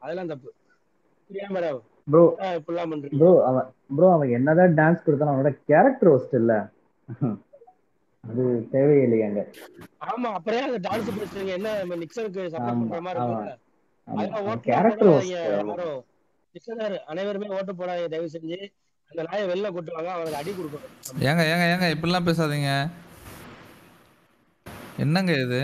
அதெல்லாம் தப்பு. புரியாம ப்ரோ இப்படிலாம் பண்றீங்க. அவன் என்னதான் டான்ஸ் கொடுத்தாலும் அவனோட கேரக்டர் ஒஸ்ட் இல்ல. அது தேவையில்லையாங்க. ஆமா, அப்புறம் அந்த டான்ஸ் பேசுறீங்க என்ன நிக்சனுக்கு சப்போர்ட் ஆமா பண்ற மாதிரி ஆமா இருக்கும்ல. ஆமா அதெல்லாம் அவன் ஓட்டுலாம் கேரக்டர் போடாதீங்க ஒஸ்ட். யாரும். நிக்சனர் அனைவருமே ஓட்டு போடாதீங்க தயவு செஞ்சு. அந்த நாயை வெளில கூட்டுவாங்க, அவனுக்கு அடி கொடுக்கணும் நம்ம. ஏங்க ஏங்க ஏங்க இப்படிலாம் பேசாதீங்க. என்னங்க இது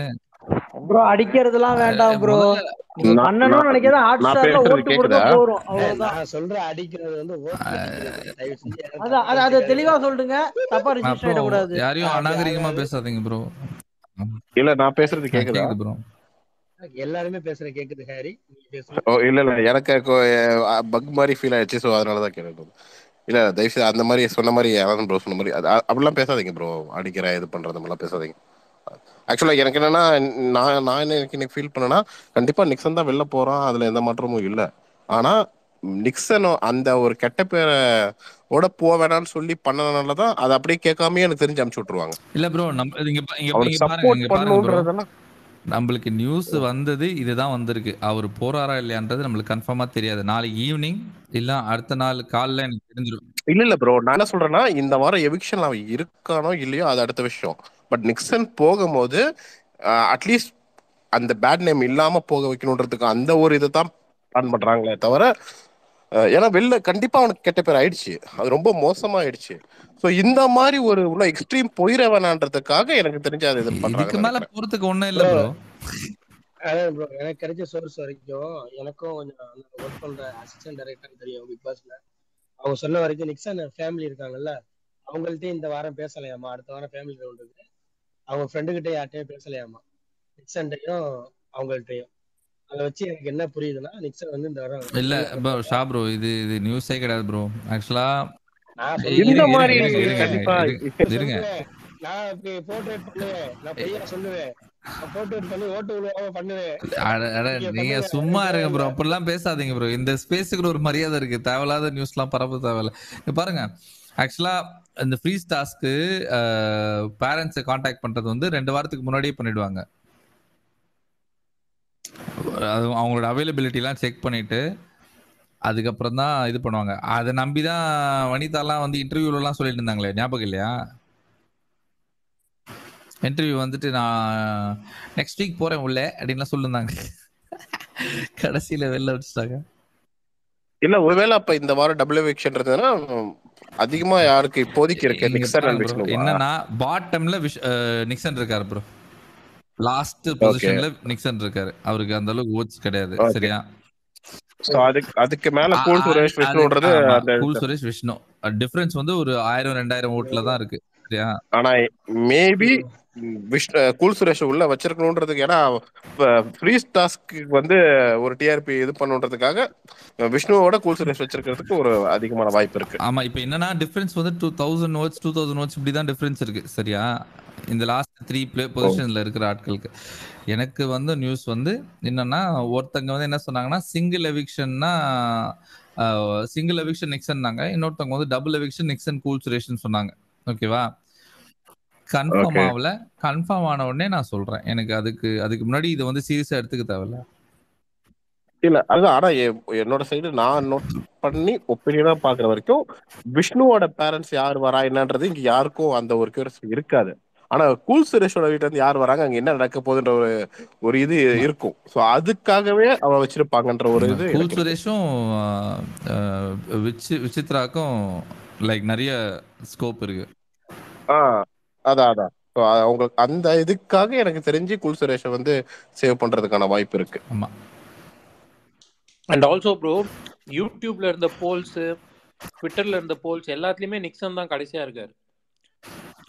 ப்ரோ? அடிக்கிறதுலாம் வேண்டாம் ப்ரோ. முதல்ல நீங்க பண்ணணும்னு நினைக்கிறத ஹாட் நான் ஸ்டார்ல பேசுறது ஓட்டு போடுங்க கேக்குதா? போறோம், அவ்வளவுதான். நான் சொல்ற அடிக்கிறது வந்து ஓட்டு அடிக்கிறது. தயவு செஞ்சு யாரும் அத தப்பா அத அத புரிஞ்சுக்காதீங்க. தெளிவா சொல்லுங்க, தப்பா ரிஜிஸ்டர் அப்புறம் ஆயிடக்கூடாது. யாரையும் அப்படி அநாகரிகமா ஆகாது. பேசாதீங்க ப்ரோ. இல்ல நான் பேசுறது கேக்குதா? கேக்குது ப்ரோ. எல்லாருமே பேசுற கேக்குது ஹாரி, நீங்க பேசுங்க. ஓ இல்ல எனக்கு பக் மாதிரி ஃபீல் ஆயிடுச்சு. ஸோ அதனாலதான் கேட்கணும். இல்ல தயவுசெய்து அந்த மாதிரி சொன்ன மாதிரி யாரும் ப்ரோ சொன்ன மாதிரி அப்படிலாம் பேசாதீங்க ப்ரோ. அடிக்கிறேன் இது பண்றது மாதிரிலாம் பேசாதீங்க. ஆக்சுவலா எனக்கு என்னன்னா, நான் என்ன எனக்கு ஃபீல் பண்ணேன்னா, கண்டிப்பா நிக்சன் தான் வெளில போறான், அதுல எந்த மாற்றமும் இல்லை. ஆனா நிக்சன் அந்த ஒரு கெட்ட பேரை ஓட வேணாம்னு சொல்லி பண்ணனாலதான் அதை அப்படியே கேட்காமயே எனக்கு தெரிஞ்சு அனுப்பிச்சு விட்டுருவாங்க. இல்ல ப்ரோ, நம்ம அவனுக்கு இங்க பாருங்க, சப்போர்ட் இங்க பாருங்க ப்ரோ. பண்ணுன்றதெல்லாம் நம்மளுக்கு நியூஸ் வந்தது இதுதான் வந்திருக்கு. அவர் போறாரா இல்லையான்றது நம்மளுக்கு கன்ஃபார்மா தெரியாது. நாளைக்கு ஈவினிங் இல்ல அடுத்த நாள் காலைல எனக்கு தெரிஞ்சிடும். இல்ல ப்ரோ, நான் என்ன சொல்றேன்னா, இந்த வாரம் எவிக்ஷன் அவன் இருக்கானோ இல்லையோ அது அடுத்த விஷயம். பட் நிக்சன் போகும்போது அட்லீஸ்ட் அந்த பேட் நேம் இல்லாம போக வைக்கணுன்றதுக்கு அந்த ஒரு இதை தான் பிளான் பண்றாங்களே தவிர, ஏன்னா வெளில கண்டிப்பா அவனுக்கு கெட்ட பேர் ஆயிடுச்சு, அது ரொம்ப மோசமா ஆயிடுச்சு. ஸோ இந்த மாதிரி ஒரு உள்ள எக்ஸ்ட்ரீம் போயிட வேணான்றதுக்காக எனக்கு தெரிஞ்ச அதை இது இதுக்கு பண்றாங்கன்னு மேல நினைக்கிறேன். போறதுக்கு ஒண்ணும் இல்ல ப்ரோ. அதான் ப்ரோ, எனக்கு கிடைச்ச சோர்ஸ் வரைக்கும் எனக்கும் கொஞ்சம் ஒர்க் பண்ற அசிஸ்டன்ட் டைரக்டர் தெரியும் பிக் பாஸ்ல. அவங்க சொன்ன வரைக்கும் நிக்சன் ஃபேமிலி இருக்காங்கல்ல, அவங்கள்ட்டையும் இந்த வாரம் பேசலையாமா. அடுத்த வாரம் ஃபேமிலி ரவுண்ட் இருக்கு. அவங்க ஃப்ரெண்டு கிட்ட யார்ட்டையும் பேசலையாமா, நிக்சன்ட்டையும் அவங்கள்ட்டையும். அதை வச்சு எனக்கு என்ன புரியுதுன்னா, நிக்சன் வந்து இந்த வாரம் இல்ல ப்ரோ ஷா ப்ரோ, இது நியூஸே கிடையாது ப்ரோ. ஆக்சுவலா நான் இந்த சொல்றேன், மாதிரி கண்டிப்பா இருங்க. நான் போர்ட்ரேட் பண்ணுவேன், நான் பொய்யா சொல்லுவேன், நான் போர்ட்ரேட் பண்ணி ஓட்டு விழுவாம பண்ணுவேன். நீங்க சும்மா இருங்க ப்ரோ, அப்படிலாம் பேசாதீங்க ப்ரோ. இந்த ஸ்பேஸுக்கு ஒரு மரியாதை இருக்கு. தேவையில்லாத நியூஸ்லாம் பரப்ப தேவையில்ல. பாருங்க, ஆக்சுவலா இந்த ஃப்ரீஸ் டாஸ்க்கு பேரண்ட்ஸை காண்டாக்ட் பண்றது வந்து 2 வாரத்துக்கு முன்னாடியே பண்ணிடுவாங்க. அது அவங்களோட அவைலபிலிட்டிலாம் செக் பண்ணிட்டு அதுக்கப்புறம் தான் இது பண்ணுவாங்க. அதை நம்பிதான் வனிதாலாம் வந்து இன்டர்வியூலாம் சொல்லிட்டு இருந்தாங்களே, ஞாபகம் இல்லையா? இன்டர்வியூ வந்துட்டு நான் நெக்ஸ்ட் வீக் போறேன் உள்ள அப்படின்லாம் சொல்லிருந்தாங்க. கடைசியில வெளில வச்சுட்டாங்க. இல்ல ஒருவேளை அப்ப இந்த வாரம் டபுள் எவிக்ஷன்றதுன்னா அதிகமா யாருக்கு இப்போதைக்கு இருக்கு? நிக்சன் அண்ட் விஷ்ணுவா? என்னன்னா பாட்டம்ல நிக்சன் இருக்காரு ப்ரோ. லாஸ்ட் பொசிஷன்ல நிக்சன் இருக்காரு. அவருக்கு அந்த அளவுக்கு ஓட்ஸ் கிடையாது. சரியா? சோ அதுக்கு மேல கூல் சுரேஷ் விஷ்ணுன்றது கூல் சுரேஷ் விஷ்ணு டிஃபரன்ஸ் வந்து ஒரு 1000-2000 ஓட்ல தான் இருக்கு. சரியா? ஆனா மேபி கூல் சுரேஷ் உள்ள வச்சிருக்கணும்ன்றதுக்கு, ஏன்னா ஃப்ரீஸ் டாஸ்க்கு வந்து ஒரு டிஆர்பி இது பண்ணுன்றதுக்காக விஷ்ணுவோட கூல் சுரேஷ் வச்சிருக்கிறதுக்கு ஒரு அதிகமான வாய்ப்பு இருக்கு. ஆமா, இப்போ என்னன்னா டிஃபரன்ஸ் வந்து 2000 ஓட்ஸ் இப்படி தான் டிஃபரன்ஸ் இருக்கு. சரியா? இந்த லாஸ்ட் 3 பொசிஷன்ல இருக்கிற ஆட்களுக்கு. எனக்கு வந்து நியூஸ் வந்து என்னன்னா, ஒருத்தங்க வந்து என்ன சொன்னாங்கன்னா, சிங்கிள் எவிக்ஷன்னா நிக்சன்னாங்க. இன்னொருத்தவங்க வந்து டபுள் எவிக்ஷன் நிக்சன் கூல் சுரேஷ்னு சொன்னாங்க. ஓகேவா? கன்ஃபார்ம் ஆகல. கன்ஃபார்ம் ஆன உடனே நான் சொல்றேன். எனக்கு அதுக்கு முன்னாடி இதை வந்து சீரியஸா எடுத்துக்க தேவையில்ல. இல்ல அது ஆனா என்னோட சைடு நான் நோட் பண்ணி ஒப்பீனியனா பாக்குற வரைக்கும் விஷ்ணுவோட பேரண்ட்ஸ் யார் வரா என்னன்றது இங்க யாருக்கும் அந்த ஒரு கியூரியாசிட்டி இருக்காது. ஆனா கூல் சுரேஷோட வீட்டுல இருந்து யார் வராங்க, அங்க என்ன நடக்க போகுதுன்ற ஒரு இது இருக்கும். சோ அதுக்காகவே அவ வச்சிருப்பாங்கன்ற ஒரு இது. கூல் சுரேஷும் விசித்ராக்கும் லைக் நிறைய ஸ்கோப் இருக்கு. அதான் அவங்களுக்கு அந்த இதுக்காக எனக்கு தெரிஞ்சு கூல் சுரேஷை வந்து சேவ் பண்றதுக்கான வாய்ப்பு இருக்கு. ஆமா. அண்ட் ஆல்சோ ப்ரோ, யூடியூப்ல இருந்த போல்ஸ், ட்விட்டர்ல இருந்த போல்ஸ் எல்லாத்துலயுமே நிக்சன் தான் கடைசியா இருக்காரு.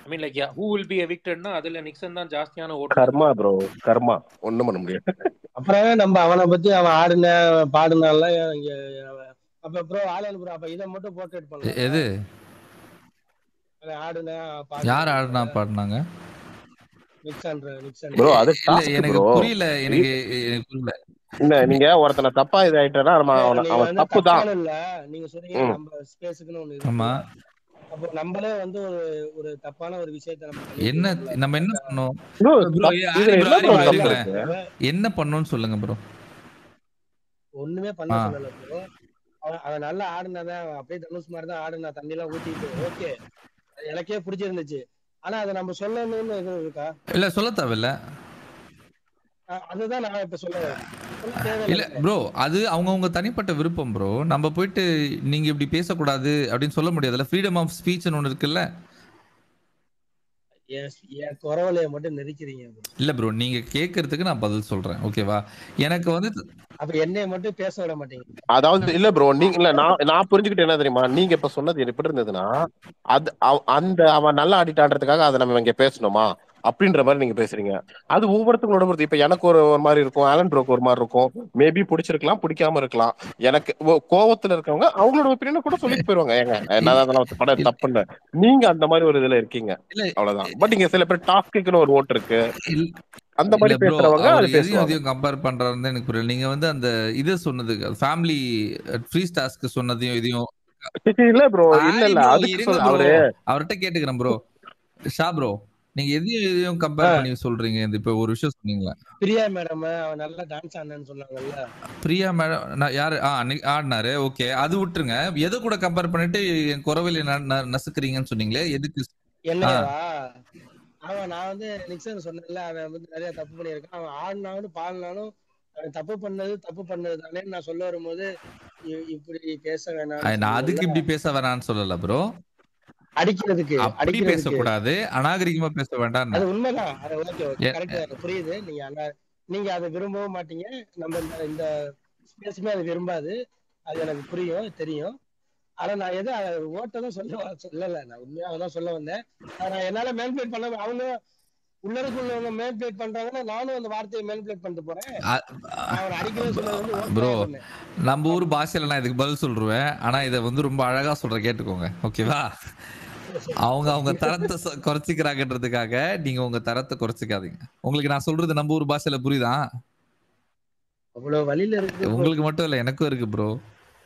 I mean like who will be evictedனா அதுல நிக்சன் தான் ஜாஸ்தியான ஓட்டு. கர்மா ப்ரோ, கர்மா, ஒண்ணும் பண்ண முடியாது. அப்புறம் நம்ம அவனை பத்தி அவன் ஆடுன பாடுனால இங்க அப்ப ப்ரோ ஆலன் ப்ரோ, அப்ப இதை மட்டும் போர்ட்ரேட் பண்ணலாம். எது ஆடுன யார் ஆடுனா பாடுனாங்க? நிக்சன் ப்ரோ அது எனக்கு புரியல. எனக்கு புரியல. இல்ல, நீங்க ஒருத்தனை தப்பா இது ஆயிட்டா அவன் தப்பு தான் இல்ல. நீங்க சொல்றீங்க நம்ம ஸ்பேஸ்க்குன்னு ஒண்ணு இருக்கு. ஆமா. அப்போ நம்மளே வந்து ஒரு தப்பான ஒரு விஷயத்தை நம்ம என்ன பண்ணோம்? என்ன பண்ணணும்னு சொல்லுங்க ப்ரோ. ஒண்ணு ஒண்ணுமே பண்ண சொல்லல ப்ரோ. அவன் நல்லா ஆடுனதான், அப்படியே தனுஷ் மாதிரி தான் ஆடுனா, தண்ணி எல்லாம் ஊத்திட்டு ஓகே, எனக்கே பிடிச்சிருந்துச்சு. ஆனா அதை நம்ம சொல்லணும்னு எதுவும் இருக்கா? இல்ல சொல்ல தேவையில்ல. அதுதான் நான் இப்ப சொல்ல வரேன். சொல்ல இல்ல தேவையில்லை ப்ரோ, அது அவங்கவுங்க தனிப்பட்ட விருப்பம் ப்ரோ. நம்ம போயிட்டு நீங்க இப்படி பேசக்கூடாது அப்படின்னு சொல்ல முடியாதுல்ல. ஃப்ரீடம் ஆஃப் ஸ்பீச்னு ஒன்று இருக்குல்ல. என் குறவலையை மட்டும் நெரிக்கிறீங்க bro. இல்ல ப்ரோ, நீங்க கேட்கறதுக்கு நான் பதில் சொல்றேன், ஓகேவா? எனக்கு வந்து அப்ப என்னைய மட்டும் பேச விட மாட்டீங்க. அதாவது இல்ல ப்ரோ, நீங்க இல்ல, நான் புரிஞ்சுக்கிட்டு என்ன தெரியுமா, நீங்க இப்ப சொன்னது எப்படி இருந்ததுன்னா, அது அந்த அவன் நல்லா ஆடிட்டான்றதுக்காக அதை நம்ம இங்க பேசணுமா அப்படின்ற மாதிரி நீங்க பேசுறீங்க. அது ஒவ்வொருத்தங்களோட பொறுத்து. இப்ப எனக்கு ஒரு மாதிரி இருக்கும், ஆலன் ப்ரோக்கு ஒரு மாதிரி இருக்கும். மேபி பிடிச்சிருக்கலாம், பிடிக்காம இருக்கலாம். எனக்கு கோவத்துல இருக்கவங்க அவங்களோட ஒப்பீனியனை கூட சொல்லிட்டு போயிருவாங்க, ஏங்க என்னதான் படம் தப்புன்னு. நீங்க அந்த மாதிரி ஒரு இதுல இருக்கீங்க, இல்ல அவ்வளவுதான். பட் இங்க சில பேர் டாஸ்க்குன்னு ஒரு ஓட்டு இருக்கு, அந்த இல்ல மாதிரி ப்ரோ, பேசுறவங்க அவர் அது எதையும் பேசுவாங்க. எதையும் கம்பேர் பண்றாருன்னு எனக்கு புரியல. நீங்க வந்து அந்த இதை சொன்னது ஃபேமிலி ஃப்ரீ டாஸ்க் சொன்னதையும் இதையும். இல்ல ப்ரோ, இல்ல ஆரி இல்ல, ப்ரோ அதுக்கு இருங்க சொல்ல ப்ரோ, அவரு அவர்கிட்ட கேட்டுக்கிறேன் ப்ரோ. ஷா ப்ரோ, நீங்க எதையும் கம்பேர் பண்ணி சொல்றீங்க? இந்த இப்ப ஒரு விஷயம் சொன்னீங்களா, பிரியா மேடம் அவன் நல்லா டான்ஸ் ஆடுனான்னு சொன்னாங்கல்ல. பிரியா மேடம்? நான் யாரு ஆடினாரு, ஓகே, அது விட்டுருங்க. எதை கூட கம்பேர் பண்ணிட்டு என் குறவையில நசுக்குறீங்கன்னு சொன்னீங்களே, எதுக்கு? என்னையவா? அவன் நான் வந்து நிக்சன் சொன்னேன்ல, அவன் வந்து நிறைய தப்பு பண்ணியிருக்கான். அவன் ஆடினாலும் பாடினாலும் அவன் தப்பு பண்ணது தானே நான் சொல்ல வரும்போது இப்படி பேச வேணாம்னு நான் அதுக்கு சொன்னீங்கல்ல. இப்படி பேச வேணாம்னு சொல்லல ப்ரோ. அடிக்கிறதுக்கு அப்படி பேசக்கூடாது, அநாகரிகமா பேச வேண்டாம். அது உண்மைதான். அது ஓகே கரெக்ட், புரியுது. நீங்க அதை விரும்பவும் மாட்டீங்க, நம்ம இந்த ஸ்பேஸுமே அதை விரும்பாது. அது எனக்கு புரியும், தெரியும். ஆனா நான் எதை ஓட்டதான் சொல்லல, நான் உண்மையாக தான் சொல்ல வந்தேன். நான் என்னால மேனிபுலேட் பண்ண, அவங்க உள்ளுக்குள்ளவங்க மேனிபுலேட் பண்றாங்கன்னா நானும் அந்த வார்த்தையை மேனிபுலேட் பண்ணிட்டு போறேன். அவர் அடிக்கவே சொன்னது வந்து ப்ரோ, ஓட்டு. நம்ம ஊர் பாஷையில நான் இதுக்கு பதில் சொல்றேன். ஆனா இதை வந்து ரொம்ப அழகா சொல்ற, கேட்டுக்கோங்க, ஓகேவா? அவங்க தரத்தை குறைச்சிக்கிறாங்கன்றதுக்காக நீங்க உங்க தரத்தை குறைச்சிக்காதீங்க. உங்களுக்கு நான் சொல்றது நம்ம ஊர் பாஷையில புரியுதா? அவ்வளவு வழியில இருக்கு. உங்களுக்கு மட்டும் இல்ல, எனக்கும் இருக்கு ப்ரோ.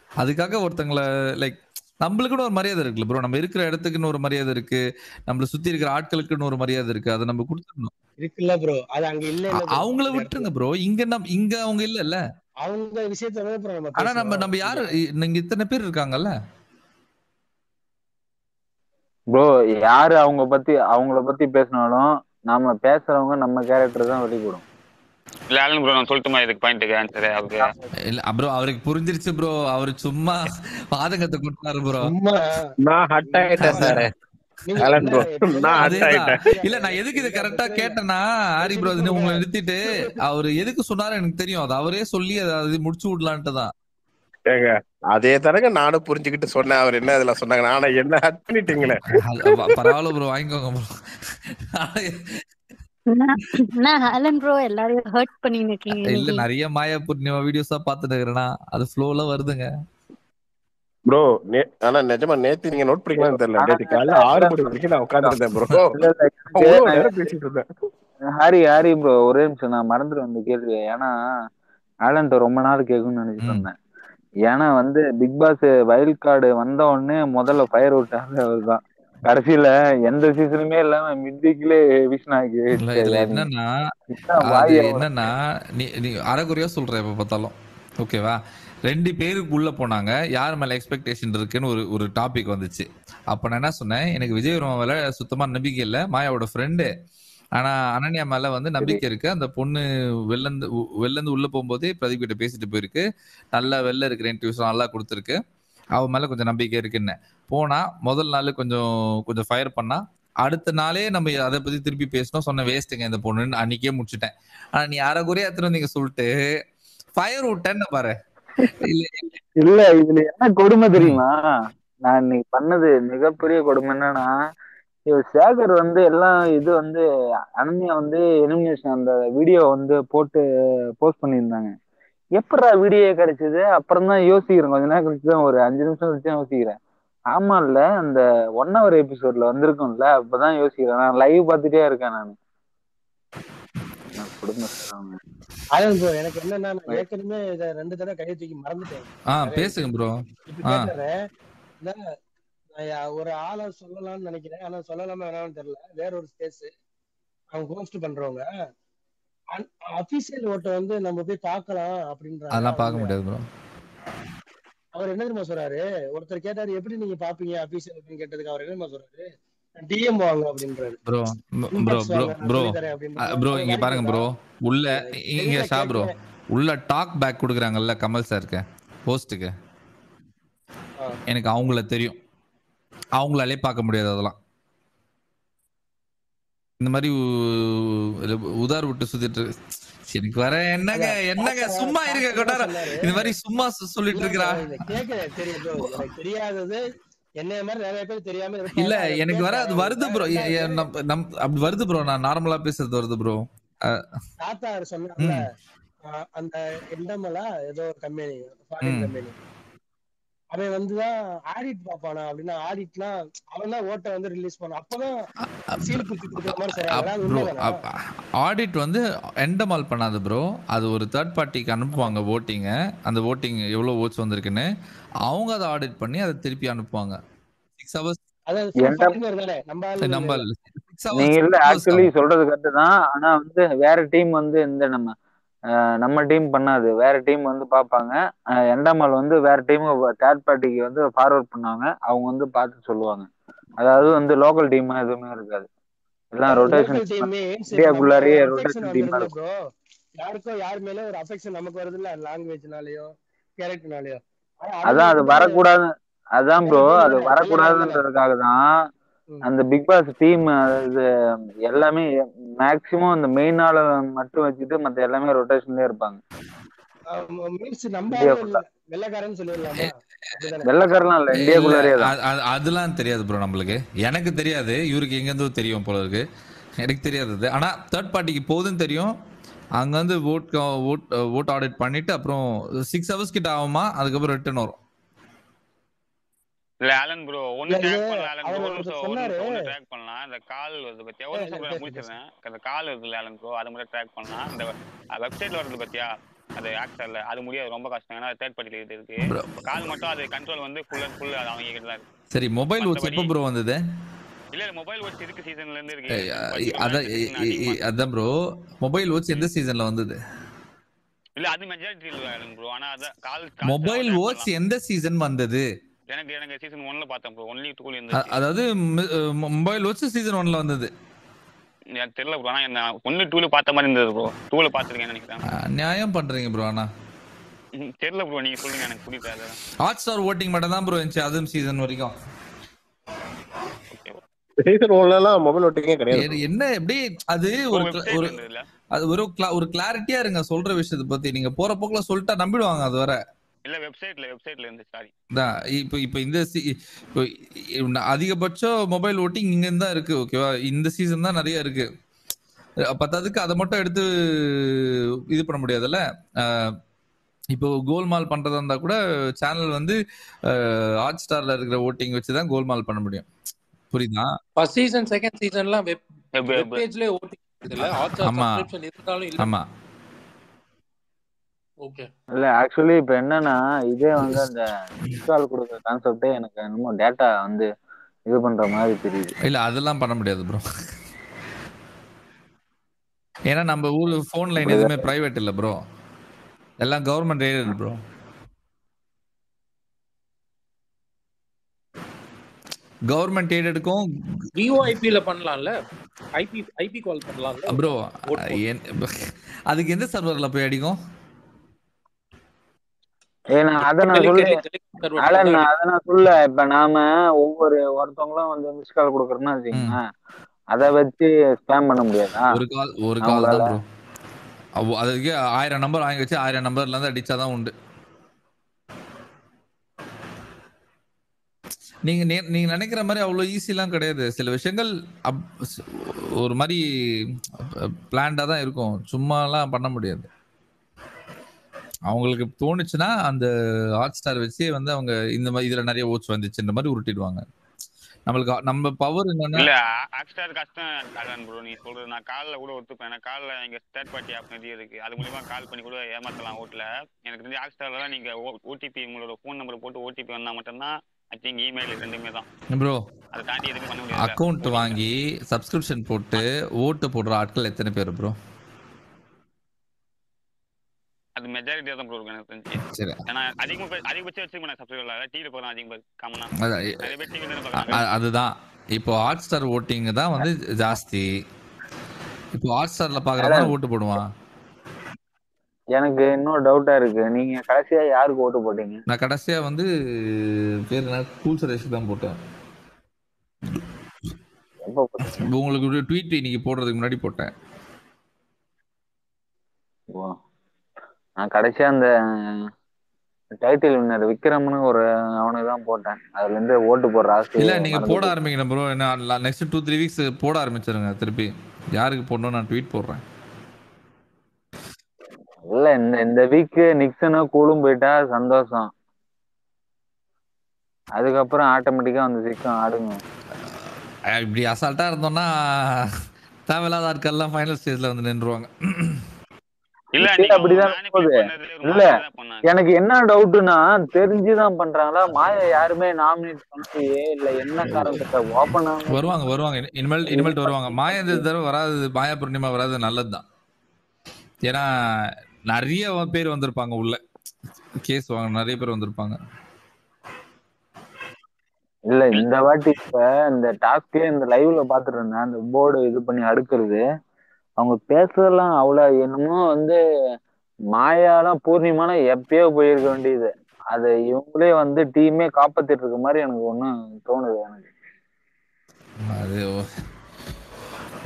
அதுக்காக ஒருத்தங்களை லைக், நம்மளுக்குன்னு ஒரு மரியாதை இருக்குல்ல ப்ரோ. நம்ம இருக்கிற இடத்துக்குன்னு ஒரு மரியாதை இருக்கு, நம்மள சுத்தி இருக்கிற ஆட்களுக்குன்னு ஒரு மரியாதை இருக்கு. அதை நம்ம கொடுத்துடணும் இருக்குல்ல ப்ரோ. அது அங்க இல்ல. அவங்கள விட்டுருங்க ப்ரோ. இங்க அவங்க இல்ல, அவங்க விஷயத்த ஆனா நம்ம யாரு, நீங்க இத்தனை பேர் இருக்காங்கல்ல ப்ரோ, யாரு அவங்கள பத்தி பேசினாலும் நாம பேசுறவங்க நம்ம கேரக்டர் தான் வெளிப்படும். இல்ல ஆலன் ப்ரோ, நான் சொல்லட்டுமா இதுக்கு பாயிண்ட்டுக்கு ஆன்சர்? அவருக்கு இல்ல ப்ரோ, அவருக்கு புரிஞ்சிருச்சு ப்ரோ. அவரு சும்மா பாதகத்தை கொட்டாரு ப்ரோ. நான் ஹட் ஆயிட்டேன் சார். இல்ல, நான் எதுக்கு இதை கரெக்டா கேட்டேன்னா, ஆரி ப்ரோ உங்களை நிறுத்திட்டு அவரு எதுக்கு சொன்னாரு எனக்கு தெரியும். அது அவரே சொல்லி அதை முடிச்சு விடலான்ட்டு தான். ஏங்க அதே தரங்க நானும் புரிஞ்சுக்கிட்டு சொன்னேன். அவர் என்ன இதுல சொன்னாங்க, ஆனா என்ன ஹட் பண்ணிட்டீங்களே. பரவாயில்ல ப்ரோ, வாங்கிக்கோங்க ப்ரோ. ஆலன் ப்ரோ எல்லாரையும் ஹர்ட் பண்ணிட்டு இருக்கீங்க. இல்ல, நிறைய மாயா பூர்ணிமா வீடியோஸா பாத்துட்டு இருக்கிறேன்னா அது ஃப்ளோல வருதுங்க ப்ரோ. ஆனா நிஜமா நேத்து நீங்க நோட் பண்ணீங்களான்னு தெரியல, நேத்து காலையில 6 மணி வரைக்கும் நான் உட்கார்ந்துருந்தேன் ப்ரோ. அவ்வளவு நேரம் பேசிட்டு இருந்தேன். ஹாரி ப்ரோ, ஒரே நிமிஷம், நான் மறந்துடுவேன் இந்த கேள்வி. ஏன்னா ஆலன் ரொம்ப நாள் கேட்கும்னு நினைச்சிட்டு இருந்தேன். ஏன்னா வந்து பிக் பாஸ் வைல்ட் கார்டு வந்த உடனே முதல்ல ஃபயர் விட்டாரு அவர் தான். கடைசியில எந்த சீசனுமே இல்லாம மிட்வீக்ல விஷனாக்கு என்னன்னா, நீ அரைக்குறையா சொல்ற எப்ப பார்த்தாலும், ஓகேவா? 2 பேருக்கு உள்ள போனாங்க, யார் மேல எக்ஸ்பெக்டேஷன் இருக்குன்னு ஒரு டாபிக் வந்துச்சு. அப்ப நான் என்ன சொன்னேன், எனக்கு விஜய் வர்மா மேல சுத்தமா நம்பிக்கை இல்ல, மாயாவோட ஃப்ரெண்டு. ஆனா அனன்யா மேல வந்து நம்பிக்கை இருக்கு. அந்த பொண்ணு வெளில உள்ள போகும்போதே பிரதீப் கிட்ட பேசிட்டு போயிருக்கு, நல்லா வெளில இருக்கிற இன்டர்வியூஸ் நல்லா கொடுத்துருக்கு, அவ மேல கொஞ்சம் நம்பிக்கை இருக்குன்னு போனா. முதல் நாள் கொஞ்சம் ஃபயர் பண்ணா, அடுத்த நாளே நம்ம அதை பத்தி திருப்பி பேசணும். சொன்ன வேஸ்ட்டுங்க இந்த பொண்ணுன்னு அன்னைக்கே முடிச்சுட்டேன். ஆனா நீ அரைக்குறையா எத்தனை நீங்க சொல்லிட்டு ஃபயர் விட்டேன்னு பாரு. இல்ல, இதுல என்ன கொடுமை தெரியுமா? நான் இன்னைக்கு பண்ணது மிகப்பெரிய கொடுமை என்னன்னா, சேகர் வந்து எல்லாம் இது வந்து அனன்யா வந்து எலிமினேஷன் அந்த வீடியோ வந்து போஸ்ட் பண்ணியிருந்தாங்க. எப்படா வீடியோ கிடைச்சது? அப்புறம் தான் யோசிக்கிறேன், கொஞ்ச நேரம் கழிச்சு தான், ஒரு 5 நிமிஷம் கழிச்சு தான் யோசிக்கிறேன். ஆமா இல்ல, அந்த 1 hour எபிசோட்ல வந்திருக்கும்ல, அப்பதான் யோசிக்கிறேன். நான் லைவ் பார்த்துட்டே இருக்கேன் நான். ஆலன் ப்ரோ, எனக்கு என்னன்னா, நான் ஏற்கனவே இதை 2 தடவை கையை தூக்கி மறந்துட்டேன். பேசுங்க ப்ரோ. இப்ப கேட்டுறேன். ஒரு ஆளை சொல்லலாம்னு நினைக்கிறேன், ஆனா சொல்லலாமா வேணாம்னு தெரியல. வேற ஒரு ஸ்பேஸ் அவங்க ஹோஸ்ட் பண்றவங்க அபிஷியல் ஓட்டை வந்து நம்ம போய் பார்க்கலாம் அப்படின்றாங்க. அதெல்லாம் பார்க்க முடியாது ப்ரோ. அவர் என்ன தெரியுமா சொல்றாரு, ஒருத்தர் கேட்டாரு எப்படி நீங்க பாப்பீங்க அபிஷியல் அப்படின்னு கேட்டதுக்கு அவர் என்ன தெரியுமா சொல்றாரு, டிஎம் வாங்க அப்படின்றாரு, ப்ரோ ப்ரோ இன்பாக்ஸ் ப்ரோ வாங்க நான் ப்ரோ சொல்லி தரேன் அப்படின்றாரு. ப்ரோ அது இங்க வேலைக்கு பாருங்க வருதா? ப்ரோ, உள்ள எனக்கு இங்க தெரியல, ஷா ப்ரோ, கேட்கிறேன். உள்ள டாக் பேக் கொடுக்குறாங்கல்ல கமல் சாருக்கு போஸ்ட்டுக்கு, ஆ. எனக்கு அவங்கள தெரியும், அவங்களாலே பார்க்க முடியாது அதெல்லாம். இந்த மாதிரி உதார் விட்டு சுத்திட்டு எனக்கு வர என்னங்க அதான் என்னங்க பார்த்தா சும்மா இருக்க பார்த்தா கொட்டார சொன்னாரு. இந்த மாதிரி சும்மா சொல்லிட்டு இல்ல இருக்கிறா. bro, இதை கேட்கிறேன் தெரியும் bro. எனக்கு தெரியாதது என்னைய மாதிரி நிறைய பேர் தெரியாம இல்ல இருப்பாங்க. அதை எனக்கு வர அது கேட்கிறேன் வருது ப்ரோ, ரெண்டாவது அப்படி வருது ப்ரோ, நான் நார்மலா பேசுறது வருது ப்ரோ. தாத்தா சொன்னார்ல, அந்த எண்டமலா ஏதோ ஒரு கம்பெனி, ஃபாரின் கம்பெனி, அவன் வந்துதான் ஆடிட் பாப்பானா அப்படின்னா, ஆடிட்லாம் அவன் தான் ஓட்டை வந்து ரிலீஸ் பண்ணான், அப்பதான் சீல் குத்தி கொடுக்குற மாதிரி சொல்றாங்க. அது ப்ரோ உண்மைதானா? ஆடிட் வந்து எண்டமால் பண்ணாது ப்ரோ, அது ஒரு தேர்ட் பார்ட்டிக்கு அனுப்புவாங்க ஓட்டிங்க, அந்த ஓட்டிங் எவ்வளோ ஓட்ஸ் வந்திருக்குன்னு அவங்க அதை ஆடிட் பண்ணி அதை திருப்பி அனுப்புவாங்க. 6 hours நம்ம நீங்க இல்ல ஆக்சுவலி சொல்றது கரெக்ட் தான். ஆனா வந்து வேற டீம் வந்து இந்த நம்ம டீம் பண்ணாது, வேற டீம் வந்து பார்ப்பாங்க. எண்டமால் வந்து வேற டீம் தேர்ட் பார்ட்டிக்கு வந்து ஃபார்வர்ட் பண்ணாங்க, அவங்க வந்து பார்த்து சொல்லுவாங்க. அதாவது வந்து லோக்கல் டீம் எதுவுமே இருக்காது, எல்லாம் ரொட்டேஷன் இந்தியாக்குள்ளாரே ரொட்டேஷன் டீமா இருக்கும். யாருக்கோ யார் மேல ஒரு அஃபெக்ஷன் நமக்கு வருது இல்ல, லாங்குவேஜ்னாலயோ கேரக்டர்னாலயோ, அதான் அது வரக்கூடாது. அதான் ப்ரோ, அது வரக்கூடாதுன்றதுக்காக தான் அந்த பிக் பாஸ் டீம் இது எல்லாமே மேக்சிமம் அந்த மெயின் ஆள மட்டும் வச்சுட்டு மத்த எல்லாமே ரொட்டேஷன்லயே இருப்பாங்க. வெள்ளக்காரன்னு சொல்லிடலாமா? வெள்ளக்காரலாம் இல்ல, இந்தியாக்குள்ளாரே தான். அதெல்லாம் தெரியாது ப்ரோ நம்மளுக்கு, எனக்கு தெரியாது, இவருக்கு எங்க இருந்தோ தெரியும் போல இருக்கு, எனக்கு தெரியாது. ஆனா தேர்ட் பார்ட்டிக்கு போகுதுன்னு தெரியும், அங்க வந்து ஓட் ஆடிட் பண்ணிட்டு அப்புறம் 6 hours கிட்ட ஆகுமா, அதுக்கப்புறம் ரிட்டர்ன் வரும். இல்ல ஆலன் ப்ரோ ஒன்னு ட்ராக் பண்ணலாம், ஆலன் ப்ரோ ஒன்னு ட்ராக் பண்ணலாம். அந்த கால் வருது பத்தியா, ஒரு நிமிஷம் முடிச்சிடுறேன். அந்த கால் வருதுல்ல ஆலன் ப்ரோ, அது மட்டும் ட்ராக் பண்ணலாம். அந்த வெப்சைட்ல வருது பத்தியா, அது ஆக்சர்ல அது முடியாது, ரொம்ப கஷ்டம். ஏன்னா தேர்ட் பார்ட்டில இருக்கு, கால் மட்டும் அது கண்ட்ரோல் வந்து ஃபுல் அண்ட் ஃபுல் அது அவங்க கிட்ட தான் இருக்கு. சரி, மொபைல் வாட்ச் எப்போ ப்ரோ வந்தது? இல்ல மொபைல் வாட்ச் இருக்கு, சீசன்ல இருந்து இருக்கு. அதான் ப்ரோ, மொபைல் வாட்ச் எந்த சீசன்ல வந்தது? இல்ல அது மெஜாரிட்டி இல்ல ஆலன் ப்ரோ, ஆனா அத கால் மொபைல் வாட்ச் எந்த சீசன் வந்தது? எனக்கு சீசன் 1ல பார்த்தேன் ப்ரோ, ஒன்லி 2ல இருந்துச்சு. அதாவது மொபைல் வாட்ச் சீசன் 1ல வந்தது. எனக்கு தெரியல ப்ரோ, ஆனா என்ன 1 2ல பார்த்த மாதிரி இருந்தது ப்ரோ, 2ல பார்த்திருக்கேன்னு நினைக்கிறேன். நியாயம் பண்றீங்க ப்ரோ, ஆனா தெரியல ப்ரோ, நீங்க சொல்லுங்க, எனக்கு புரியல. ஹாட் ஸ்டார் ஓட்டிங் மட்டும் தான் ப்ரோ இருந்துச்சு, அதுவும் சீசன் வரைக்கும். சீசன் 1லலாம் மொபைல் ஓட்டிங்கே கிடையாது. என்ன எப்படி அது ஒரு கிளாரிட்டியா இருங்க சொல்ற விஷயத்தை பத்தி, நீங்க போற போக்குல சொல்லிட்டா நம்பிடுவாங்க, அது வர இல்ல வெப்சைட்ல இருந்து. சாரி இப்போ இந்த அதிகபட்சம் மொபைல் ஓட்டிங் இங்க தான் இருக்கு, ஓகேவா? இந்த சீசன் தான் நிறைய இருக்கு, பத்தாதுக்கு அதை மட்டும் எடுத்து இது பண்ண முடியாதுல்ல. இப்போ கோல்மால் பண்றதா இருந்தா கூட சேனல் வந்து ஹாட் ஸ்டார்ல இருக்கிற ஓட்டிங் வச்சுதான் கோல்மால் பண்ண முடியும், புரியுதா? ஃபர்ஸ்ட் சீசன் செகண்ட் சீசன்லாம் வெப் பேஜ்ல ஓட்டிங் இருக்குல்ல, ஹாட் ஸ்டார் சப்ஸ்கிரிப்ஷன் இருந்தாலும் இல்ல. ஆமா ஓகே. இல்ல ஆக்சுவலி இப்ப என்னன்னா, இதே வந்து அந்த இன்ஸ்டால் கொடுக்குற கான்செப்டே எனக்கு என்னமோ டேட்டா வந்து இது பண்ற மாதிரி தெரியுது. இல்ல அதெல்லாம் பண்ண முடியாது ப்ரோ, ஏன்னா நம்ம ஊர் போன் லைன் எதுவுமே பிரைவேட் இல்ல ப்ரோ, எல்லாம் கவர்மெண்ட் எய்டட் ப்ரோ. கவர்மெண்ட் எய்டடுக்கும் விஓஐபில பண்ணலாம்ல, ஐபி கால் பண்ணலாம்ல ப்ரோ. அதுக்கு எந்த சர்வர்ல போய் அடிக்கும்? அதை நான் சொல்ல, இப்ப நாம ஒருத்தவங்களும் வந்து மிஸ் கால் கொடுக்கறோம்னா வச்சுக்கோங்க, அதை வச்சு ஸ்பேம் பண்ண முடியாதா? ஒரு கால் தான் ப்ரோ, அதுக்கு 1000 நம்பர் வாங்கி வச்சு 1000 நம்பர்ல இருந்து அடிச்சாதான் உண்டு. நீங்க நினைக்கிற மாதிரி அவ்வளவு ஈஸிலாம் கிடையாது, சில விஷயங்கள் ஒரு மாதிரி பிளான்டா தான் இருக்கும், சும்மாலாம் பண்ண முடியாது. அவங்களுக்கு தோணுச்சுன்னா அந்த ஹாட் ஸ்டார் வச்சு வந்து அவங்க இந்த மாதிரி இதுல நிறைய ஓட்ஸ் வந்துச்சு இந்த மாதிரி உருட்டிடுவாங்க. நம்மளுக்கு நம்ம பவர் என்னன்னா, இல்ல ஹாட் ஸ்டார் கஷ்டம் அதான் ப்ரோ நீ சொல்றது. நான் கால்ல கூட ஒத்துப்பேன், கால்ல எங்க தேர்ட் பார்ட்டி ஆப் நிறைய இருக்கு, அது மூலமா கால் பண்ணி கூட ஏமாத்தலாம் ஓட்ல. எனக்கு தெரிஞ்சு ஹாட் ஸ்டார்ல தான் நீங்க ஓடிபி உங்களோட போன் நம்பர் போட்டு ஓடிபி வந்தா மட்டும்தான் ஐ திங்க் இமெயில் ரெண்டுமே தான் ப்ரோ. அதை தாண்டி எதுவும் பண்ண முடியாது. அக்கவுண்ட் வாங்கி சப்ஸ்கிரிப்ஷன் போட்டு ஓட்டு போடுற ஆட்கள் எத்தனை பேர் ப்ரோ? அது மெஜாரிட்டியா தான் ப்ரோ இருக்கு எனக்கு தெரிஞ்சு. சரி ஏன்னா அதிகபட்சம் வச்சிருக்கேன் சப்ஸ்கிரைபர்ல டிவில போறோம் அதிகம் காமனா அதான் நிறைய பேர் டிவி தானே பாக்குறாங்க. அதுதான் இப்போ ஹாட் ஸ்டார் ஓட்டிங் தான் வந்து ஜாஸ்தி. இப்போ ஹாட் ஸ்டார்ல பாக்குறவங்க ஓட்டு போடுவான். எனக்கு இன்னும் டவுட்டா இருக்கு, நீங்க கடைசியா யாருக்கு ஓட்டு போட்டீங்க? நான் கடைசியா வந்து பேர் என்ன கூல் சுரேஷ் தான் போட்டேன். எப்போ போட்டீங்க? உங்களுக்கு ட்வீட் இன்னைக்கு போடுறதுக்கு முன்னாடி போட்டேன். நான் கடைசியா அந்த டைட்டில் வின்னர் விக்ரம்னு ஒரு அவனுக்கு தான் போட்டேன். அதுல இருந்து ஓட்டு போடுற ஆசை இல்ல நீங்க போட ஆரம்பிக்கணும் ப்ரோ. நெக்ஸ்ட் 2-3 வீக்ஸ் போட ஆரம்பிச்சிருங்க திருப்பி. யாருக்கு போடணும் நான் ட்வீட் போடுறேன். இல்ல இந்த வீக் நிக்சனும் கூலும் போயிட்டா சந்தோஷம். அதுக்கப்புறம் ஆட்டோமேட்டிக்கா வந்து சிக்கம் ஆடுங்க. இப்படி அசால்ட்டா இருந்தோம்னா தேவையில்லாத ஆட்கள்லாம் ஃபைனல் ஸ்டேஜ்ல வந்து நின்றுவாங்க. இல்ல அப்படிதான் போகுது. இல்ல எனக்கு என்ன டவுட்னா தெரிஞ்சுதான் பண்றாங்களா, மாயா யாருமே நாமினேட் பண்ணலையே, இல்ல என்ன காரணத்துக்கு ஓபன் வருவாங்க இனிமேல்ட்டு வருவாங்க. மாயா இந்த தடவை வராது, மாயா பூர்ணிமா வராது நல்லதுதான். ஏன்னா நிறைய பேர் வந்திருப்பாங்க உள்ள கேஸ் வாங்க, நிறைய பேர் வந்திருப்பாங்க. இல்ல இந்த வாட்டி இப்ப இந்த டாஸ்கே இந்த லைவ்ல பாத்துட்டு இருந்தேன், அந்த போர்டு இது பண்ணி அடுக்குறது, அவங்க பேசுறதெல்லாம் அவ்வளவு என்னமோ வந்து மாயாலாம் பூர்ணிமாலாம் எப்பயோ போயிருக்க வேண்டியது, அது இவங்களே வந்து டீமே காப்பாத்திட்டு இருக்க மாதிரி எனக்கு ஒன்னும் தோணுது. எனக்கு அது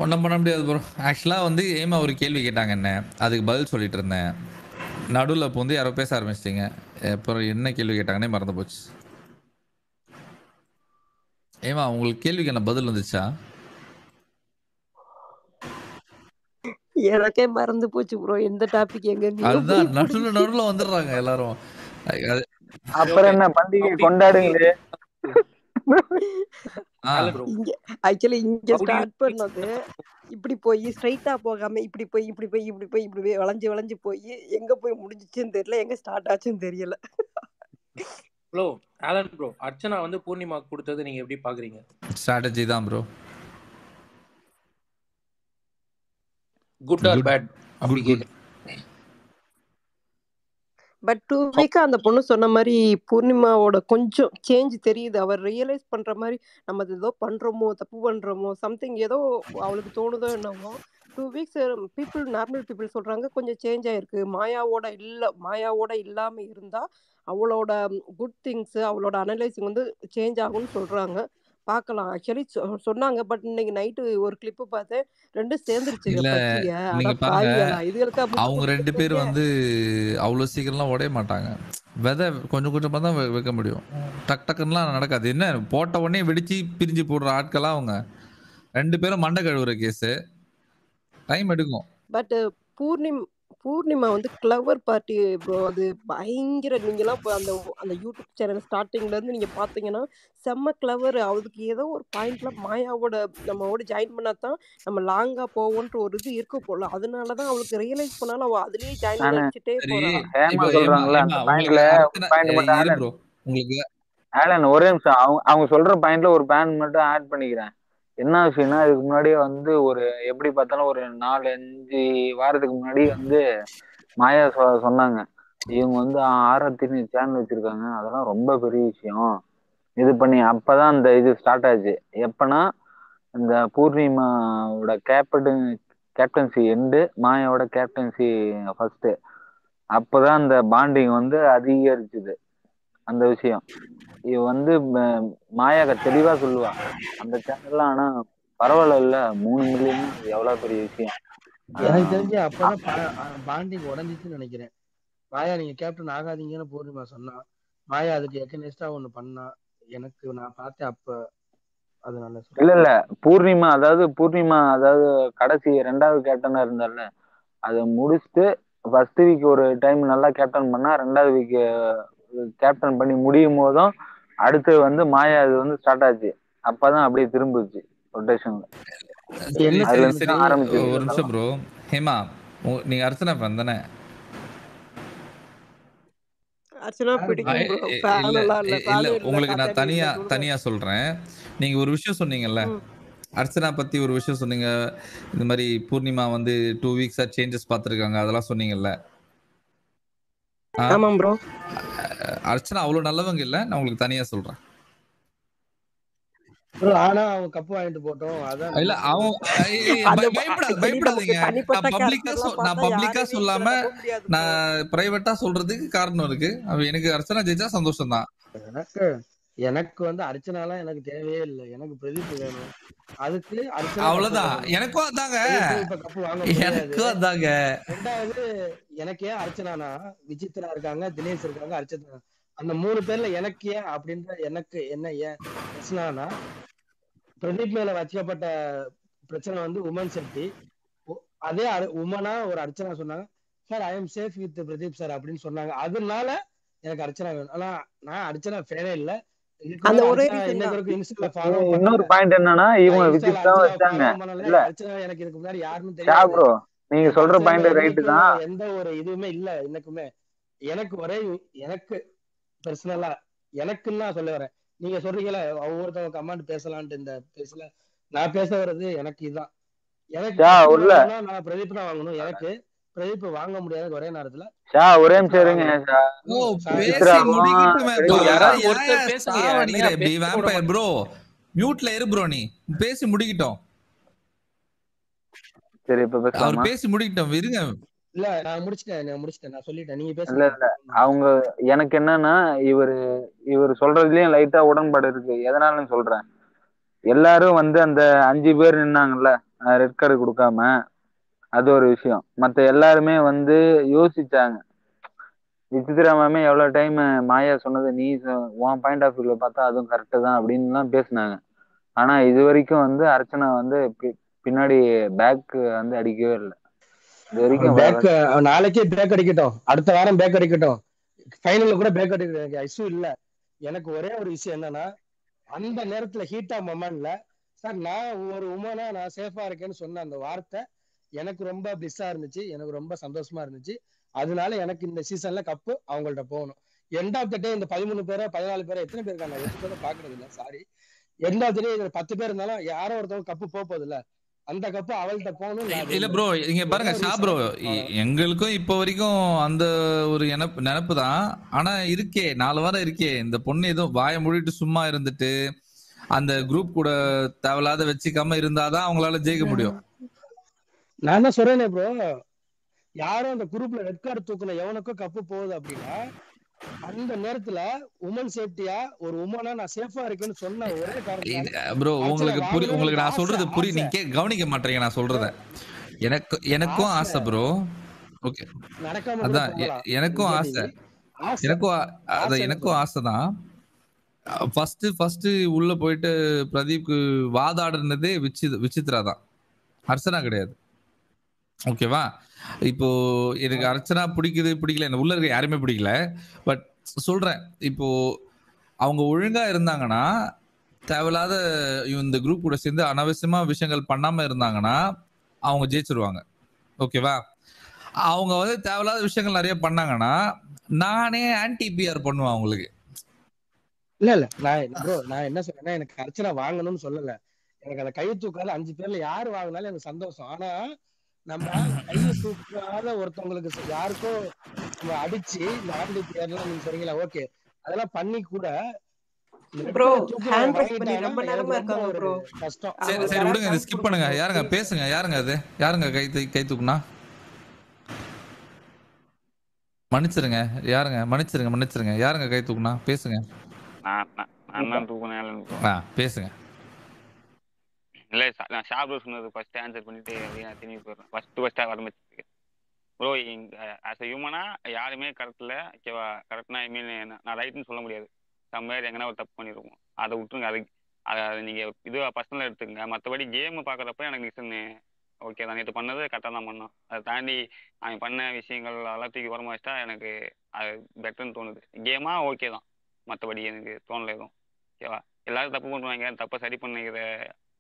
ஒன்றும் பண்ண முடியாது ப்ரோ. ஆக்சுவலாக வந்து ஏமா ஒரு கேள்வி கேட்டாங்க என்ன, அதுக்கு பதில் சொல்லிட்டு இருந்தேன். நடுவில் இப்போ வந்து யாரோ பேச ஆரம்பிச்சிட்டிங்க. அப்புறம் என்ன கேள்வி கேட்டாங்கன்னே மறந்து போச்சு. ஏமா உங்களுக்கு கேள்விக்கு என்ன பதில் வந்துச்சா? எனக்கே மறந்து போச்சு ப்ரோ எந்த டாபிக் எங்க. அதுதான் நடுவில் வந்துடுறாங்க எல்லாரும். அப்புறம் என்ன பண்டிகை கொண்டாடுங்களே. ஆக்சுவலி இங்க ஸ்டார்ட் பண்ணது இப்படி போய் ஸ்ட்ரைட்டா போகாம இப்படி போய் வளைஞ்சு போய் எங்க போய் முடிஞ்சிச்சுன்னு தெரியல, எங்க ஸ்டார்ட் ஆச்சுன்னு தெரியல. ப்ரோ ஆலன் ப்ரோ, அர்ச்சனா வந்து பூர்ணிமா கொடுத்தது நீங்க எப்படி பாக்குறீங்க? ஸ்ட்ராட்டஜி தான் bro. Good or bad? Good. But 2 வீக்கா அந்த பொண்ணு சொன்ன மாதிரி பூர்ணிமாவோட கொஞ்சம் சேஞ்ச் தெரியுது. அவர் ரியலைஸ் பண்ற மாதிரி நம்ம ஏதோ பண்றோமோ, தப்பு பண்றோமோ, சம்திங் ஏதோ அவளுக்கு தோணுதோ என்னவோ. 2 வீக்ஸ் நார்மல் பீப்புள் சொல்றாங்க கொஞ்சம் சேஞ்ச் ஆயிருக்கு. மாயாவோட இல்லாம இருந்தா அவளோட குட் திங்ஸ், அவளோட அனலைசிங் வந்து சேஞ்ச் ஆகும்னு சொல்றாங்க. பார்க்கலாம். ஆக்சுவலி சொன்னாங்க. பட் இன்னைக்கு நைட்டு ஒரு கிளிப் பார்த்தேன், ரெண்டும் சேர்ந்துருச்சுங்க. இல்ல பச்சிய நீங்க அட பாருங்க, பாவிகளா, இதுகளுக்கா அவங்க 2 பேர் வந்து அவ்வளோ சீக்கிரம்லாம் உடைய மாட்டாங்க. விதை கொஞ்சம் கொஞ்சமாக தான் வைக்க முடியும். டக்குன்னுலாம் நடக்காது. என்ன போட்ட உடனே வெடிச்சு பிரிஞ்சு போடுற ஆட்களாக அவங்க 2 பேரும் மண்டை கழுவுற கேஸு, டைம் எடுக்கும். பட் பூர்ணிமா வந்து கிளவர் பார்ட்டி ப்ரோ. அது பயங்கர, நீங்கெல்லாம் அந்த யூடியூப் சேனல் ஸ்டார்டிங்ல இருந்து நீங்க பாத்தீங்கன்னா செம்ம கிளவர். அவளுக்கு ஏதோ ஒரு பாயிண்ட்ல மாயாவோட நம்மோட ஜாயின் பண்ணாதான் நம்ம லாங்கா போவோன்ற ஒரு இது இருக்க போல. அதனாலதான் அவளுக்கு ரியலைஸ் பண்ணாலும் அவ அதுலயே ஜாயின் பண்ணி வச்சுட்டே போறா. உங்களுக்கு ஆலன் ஒரே நிமிஷம், அவங்க சொல்ற பாயிண்ட்ல ஒரு பாயிண்ட் மட்டும் ஆட் பண்ணிக்கிறேன். என்ன விஷயம்னா, இதுக்கு முன்னாடியே வந்து ஒரு எப்படி பார்த்தாலும் ஒரு 4-5 வாரத்துக்கு முன்னாடி வந்து மாயா சொன்னாங்க, இவங்க வந்து ஆரத்தின்னு சேனல் வச்சிருக்காங்க, அதெல்லாம் ரொம்ப பெரிய விஷயம் இது பண்ணி. அப்பதான் அந்த இது ஸ்டார்ட் ஆச்சு. எப்பனா இந்த பூர்ணிமாவோட கேப்டன்சி எண்டு, மாயாவோட கேப்டன்சி ஃபர்ஸ்ட், அப்பதான் அந்த பாண்டிங் வந்து அதிகரிச்சுது அந்த விஷயம். இவ வந்து மாயா தெளிவா சொல்லுவா அந்த சேனல்ல. ஆனா பரவாயில்ல, இல்ல 3 மில்லியன் எவ்வளவு பெரிய விஷயம். எனக்கு தெரிஞ்சு அப்பதான் பாண்டிங் உடஞ்சிச்சுன்னு நினைக்கிறேன். மாயா நீங்க கேப்டன் ஆகாதீங்கன்னு பூர்ணிமா சொன்னா, மாயா அதுக்கு எக்கனெஸ்டா ஒண்ணு பண்ணா. எனக்கு நான் பார்த்தேன் அப்ப. அதனால இல்ல பூர்ணிமா அதாவது கடைசி 2வது கேப்டனா இருந்தால, அதை முடிச்சுட்டு ஃபர்ஸ்ட் வீக் ஒரு டைம் நல்லா கேப்டன் பண்ணா, 2வது வீக் கேப்டன் பண்ணி முடியும் போதும் அடுத்து வந்து மாயா இது வந்து ஸ்டார்ட் ஆச்சு. அப்பதான் அப்படியே திரும்பிச்சு ரொட்டேஷன்ல. ஒரு நிமிஷம் ப்ரோ. ஹேமா, நீங்க அர்ச்சனா ஃபேன் தானே? இல்ல உங்களுக்கு நான் தனியா சொல்றேன். நீங்க ஒரு விஷயம் சொன்னீங்கல்ல, அர்ச்சனா பத்தி ஒரு விஷயம் சொன்னீங்க, இந்த மாதிரி பூர்ணிமா வந்து 2 வீக்ஸா சேஞ்சஸ் பார்த்துருக்காங்க, அதெல்லாம் சொன்னீங்கல்ல. ஆமாம் ப்ரோ. அர்ச்சனா அவ்வளவு நல்லவங்க இல்ல, நான் உங்களுக்கு தனியா சொல்றேன். ப்ரோ ஆனா அவன் கப்பு வாங்கிட்டு போட்டோம். அதான் இல்ல நம்ம அவன் சொல்றது. அந்த பயப்படாதீங்க. தனிப்பட்ட நான் கேரக்டர்லாம் பார்த்தா பப்ளிக்கா யாரையுமே சொல்லாம நம்ப முடியாது ப்ரோ. நான் பிரைவேட்டா சொல்றதுக்கு காரணம் இருக்கு. எனக்கு அர்ச்சனா ஜெயிச்சா சந்தோஷம் தான். எனக்கு வந்து அர்ச்சனாலாம் எனக்கு தேவையே இல்லை. எனக்கு பிரதீப் வேணும். அதுக்கு அர்ச்சனா அவ்வளவுதான். எனக்கும் அதாங்க. இப்ப கப்பு வாங்க முடியாது. எனக்கும் அதாங்க. ரெண்டாவது எனக்கு ஏன் அர்ச்சனானா விசித்ரா இருக்காங்க, தினேஷ் இருக்காங்க, அர்ச்சனா, அந்த 3 பேர்ல எனக்கு ஏன் அப்படின்ற எனக்கு என்ன ஏன் பிரச்சனைனா, பிரதீப் மேல வச்சப்பட்ட பிரச்சனை வந்து உமன் சேஃப்டி. அதே உமனா ஒரு அர்ச்சனா சொன்னாங்க, sir I am safe with Pradeep sir அப்படின்னு சொன்னாங்க. அதனால எனக்கு அர்ச்சனா வேணும். ஆனா நான் அர்ச்சனா ஃபேனே இல்ல. அந்த ஒரே ரீசன் தான். இன்னொரு பாயிண்ட் என்னன்னா, இவங்க விசித்ராவும் வச்சாங்க. இல்ல அர்ச்சனா எனக்கு இதுக்கு முன்னாடி யாருன்னு ஷா தெரியாது. ப்ரோ, நீங்க சொல்ற பாயிண்ட் ரைட்டு தான். எந்த ஒரு இதுவுமே இல்ல எனக்குமே. எனக்கு ஒரே எனக்கு பர்சனலா எனக்குன்னு சொல்ல வரேன். நீங்க சொல்றீங்களா ஒவ்வொருத்தவங்க கமெண்ட் பேசலான்ட்டு, இந்த பேசல நான் பேச வர்றது எனக்கு இதுதான். எனக்கு நான் பிரதீப் தான் வாங்கணும். எனக்கு பிரதீப் வாங்க முடியாத ஒரே நேரத்துல ஒரே நிமிஷம் இருங்க. ப்ரோ மியூட்ல இரு ப்ரோ, நீ பேசி முடிக்கிட்டோம். சரி இப்ப பேசலாமா? அவர் பேசி முடிக்கிட்டோம், இருங்க. இல்ல நான் முடிச்சிட்டேன் நான் சொல்லிட்டேன், நீங்க பேசுங்க. இல்ல அவங்க எனக்கு என்னன்னா, இவர் சொல்றதுலயும் லைட்டா உடன்பாடு இருக்கு. எதனாலன்னு சொல்றேன். எல்லாரும் வந்து அந்த 5 பேர் நின்னாங்கல்ல ரெட் கார்டு கொடுக்காம, அது ஒரு விஷயம். மத்த எல்லாருமே வந்து யோசிச்சாங்க. விசித்ரா மேமே எவ்வளவு டைம் மாயா சொன்னது, நீ உன் பாயிண்ட் ஆஃப் வியூல பார்த்தா அதுவும் கரெக்டு தான் அப்படின்னு எல்லாம் பேசினாங்க. ஆனா இது வரைக்கும் வந்து அர்ச்சனா வந்து பின்னாடி பேக் வந்து அடிக்கவே இல்லை. இது வரைக்கும் நாளைக்கே பேக் அடிக்கட்டும், அடுத்த வாரம் பேக் அடிக்கட்டும், ஃபைனல்ல கூட பேக் அடிக்க இஷ்யூ இல்ல. எனக்கு ஒரே ஒரு விஷயம் என்னன்னா, அந்த நேரத்துல ஹீட்டா மொமெண்ட்ல சார் நான் ஒரு உமனா நான் சேஃபா இருக்கேன்னு சொன்ன அந்த வார்த்தை எனக்கு ரொம்ப பிளிஸ்ஸா இருந்துச்சு, எனக்கு ரொம்ப சந்தோஷமா இருந்துச்சு. அதனால எனக்கு இந்த சீசன்ல கப்பு அவங்கள்ட்ட போகணும். எண்ட் ஆஃப் த டே இந்த 13 பேரை 14 பேரை எத்தனை பேர் இருக்காங்க 8 பேரை பாக்குறது இல்ல, சாரி. எண்ட் ஆஃப் த டே 10 பேர் இருந்தாலும் யாரோ ஒருத்தவங்க கப்பு போகுது இல்ல, அந்த கப்பு அவள்கிட்ட போகணும். இல்ல ப்ரோ, இங்க பாருங்க ஷா ப்ரோ, எங்களுக்கும் இப்ப வரைக்கும் அந்த ஒரு நினைப்பு தான். ஆனா இருக்கே 4 வாரம் இருக்கே, இந்த பொண்ணு ஏதோ வாயை மூடிட்டு சும்மா இருந்துட்டு அந்த குரூப் கூட தேவையில்லாத வச்சுக்காம இருந்தாதான் அவங்களால ஜெயிக்க முடியும். நான் என்ன சொல்றேனே ப்ரோ, யாரும் அந்த குரூப்ல ரெட் கார்டு தூக்குன எவனுக்கும் கப்பு போகுது அப்படின்னா, அந்த நேரத்துல உமன் சேஃப்டியா ஒரு உமனா நான் சேஃபா இருக்கேன்னு சொன்ன ஒரே காரணம் ப்ரோ. உங்களுக்கு நான் சொல்றது புரியும், நீங்க கவனிக்க மாட்டீங்க நான் சொல்றத. எனக்கும் ஆசை ப்ரோ. ஓகே, அதான் எனக்கும் ஆசை, எனக்கும் ஆசை தான். ஃபர்ஸ்ட் உள்ள போயிட்டு பிரதீப்க்கு வாதாடுனதே விசித்ரா தான், அர்ச்சனா கிடையாது. ஓகேவா? இப்போ எனக்கு அர்ச்சனா பிடிக்கல, என்ன உள்ள இருக்க யாருமே பிடிக்கல. பட் சொல்றேன், இப்போ அவங்க ஒழுங்கா இருந்தாங்கன்னா, தேவையில்லாத இந்த குரூப் கூட சேர்ந்து அனாவசியமா விஷயங்கள் பண்ணாம இருந்தாங்கன்னா அவங்க ஜெயிச்சிருவாங்க. ஓகேவா? அவங்க வந்து தேவையில்லாத விஷயங்கள் நிறைய பண்ணாங்கன்னா நானே ஆன்டி பிஆர் பண்ணுவேன் அவங்களுக்கு. இல்ல நான் என்ன சொல்றேன்னா, எனக்கு அர்ச்சனா வாங்கணும்னு சொல்லல. எனக்கு அந்த கை தூக்காத 5 பேர்ல யாரு வாங்கினாலும் எனக்கு சந்தோஷம். ஆனா நம்ம கையை தூக்காத ஒருத்தவங்களுக்கு யாருக்கோ நம்ம அடிச்சு இந்த ஆண்டி பிஆர்லாம் நீங்க சொல்றீங்களா, ஓகே அதெல்லாம் பண்ணி கூட ப்ரோ ஹேண்ட் ரைஸ் பண்ணி ரொம்ப நேரமா இருக்காங்க ப்ரோ. கஷ்டம். சரி விடுங்க, இத ஸ்கிப் பண்ணுங்க. யாருங்க பேசுங்க, யாருங்க அது, யாருங்க கை தூக்குனா மன்னிச்சிருங்க, யாருங்க மன்னிச்சிருங்க, யாருங்க கை தூக்குனா பேசுங்க. நான் தூக்குனேன். பேசுங்க. இல்ல நான் ஷாப்ல சொன்னது ஃபர்ஸ்ட் ஆன்சர் பண்ணிட்டு நான் திரும்பி போயிடுறேன். ஃபர்ஸ்ட் ஆரம்பிச்சிருக்கேன் ப்ரோ. ஆஸ் அ ஹியூமனா யாருமே கரெக்ட் இல்லை, ஓகேவா? கரெக்ட்னா ஐ மீன் நான் ரைட்னு சொல்ல முடியாது. சம்வேர் எங்கன்னா ஒரு தப்பு பண்ணிருக்கோம், அதை விட்டுருங்க. அதை நீங்கள் இதுவாக பர்சனலாக எடுத்துக்கங்க. மற்றபடி கேம் பார்க்குறப்ப எனக்கு நிக்சன் ஓகே தான், நேற்று பண்ணது கரெக்டாக தான் பண்ணோம். அதை தாண்டி அவன் பண்ண விஷயங்கள் எல்லாம் தூக்கி உரமா வச்சிட்டா எனக்கு அது பெட்டர்னு தோணுது. கேமாக ஓகே தான், மற்றபடி எனக்கு தோணலை எதுவும். ஓகேவா? எல்லாரும் தப்பு பண்ணுவாங்க, தப்பை சரி பண்ணிக்கிற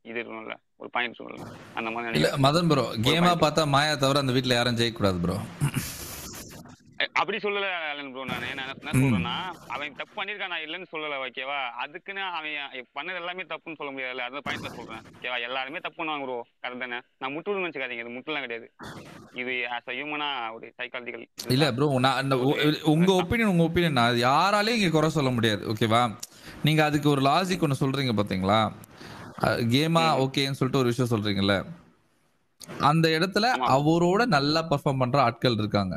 இது இருக்கும்ல, ஒரு பாயிண்ட் சொல்லலாம். அந்த மாதிரி இல்ல மதன் ப்ரோ, கேமா பார்த்தா மாயா தவிர அந்த வீட்ல யாரும் ஜெயிக்க கூடாது ப்ரோ. அப்படி சொல்லல ப்ரோ. நான் என்ன சொல்றேன்னா, அவன் தப்பு பண்ணிருக்கான், நான் இல்லைன்னு சொல்லல, ஓகேவா? அதுக்குன்னு அவன் பண்ணது எல்லாமே தப்புன்னு சொல்ல முடியாதுல்ல. அதான் பாயிண்ட்ல சொல்றேன், ஓகேவா? எல்லாருமே தப்பு பண்ணுவாங்க ப்ரோ, கரெக்ட் தானே? நான் முட்டுன்னு நினைச்சுக்காதீங்க, இது முட்டுலாம் கிடையாது. இது ஆஸ் அ ஹியூமனா ஒரு சைக்காலஜிக்கல். இல்ல ப்ரோ, உங்க ஒப்பீனியன் நான் யாராலையும் இங்க குறை சொல்ல முடியாது, ஓகேவா? நீங்க அதுக்கு ஒரு லாஜிக் ஒன்று சொல்றீங்க பாத்தீங்களா? கேமா ஓகேன்னு சொல்லிட்டு ஒரு விஷயம் சொல்றீங்கல்ல, அந்த இடத்துல அவரோட நல்லா பெர்ஃபார்ம் பண்ற ஆட்கள் இருக்காங்க.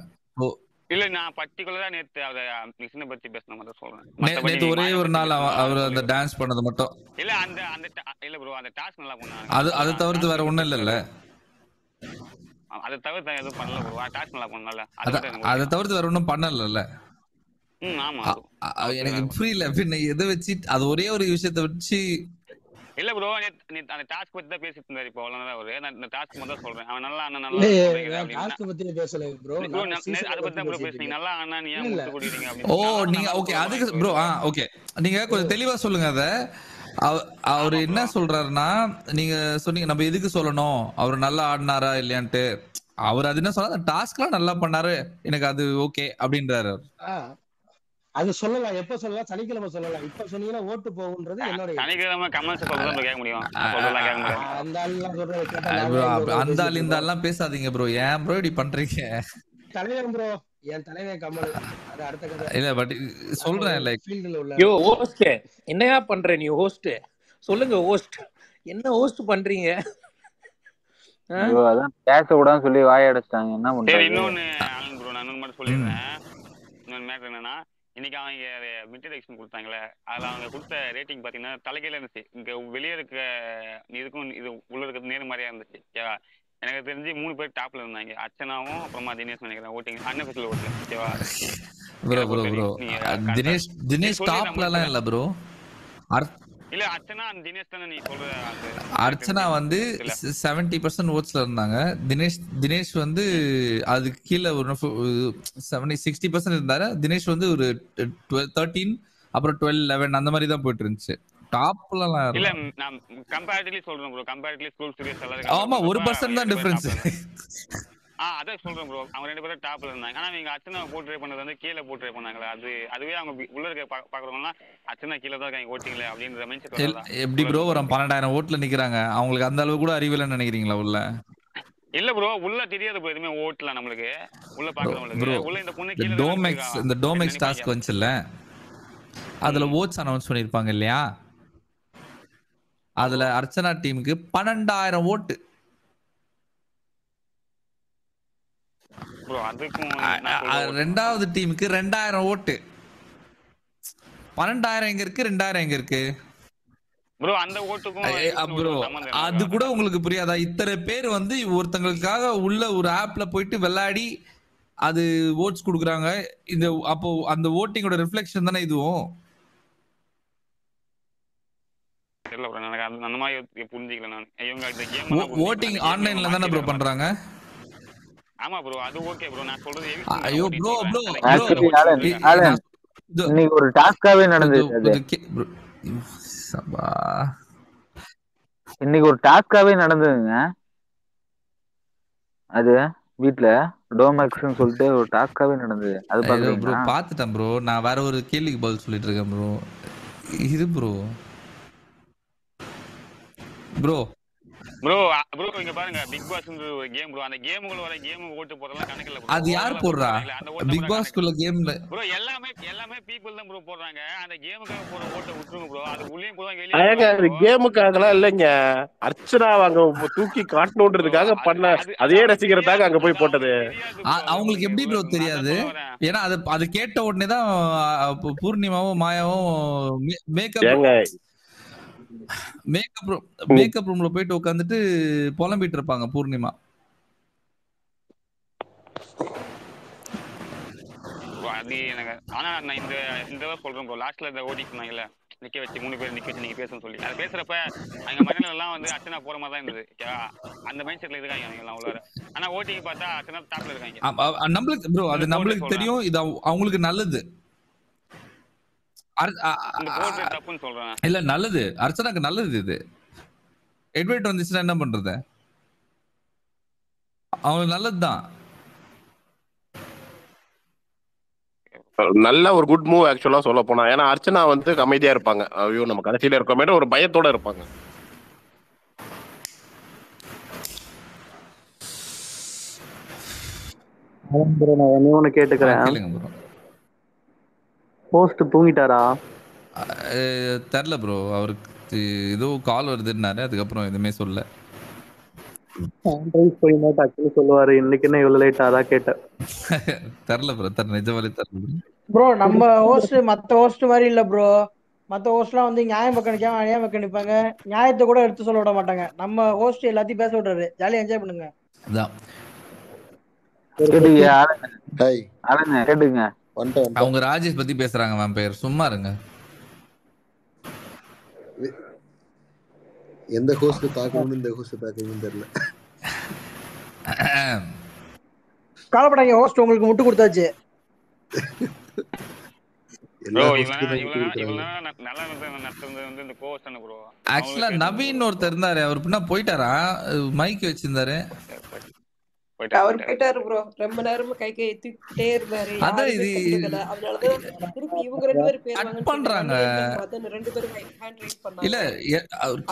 இல்ல, நான் பர்టిక్యులரா நேத்து அத மிஷினை பத்தி பேசின மாதிரி சொல்றேன். நேத்து ஒரே ஒரு நாள் அவர் அந்த டான்ஸ் பண்ணது மட்டும் இல்ல. அந்த இல்ல ப்ரோ, அந்த டாஸ்க் நல்லா பண்ணாங்க. அதை தவிர்த்து வேற ஒண்ணும் இல்லல்ல. அதை தவிர்த்து எதுவும் பண்ணல ப்ரோ. டாஸ்க் நல்லா பண்ணல. அதை தவிர்த்து வேற ஒன்றும் பண்ணல. ஆமா, எனக்கு புரியல, பின்ன எதை வச்சு அது ஒரே ஒரு விஷயத்தை வச்சு. இல்ல ப்ரோ, அந்த டாஸ்க் பத்தி தான் பேசிட்டு இருந்தாரு. இப்போ அவ்வளவுதான் ஒரு இந்த டாஸ்க் மட்டும் சொல்றேன். அவன் நல்லா அண்ணா நல்லா டாஸ்க் பத்தி பேசல ப்ரோ. அதை பத்தி தான் ப்ரோ பேசுனீங்க. நல்லா அண்ணா நீ ஏன் முட்டு குடிறீங்க அப்படி. ஓ நீங்க ஓகே, அதுக்கு ப்ரோ ஓகே, நீங்க கொஞ்சம் தெளிவா சொல்லுங்க. அத அவர் என்ன சொல்றாருன்னா, நீங்க சொன்னீங்க நம்ம எதுக்கு சொல்லணும் அவர் நல்லா ஆடினாரா இல்லையான்ட்டு. அவர் அது என்ன சொன்னா, டாஸ்க்லாம் நல்லா பண்ணாரு, எனக்கு அது ஓகே அப்படின்றாரு. அது சொல்லலாம், எப்ப சொல்லலாம்? சனிக்கிழமை சொல்லலாம். இப்ப சொன்னீங்கன்னா ஓட்டு போகுன்றது என்னோட சனிக்கிழமை கமெண்ட்ஸ் சொல்றத கேட்க முடியும். சொல்றதெல்லாம் கேட்க முடியும். அந்த ஆள்லாம் சொல்றத கேட்டா அந்த ஆள் இந்த ஆள்லாம் பேசாதீங்க ப்ரோ. ஏன் ப்ரோ இப்படி பண்றீங்க? தலைவர் ப்ரோ, என் தலைவர் கமல். அது அடுத்த கதை. இல்ல பட் சொல்றேன், லைக் ஃபீல்ட்ல உள்ள யோ ஹோஸ்ட் என்னையா பண்ற நீ? ஹோஸ்ட் சொல்லுங்க, ஹோஸ்ட் என்ன ஹோஸ்ட் பண்றீங்க? அதான் பேச கூடாதுன்னு சொல்லி வாய அடைச்சிட்டாங்க, என்ன பண்றது? இன்னொன்னு ஆனந்த் ப்ரோ, நான் இன்னொன்னு மட்டும் சொல்லிடுறேன். இன்னொரு மேட்டர் என்னன்னா, இன்னைக்கு அவங்க மிட்எக்ஷன் கொடுத்தாங்களே, அதுல அவங்க கொடுத்த ரேட்டிங் பாத்தீங்கன்னா தலைகீழ இருந்துச்சு. இங்க வெளியே இருக்க இதுக்கும் இது உள்ள இருக்கிறது நேர்மறையா இருந்துச்சு, ஓகேவா? எனக்கு தெரிஞ்சு 3 பேர் டாப்ல இருந்தாங்க. அர்ச்சனாவும் அப்புறமா தினேஷ் நினைக்கிறேன் ஓட்டிங் அன்அஃபிஷியல் ஓட்ல, ஓகேவா? ப்ரோ தினேஷ் டாப்ல இல்ல ப்ரோ. இல்ல அர்ச்சனா தினேஷ் தானே நீ சொல்ற? அர்ச்சனா வந்து 70% ஓட்ஸ்ல இருந்தாங்க. தினேஷ் வந்து அது கீழே ஒரு 60% இருந்தாரு. தினேஷ் வந்து ஒரு 13 அப்புறம் 12 11 அந்த மாதிரி தான் போயிட்டு இருந்துச்சு. டாப்ல இல்ல நான் கம்பேரிட்டிவ்லி சொல்றேன் ப்ரோ. கம்பேரிட்டிவ்லி ஸ்கூல் ஸ்டூடண்ட்ஸ் எல்லாரும் ஆமா 1% தான் டிஃபரன்ஸ். அதான் சொல்றேன் ப்ரோ. அவங்க 2 பேரும் டாப்ல இருந்தாங்க. ஆனா நீங்க அர்ச்சனா போர்ட்ரே பண்ணது வந்து கீழே போர்ட்ரே பண்ணாங்களே, அதுவே அவங்க உள்ள இருக்க பாக்குறவங்க அர்ச்சனா கீழே தான் இருக்காங்க ஓட்டிங்களே அப்படின்ற மைண்ட் செட். எப்படி ப்ரோ ஒரு 12,000 ஓட்ல நிக்கிறாங்க, அவங்களுக்கு அந்த அளவு கூட அறிவில்லைன்னு நினைக்கிறீங்களா உள்ள? இல்ல ப்ரோ, உள்ள தெரியாது ப்ரோ, எதுவுமே ஓட்டல நம்மளுக்கு. உள்ள பாக்குறவங்களுக்கு உள்ள இந்த பொண்ணு கீழ இந்த டோமெக்ஸ் டாஸ்க் வந்துச்சுல, அதுல ஓட்ஸ் அனௌன்ஸ் பண்ணிருப்பாங்க இல்லையா? அதுல அர்ச்சனா டீமுக்கு 12,000 ஓட்டு. ரெண்டாவது டீமுக்கு 2,000 ஓட்டு. 12,000 எங்க இருக்கு, 2,000 எங்க இருக்கு ப்ரோ? அந்த ஓட்டுக்கும் ப்ரோ அது கூட உங்களுக்கு புரியாதா? இத்தனை பேர் வந்து ஒருத்தங்களுக்காக உள்ள ஒரு ஆப்ல போயிட்டு விளையாடி அது ஓட்ஸ் குடுக்குறாங்க. இந்த அப்போ அந்த ஓட்டிங்கோட ரிஃப்ளெக்ஷன் தானே இதுவும். தெரியல ப்ரோ, எனக்கு அந்த மாதிரி புரிஞ்சிக்கல நான். இவங்க இந்த கேம் ஓட்டிங் ஆன்லைன்ல தானே ப்ரோ பண்றாங்க? ஆமா ப்ரோ, அது ஓகே ப்ரோ. நான் சொல்றது ஐயோ ப்ரோ இன்னைக்கு ஒரு டாஸ்காவே நடந்துச்சு. இன்னைக்கு ஒரு டாஸ்காவே நடந்ததுங்க. அது வீட்ல டோமேக்ஸ்னு சொல்லிட்டு ஒரு டாஸ்காவே நடந்தது. அது பாக்குறீங்களா? ப்ரோ பாத்துட்டேன் ப்ரோ. நான் வேற ஒரு கேள்விக்கு பதில் சொல்லிட்டு இருக்கேன் ப்ரோ. இது ப்ரோ இங்க பாருங்க, பிக் பாஸ் ஒரு கேம் ப்ரோ. அந்த கேமுக்குள்ள வர கேம் ஓட்டு போறதெல்லாம் கணக்கில்ல ப்ரோ. அது யார் போடுறா? பிக் பாஸ் குள்ள கேம்ல ப்ரோ எல்லாமே பீப்பிள் தான் ப்ரோ போடுறாங்க. அந்த கேமுக்காக போற ஓட்ட விட்டுருங்க ப்ரோ. அது உள்ளே போடுவாங்க, வெளியே அது கேமுக்காகலாம் இல்லைங்க. அர்ச்சனா அவங்க தூக்கி காட்டணுன்றதுக்காக பண்ண அதே ரசிகரதாக அங்க போய் போட்டது. அவங்களுக்கு எப்படி ப்ரோ தெரியாது? ஏன்னா அது கேட்ட உடனே தான் பூர்ணிமாவும் மாயாவும் மேக்கப் ரூம்ல போயிட்டு உட்காந்துட்டு புலம்பிட்டு இருப்பாங்க பூர்ணிமா. அது எனக்கு ஆனா நான் இந்த சொல்றேன் ப்ரோ. லாஸ்ட்ல இந்த ஓடி சொன்னாங்கல்ல, நிக்க வச்சு 3 பேர் நிக்க வச்சு நீங்க பேசணும்னு சொல்லி, அது பேசுறப்ப அவங்க மனநிலை எல்லாம் வந்து அர்ச்சனா போற மாதிரி தான் இருந்தது. அந்த மைண்ட் செட்ல இருக்காங்க அவங்க எல்லாம் உள்ள. ஆனா ஓட்டிங் பார்த்தா அர்ச்சனா டாப்ல இருக்காங்க. நம்மளுக்கு ப்ரோ அது நம்மளுக்கு தெரியும், இது அவங்களுக்கு நல்லது. இல்ல நல்லது, அர்ச்சனாக்கு நல்லது. இது எட்வர்ட் வந்துச்சுன்னா என்ன பண்றது? அவங்களுக்கு நல்லதுதான். நல்ல ஒரு குட் மூவ் ஆக்சுவலா சொல்ல போனா. ஏன்னா அர்ச்சனா வந்து அமைதியா இருப்பாங்க. ஐயோ நம்ம கடைசியில இருக்கோமே ஒரு பயத்தோட இருப்பாங்க. நான் ஒண்ணு கேட்டுக்கிறேன். கேளுங்க ப்ரோ. போஸ்ட் தூங்கிட்டாரா? தெரில ப்ரோ, அவருக்கு ஏதோ கால் வருதுன்னாரு, அதுக்கப்புறம் எதுவுமே சொல்ல. சொல்லுவாரு இன்னைக்கு என்ன இவ்வளவு லேட் அதான் கேட்டேன். தெரில ப்ரோ, நிஜமாலே தெரில ப்ரோ. நம்ம ஹோஸ்ட் மத்த ஹோஸ்ட் மாதிரி இல்ல ப்ரோ. மத்த ஹோஸ்ட்லாம் வந்து நியாயம் பக்கம் நிக்காம அநியாயம் பக்கம் நிப்பாங்க. நியாயத்தை கூட எடுத்து சொல்ல விட மாட்டாங்க. நம்ம ஹோஸ்ட் எல்லாத்தையும் பேச விடுறாரு. ஜாலியா என்ஜாய் பண்ணுங்க. அதான் கேட்டுங்க. அவங்க ராஜேஷ் பத்தி பேசுறாங்க வேம்பயர், சும்மா இருங்க. எந்த ஹோஸ்ட் பார்க்கணும்னு இந்த ஹோஸ்ட் பார்க்கணும்னு தெரியல. காலப்படாங்க, ஹோஸ்ட் உங்களுக்கு முட்டு கொடுத்தாச்சு. ஆக்சுவலா நவீன் ஒருத்தர் இருந்தாரு, அவர் பின்னா போயிட்டாரா? மைக் வச்சிருந்தாரு. அவர் போயிட்டாரு ப்ரோ. ரொம்ப நேரமா கை தூக்கிட்டே இருந்தாரு. அதான் இது அதனாலதான் திருப்பி இவங்க 2 பேரும் பேர் பண்றாங்க. ரெண்டு பேரும் ஹேண்ட் ரைஸ் பண்ணாங்க. இல்ல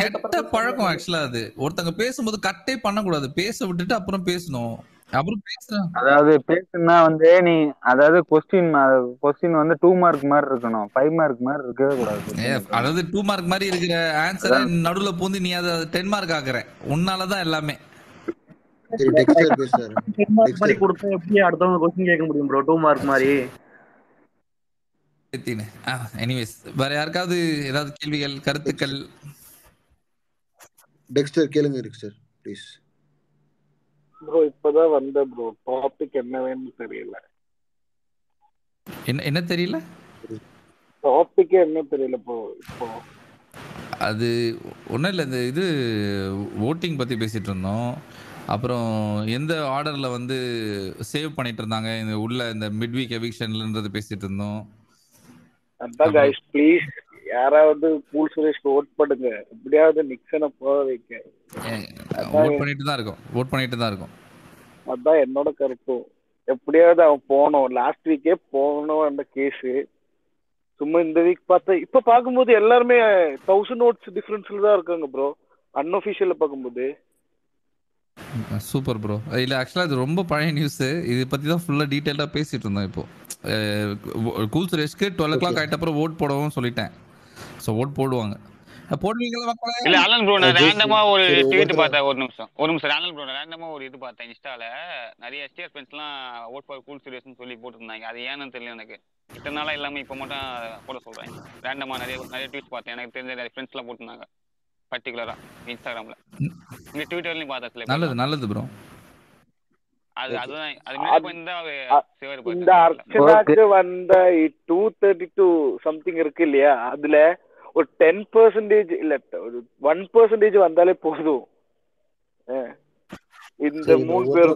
கெட்ட பழக்கம் ஆக்சுவலா. அது ஒருத்தங்க பேசும்போது கட்டே பண்ணக்கூடாது, பேச விட்டுட்டு அப்புறம் பேசணும். அப்புறம் பேசுறேன், அதாவது பேசுனா வந்து நீ அதாவது கொஸ்டின் வந்து 2 மார்க் மாதிரி இருக்கணும், 5 மார்க் மாதிரி இருக்கவே கூடாது. அதாவது 2 மார்க் மாதிரி இருக்கிற ஆன்சரை நடுவுல பூந்து நீ அதை 10 மார்க் ஆக்குற. உன்னாலதான் எல்லாமே. எப்படி அடுத்தவங்க கொஸ்டின் கேட்க முடியும் ப்ரோ 2 மார்க் மாதிரி? எனிவேஸ், வேற யாருக்காவது ஏதாவது கேள்விகள், கருத்துக்கள்? டெக்ஸ்டர் கேளுங்க டெக்ஸ்டர் ப்ளீஸ். ப்ரோ இப்பதான் வந்த ப்ரோ, டாபிக் என்னவேன்னு தெரியல. என்ன தெரியல? டாபிக் என்ன தெரியல ப்ரோ. இப்போ அது ஒன்றும் இல்லை, இந்த இது ஓட்டிங் பற்றி பேசிகிட்டு இருந்தோம். அப்புறம் எந்த ஆர்டரில் வந்து சேவ் பண்ணிட்டு இருந்தாங்க இந்த உள்ள இந்த மிட் வீக் எவிக்ஷன்லன்றது பேசிட்டு இருந்தோம். அதான் गाइस ப்ளீஸ் யாராவது கூல் சுரேஷ்க்கு ஓட் பண்ணுங்க. எப்படியாவது நிக்சனை போக வைக்க. ஓட் பண்ணிட்டு தான் இருக்கோம். அதான் என்னோட கருத்து. எப்படியாவது அவன் போனோம். லாஸ்ட் வீக்கே போகணும் அந்த கேஸ். சும்மா இந்த வீக் பார்த்தா இப்ப பார்க்கும்போது எல்லாருமே 1000 ஓட்ஸ் டிஃபரன்ஸ்ல தான் இருக்காங்க ப்ரோ, அன்அஃபிஷியலா பார்க்கும்போது. Super bro. இல்லை ஆக்சுவலாக இது ரொம்ப பழைய நியூஸு. இதை பற்றி தான் ஃபுல்லாக டீட்டெயிலாக பேசிகிட்டு இருந்தோம். இப்போது கூல் சுரேஷ்க்கு 12 o'clock ஆகிட்ட அப்புறம் ஓட் போடவும் சொல்லிட்டேன். ஸோ ஓட் போடுவாங்க. போடுவீங்களா? இல்ல அலன் ப்ரோ, நான் ரேண்டமா ஒரு ட்வீட் பார்த்தேன். ஒரு நிமிஷம் அலன் ப்ரோ, நான் ரேண்டமா ஒரு இது பார்த்தேன் இன்ஸ்டால. நிறைய எஸ்டிஆர் ஃப்ரெண்ட்ஸ்லாம் ஓட் ஃபார் கூல் சுரேஷ்னு சொல்லி போட்டுருந்தாங்க. அது ஏன்னு தெரியல எனக்கு. இத்தனை நாளா எல்லாமே இப்போ மட்டும் போட சொல்றேன். ரேண்டமா நிறைய ட்வீட்ஸ் பார்த்தேன். எனக்கு தெரிஞ்ச நிறைய ஃப்ரெண்ட்ஸ்லாம் போட்டுருந்தாங்க பர்டிகுலரா இன்ஸ்டாகிராம்ல. இந்த ட்விட்டர்லயும் பார்த்தேன். நல்லது ப்ரோ. இந்த அர்ச்சனாக்கு வந்த 232 சம்திங் இருக்கு இல்லையா, அதுல ஒரு 10% இல்ல 1% வந்தாலே போதும். இந்த 3 பேர்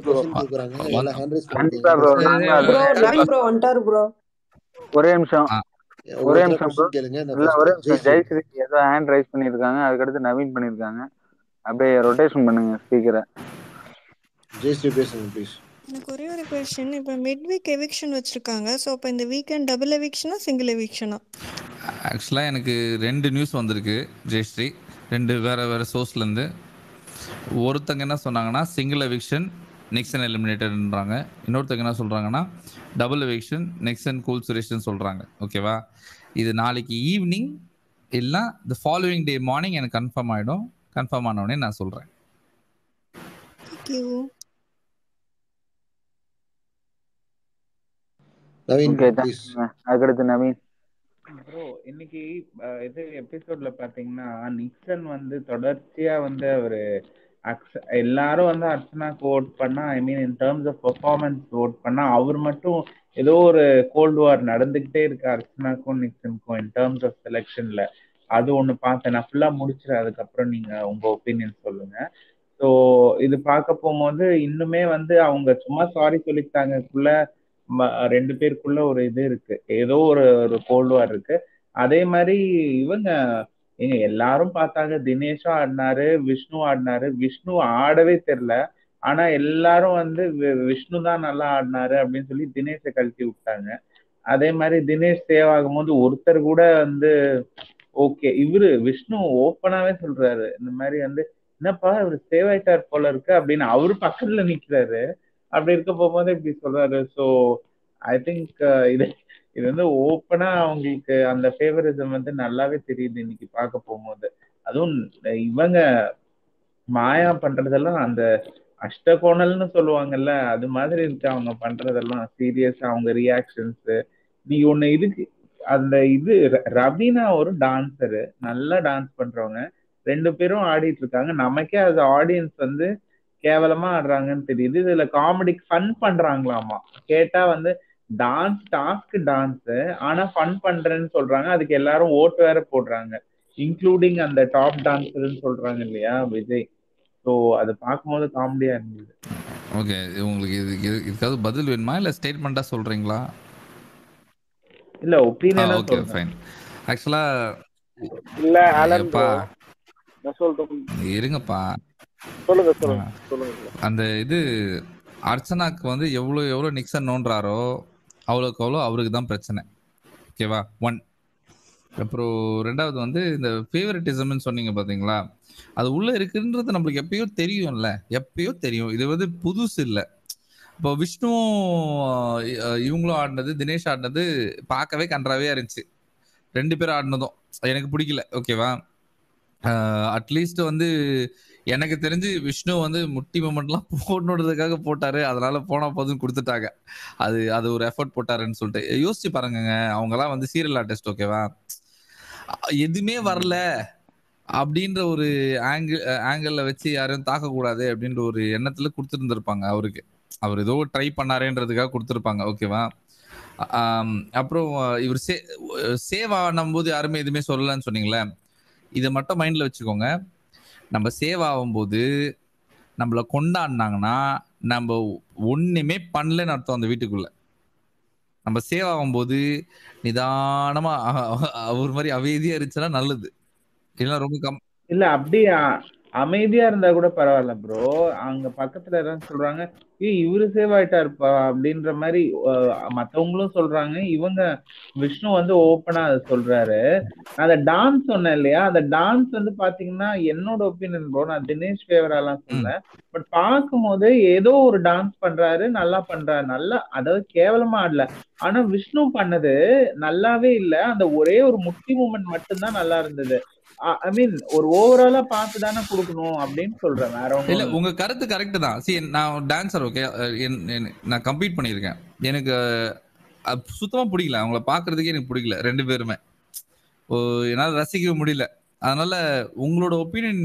ஒரே நிமிஷம் ஜெயஸ்ரீ ஏதோ ஹேண்ட் ரைஸ் பண்ணிருக்காங்க, அதுக்கடுத்து நவீன் பண்ணிருக்காங்க. அப்படியே ரொட்டேஷன் பண்ணுங்க ஸ்பீக்கரை. ஜெயஸ்ரீ பேசுங்க ப்ளீஸ். எனக்கு ஒரே ஒரு क्वेश्चन. இப்போ மிட் வீக் எவிக்ஷன் வச்சிருக்காங்க. ஸோ அப்போ இந்த வீக்கெண்ட் டபுள் எவிக்ஷனா சிங்கிள் எவிக்ஷனா? ஆக்சுவலாக எனக்கு 2 நியூஸ் வந்திருக்கு ஜெயஸ்ரீ, 2 வேறு சோர்ஸ்லேருந்து. ஒருத்தங்க என்ன சொன்னாங்கன்னா சிங்கிள் எவிக்ஷன் நிக்சன் எலிமினேட்டட்ன்றாங்க. இன்னொருத்தங்க என்ன சொல்கிறாங்கன்னா டபுள் எவிக்ஷன் நிக்சன் கூல் சுரேஷ்னு சொல்கிறாங்க. ஓகேவா? இது நாளைக்கு ஈவினிங் இல்லை த ஃபாலோவிங் டே மார்னிங் எனக்கு கன்ஃபார்ம் ஆகிடும். கன்ஃபார்ம் ஆனவுடனே நான் சொல்கிறேன். அதுக்கடுத்து நவீன் ப்ரோ. இன்னைக்கு இது எபிசோட்ல பாத்தீங்கன்னா நிக்சன் வந்து தொடர்ச்சியா வந்து அவரு எல்லாரும் வந்து அர்ச்சனாக்கு ஓட் பண்ணா, I mean in terms of performance vote பண்ணா, அவர் மட்டும் ஏதோ ஒரு கோல்டு வார் நடந்துகிட்டே இருக்கு அர்ச்சனாக்கும் நிக்சனுக்கும் இன் டர்ம்ஸ் ஆஃப் செலெக்ஷன்ல. அது ஒண்ணு பார்த்தேன். நான் ஃபுல்லா முடிச்சிடறேன், அதுக்கப்புறம் நீங்க உங்க ஒப்பீனியன் சொல்லுங்க. ஸோ இது பார்க்க போகும்போது இன்னுமே வந்து அவங்க சும்மா சாரி சொல்லிட்டாங்கக்குள்ள 2 பேருக்குள்ள ஒரு இது இருக்கு, ஏதோ ஒரு கோல்டு வார் இருக்கு. அதே மாதிரி இவங்க எல்லாரும் பார்த்தாங்க, தினேஷும் ஆடினாரு, விஷ்ணு ஆடினாரு. விஷ்ணு ஆடவே தெரியல, ஆனா எல்லாரும் வந்து விஷ்ணு தான் நல்லா ஆடினாரு அப்படின்னு சொல்லி தினேஷை கழட்டி விட்டாங்க. அதே மாதிரி தினேஷ் சேவ் ஆகும்போது ஒருத்தர் கூட வந்து ஓகே, இவரு விஷ்ணு ஓப்பனாவே சொல்றாரு இந்த மாதிரி வந்து என்னப்பா இவரு சேவ் ஆயிட்டார் போல இருக்கு அப்படின்னு அவரு பக்கத்துல நிக்கிறாரு. அப்படி இருக்க போகும்போது இப்படி சொல்றாரு. ஸோ ஐ திங்க் இது இது வந்து ஓப்பனா அவங்களுக்கு அந்த ஃபேவரிசம் வந்து நல்லாவே தெரியுது இன்னைக்கு பார்க்க போகும்போது. அதுவும் இவங்க மாயா பண்றதெல்லாம் அந்த அஷ்டகோணல்னு சொல்லுவாங்கல்ல, அது மாதிரி இருக்கு அவங்க பண்றதெல்லாம். சீரியஸா அவங்க ரியாக்ஷன்ஸ். நீ ஒண்ணு இதுக்கு அந்த இது ரபீனா ஒரு டான்சரு, நல்லா டான்ஸ் பண்றவங்க. 2 பேரும் ஆடிட்டு இருக்காங்க. நமக்கே அது ஆடியன்ஸ் வந்து கேவலமா ஆடுறாங்கன்னு தெரியுது. இதுல காமெடி ஃபன் பண்றாங்களாமா. கேட்டா வந்து டான்ஸ் ஆனா ஃபன் பண்றேன்னு சொல்றாங்க. அதுக்கு எல்லாரும் ஓட்டு வேற போடுறாங்க, இன்க்ளூடிங் அந்த டாப் டான்சர்னு சொல்றாங்க இல்லையா விஜய். ஸோ அதை பார்க்கும்போது காமெடியா இருந்தது. ஓகே, உங்களுக்கு இதுக்காவது பதில் வேணுமா இல்லை ஸ்டேட்மெண்ட்டாக சொல்கிறீங்களா? இல்லை, ஒப்பீனியனா ஓகே ஃபைன். ஆக்சுவலாக இல்ல ஆலன் எப்பா நான் சொல்றேன், இருங்கப்பா. சொல்லுங்க. அந்த இது அர்ச்சனாக்கு வந்து எவ்வளோ நிக்சன் நோன்றாரோ அவ்வளோக்கு அவ்வளோ அவருக்கு தான் பிரச்சனை. ஓகேவா? 1. அப்புறம் 2வது வந்து இந்த ஃபேவரட்டிசம்னு சொன்னீங்க பார்த்தீங்களா, அது உள்ளே இருக்குன்றது நம்மளுக்கு எப்பயோ தெரியும்ல, எப்பயோ தெரியும். இது வந்து புதுசு இல்லை. இப்போ விஷ்ணு இவங்களும் ஆடினது, தினேஷ் ஆடினது பார்க்கவே கன்றாவே இருந்துச்சு. 2 பேரும் ஆடினதும் எனக்கு பிடிக்கல. ஓகேவா? அட்லீஸ்ட் வந்து எனக்கு தெரிஞ்சு விஷ்ணு வந்து முட்டி மூமெண்ட்லாம் போடணுன்றதுக்காக போட்டாரு, அதனால போனா போதுன்னு கொடுத்துட்டாங்க. அது ஒரு எஃபர்ட் போட்டாருன்னு சொல்லிட்டு யோசிச்சு பாருங்க. அவங்கலாம் வந்து சீரியல் ஆர்டிஸ்ட். ஓகேவா? எதுவுமே வரல அப்படின்ற ஒரு ஆங்கிள் வச்சு யாரையும் தாக்கக்கூடாது அப்படின்ற ஒரு எண்ணத்துல கொடுத்துருந்துருப்பாங்க அவருக்கு. அவர் ஏதோ ட்ரை பண்ணாருன்றதுக்காக கொடுத்துருப்பாங்க. ஓகேவா? அப்புறம் இவர் சேவ் ஆனும்போது யாருமே எதுவுமே சொல்லலன்னு சொன்னீங்களே, இதை மட்டும் மைண்ட்ல வச்சுக்கோங்க. நம்ம சேவ் ஆகும்போது நம்மள கொண்டாடினாங்கன்னா நம்ம ஒண்ணுமே பண்ணலன்னு அர்த்தம். அந்த வீட்டுக்குள்ள நம்ம சேவ் ஆகும்போது நிதானமா ஒரு மாதிரி அமைதியா இருந்துச்சுன்னா நல்லது. இல்ல ரொம்ப இல்ல அப்படியே அமைதியா இருந்தா கூட பரவாயில்ல ப்ரோ. அங்க பக்கத்துல யாரும் சொல்றாங்க இவரு சேவ் ஆயிட்டாருப்பா அப்படின்ற மாதிரி மத்தவங்களும் சொல்றாங்க. இவங்க விஷ்ணு வந்து ஓப்பனா அதை சொல்றாரு. அந்த டான்ஸ் சொன்னேன் இல்லையா, அந்த டான்ஸ் வந்து பாத்தீங்கன்னா என்னோட ஒப்பீனியன் ப்ரோ, நான் தினேஷ் ஃபேவரெல்லாம் சொல்றேன். பட் பார்க்கும்போது ஏதோ ஒரு டான்ஸ் பண்றாரு, நல்லா பண்றாரு, நல்லா, அதாவது கேவலமா ஆடல. ஆனா விஷ்ணு பண்ணது நல்லாவே இல்ல. அந்த ஒரே ஒரு முட்டி மூமெண்ட் மட்டும்தான் நல்லா இருந்தது. ஐ மீன் ஒரு ஓவராலா பார்த்து தானே கொடுக்கணும் அப்படின்னு சொல்றேன், வேற ஒன்றும் இல்ல. உங்க கருத்து கரெக்ட் தான். சி, நான் டான்சர். ஓகே, நான் கம்ப்ளீட் பண்ணியிருக்கேன். எனக்கு சுத்தமா பிடிக்கல, அவங்கள பாக்குறதுக்கே எனக்கு பிடிக்கல 2 பேருமே. என்னால ரசிக்க முடியல. அதனால உங்களோட ஒப்பீனியன்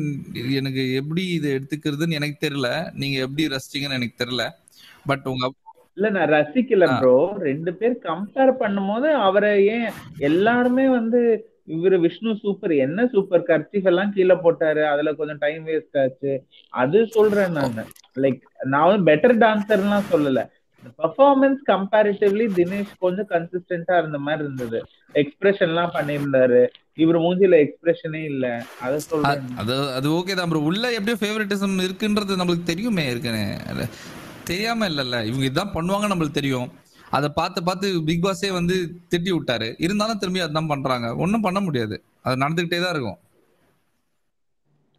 எனக்கு எப்படி இதை எடுத்துக்கிறதுன்னு எனக்கு தெரியல. நீங்க எப்படி ரசிச்சீங்கன்னு எனக்கு தெரியல. பட் உங்க இல்ல, நான் ரசிக்கல ப்ரோ. 2 பேர் கம்பேர் பண்ணும் போது அவரை ஏன் எல்லாருமே வந்து இவரு விஷ்ணு சூப்பர், என்ன சூப்பர், கர்ச்சீஃப் எல்லாம் கீழே போட்டாரு, அதுல கொஞ்சம் டைம் வேஸ்ட் ஆச்சு, அது சொல்றேன் நான். லைக் நான் வந்து பெட்டர் டான்சர்லாம் சொல்லல. பெர்ஃபார்மன்ஸ் கம்பேரிட்டிவ்லி தினேஷ் கொஞ்சம் கன்சிஸ்டன்டா இருந்த மாதிரி இருந்தது. எக்ஸ்பிரஷன் எல்லாம் பண்ணியிருந்தாரு, இவர் மூஞ்சில எக்ஸ்பிரஷனே இல்ல, அதை சொல்றேன். அது ஓகே தான் ப்ரோ. உள்ள எப்படியோ ஃபேவரட்டிசம் இருக்குன்றது நம்மளுக்கு தெரியுமே. இருக்குன்னு தெரியாம இல்லல்ல, இவங்க இதான் பண்ணுவாங்க நம்மளுக்கு தெரியும். அதை பார்த்து பிக் பாஸே வந்து திட்டி விட்டாரு. இருந்தாலும் திரும்பி அதான் பண்றாங்க, ஒன்றும் பண்ண முடியாது, அது நடந்துகிட்டே தான் இருக்கும்.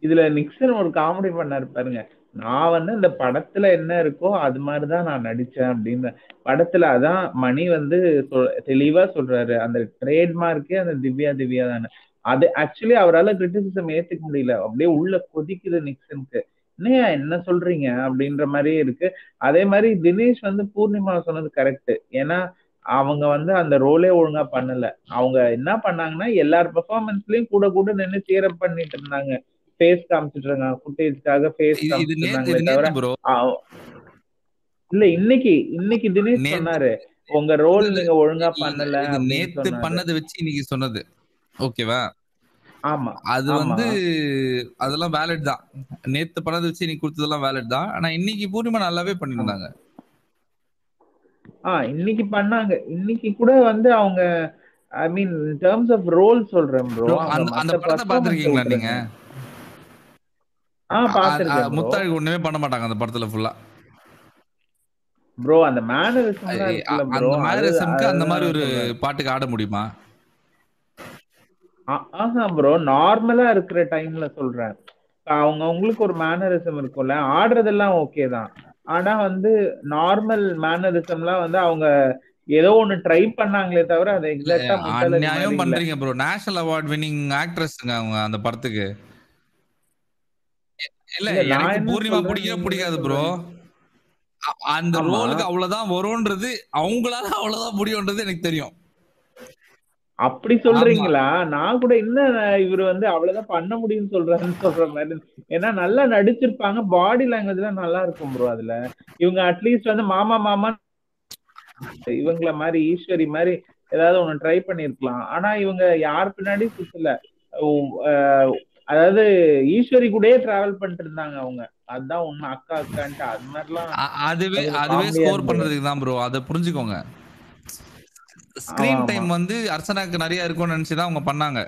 இதுல நிக்சன் ஒரு காமெடி பண்ணாரு பாருங்க. நான் வந்து இந்த படத்துல என்ன இருக்கோ அது மாதிரிதான் நான் நடிச்சேன் அப்படின்னு. படத்துல அதான் மணி வந்து தெளிவா சொல்றாரு, அந்த ட்ரேட்மார்க்கே அந்த திவ்யா தானே. அது ஆக்சுவலி அவரால் கிரிட்டிசிசம் ஏத்துக்க முடியல. அப்படியே உள்ள கொதிக்குது நிக்சனுக்கு. என்ன சொல்றீங்க அப்படின்ற மாதிரியே இருக்கு. அதே மாதிரி தினேஷ் வந்து பூர்ணிமா சொன்னது கரெக்ட். ஏன்னா அவங்க வந்து அந்த ரோலே ஒழுங்கா பண்ணல. அவங்க என்ன பண்ணாங்கன்னா எல்லார் பெர்ஃபார்மன்ஸ்லயும் கூட நின்று சீரப் பண்ணிட்டு இருந்தாங்க, ஃபேஸ் காமிச்சிட்டு இருக்காங்க, ஃபுட்டேஜ்க்காக ஃபேஸ் காமிச்சிருந்தாங்களே தவிர. இல்ல, இன்னைக்கு தினேஷ் சொன்னாரு உங்க ரோல் நீங்க ஒழுங்கா பண்ணல. நேத்து பண்ணதை வச்சு இன்னைக்கு சொன்னது. ஓகேவா? ஆமா, அது வந்து அதெல்லாம் வேலிட் தான். நேத்து பண்ணதை வச்சு இன்னைக்கு கொடுத்ததெல்லாம் வேலிட் தான். ஆனா இன்னைக்கு பூர்ணிமா நல்லாவே பண்ணிருந்தாங்க. இன்னைக்கு பண்ணாங்க. இன்னைக்கு கூட வந்து அவங்க ஐ mean in terms of role சொல்றேன் ப்ரோ. அந்த படத்தை பாத்துருக்கீங்களா நீங்க? பாத்துருக்கேன். முத்தாள் ஒண்ணுமே பண்ண மாட்டாங்க அந்த படத்துல ஃபுல்லா. ப்ரோ அந்த மேனரிசம்லாம் இருக்குல்ல ப்ரோ, அந்த அது மேனரிசம்க்கு அந்த அதுதான் மாதிரி ஒரு சொல்றேன். பாட்டுக்கு ஆட முடியுமா? ஆஹா ப்ரோ, நார்மலா இருக்கிற டைம்ல சொல்றேன். அவங்களுக்கு ஒரு மேனரிசம் இருக்கும்ல, ஆடுறதெல்லாம் ஓகே தான். ஆனா வந்து நார்மல் மேனரிசம்லாம் வந்து அவங்க ஏதோ ஒண்ணு ட்ரை பண்ணாங்களே தவிர அதை எக்ஸாக்டா முத்தழகு மாதிரி அநியாயம் இல்ல. பண்றீங்க ப்ரோ. நேஷனல் அவார்ட் வின்னிங் ஆக்ட்ரஸ்ங்க அவங்க அந்த படத்துக்கு. இல்ல இல்ல நான் எனக்கு என்ன பூர்ணிமா சொல்றேன், பிடிக்கவே நீங்க என்ன பிடிக்காது ப்ரோ. சொல்றீங்க? அந்த ஆமா. ரோலுக்கு அவ்வளவுதான் வரும்ன்றது, அவங்களால அவ்வளவுதான் முடியும்ன்றது எனக்கு தெரியும். அப்படி ஆமா. சொல்றீங்களா? நான் கூட என்ன இவரு வந்து அவ்வளவுதான் பண்ண முடியும்னு சொல்றாருன்னு சொல்ற மாதிரி. ஏன்னா நல்லா நடிச்சிருப்பாங்க, பாடி லாங்குவேஜ் எல்லாம் நல்லா இருக்கும் ப்ரோ அதுல. இவங்க அட்லீஸ்ட் வந்து மாமா மாமா இவங்கள மாதிரி ஈஸ்வரி மாதிரி ஏதாவது ஒண்ணு ட்ரை பண்ணிருக்கலாம். ஆனா இவங்க யார் பின்னாடி சுத்தல. அதாவது ஈஸ்வரி கூடயே டிராவல் பண்ணிட்டு இருந்தாங்க அவங்க. அதுதான் உண்மை. அக்கா அக்கான்ட்டு அது மாதிரிலாம் அதுவே கொஞ்சம் அதுவே காமெடியா ஸ்கோர் இருந்தது. பண்றதுக்கு தான் ப்ரோ. அதை புரிஞ்சுக்கோங்க. ஸ்கிரீன் டைம் வந்து அர்ச்சனாக்கு நிறைய இருக்கும்னு நினைச்சுதான் அவங்க பண்ணாங்க.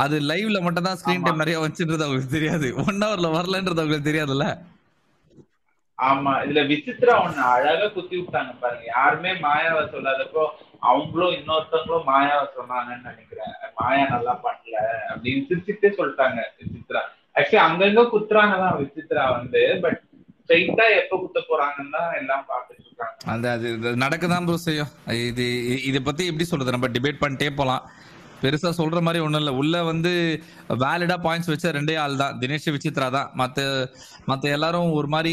அது லைவ்ல மட்டும் தான் ஸ்கிரீன் டைம் நிறைய வச்சுன்றது அவங்களுக்கு தெரியாது. 1 ஹவர்ல வரலன்றது அவங்களுக்கு தெரியாதுல்ல. ஆமா, இதுல விசித்ரா ஒண்ணு அழகா குத்தி விட்டாங்க பாருங்க. யாருமே மாயாவை சொல்லாதப்போ அவங்களும் இன்னொருத்தவங்களும் மாயாவை சொன்னாங்கன்னு நினைக்கிறேன். மாயா நல்லா பண்ணல அப்படின்னு சிரிச்சுட்டே சொல்லிட்டாங்க விசித்ரா. ஆக்சுவலி அங்கங்க குத்துறாங்கதான் விசித்ரா வந்து, பட் ஸ்ட்ரைட்டா எப்ப குத்த போறாங்கன்னு தான் எல்லாம் பார்த்துட்டு இருக்காங்க. அது நடக்கதான் ப்ரோ செய்யும். இதை பத்தி எப்படி சொல்றது, நம்ம டிபேட் பண்ணிட்டே போலாம். பெருசா சொல்ற மாதிரி ஒண்ணும் இல்ல. உள்ள வந்து வேலிடா பாயிண்ட்ஸ் வச்ச 2 ஆள் தான், தினேஷ் விசித்ரா தான். மத்த எல்லாரும் ஒரு மாதிரி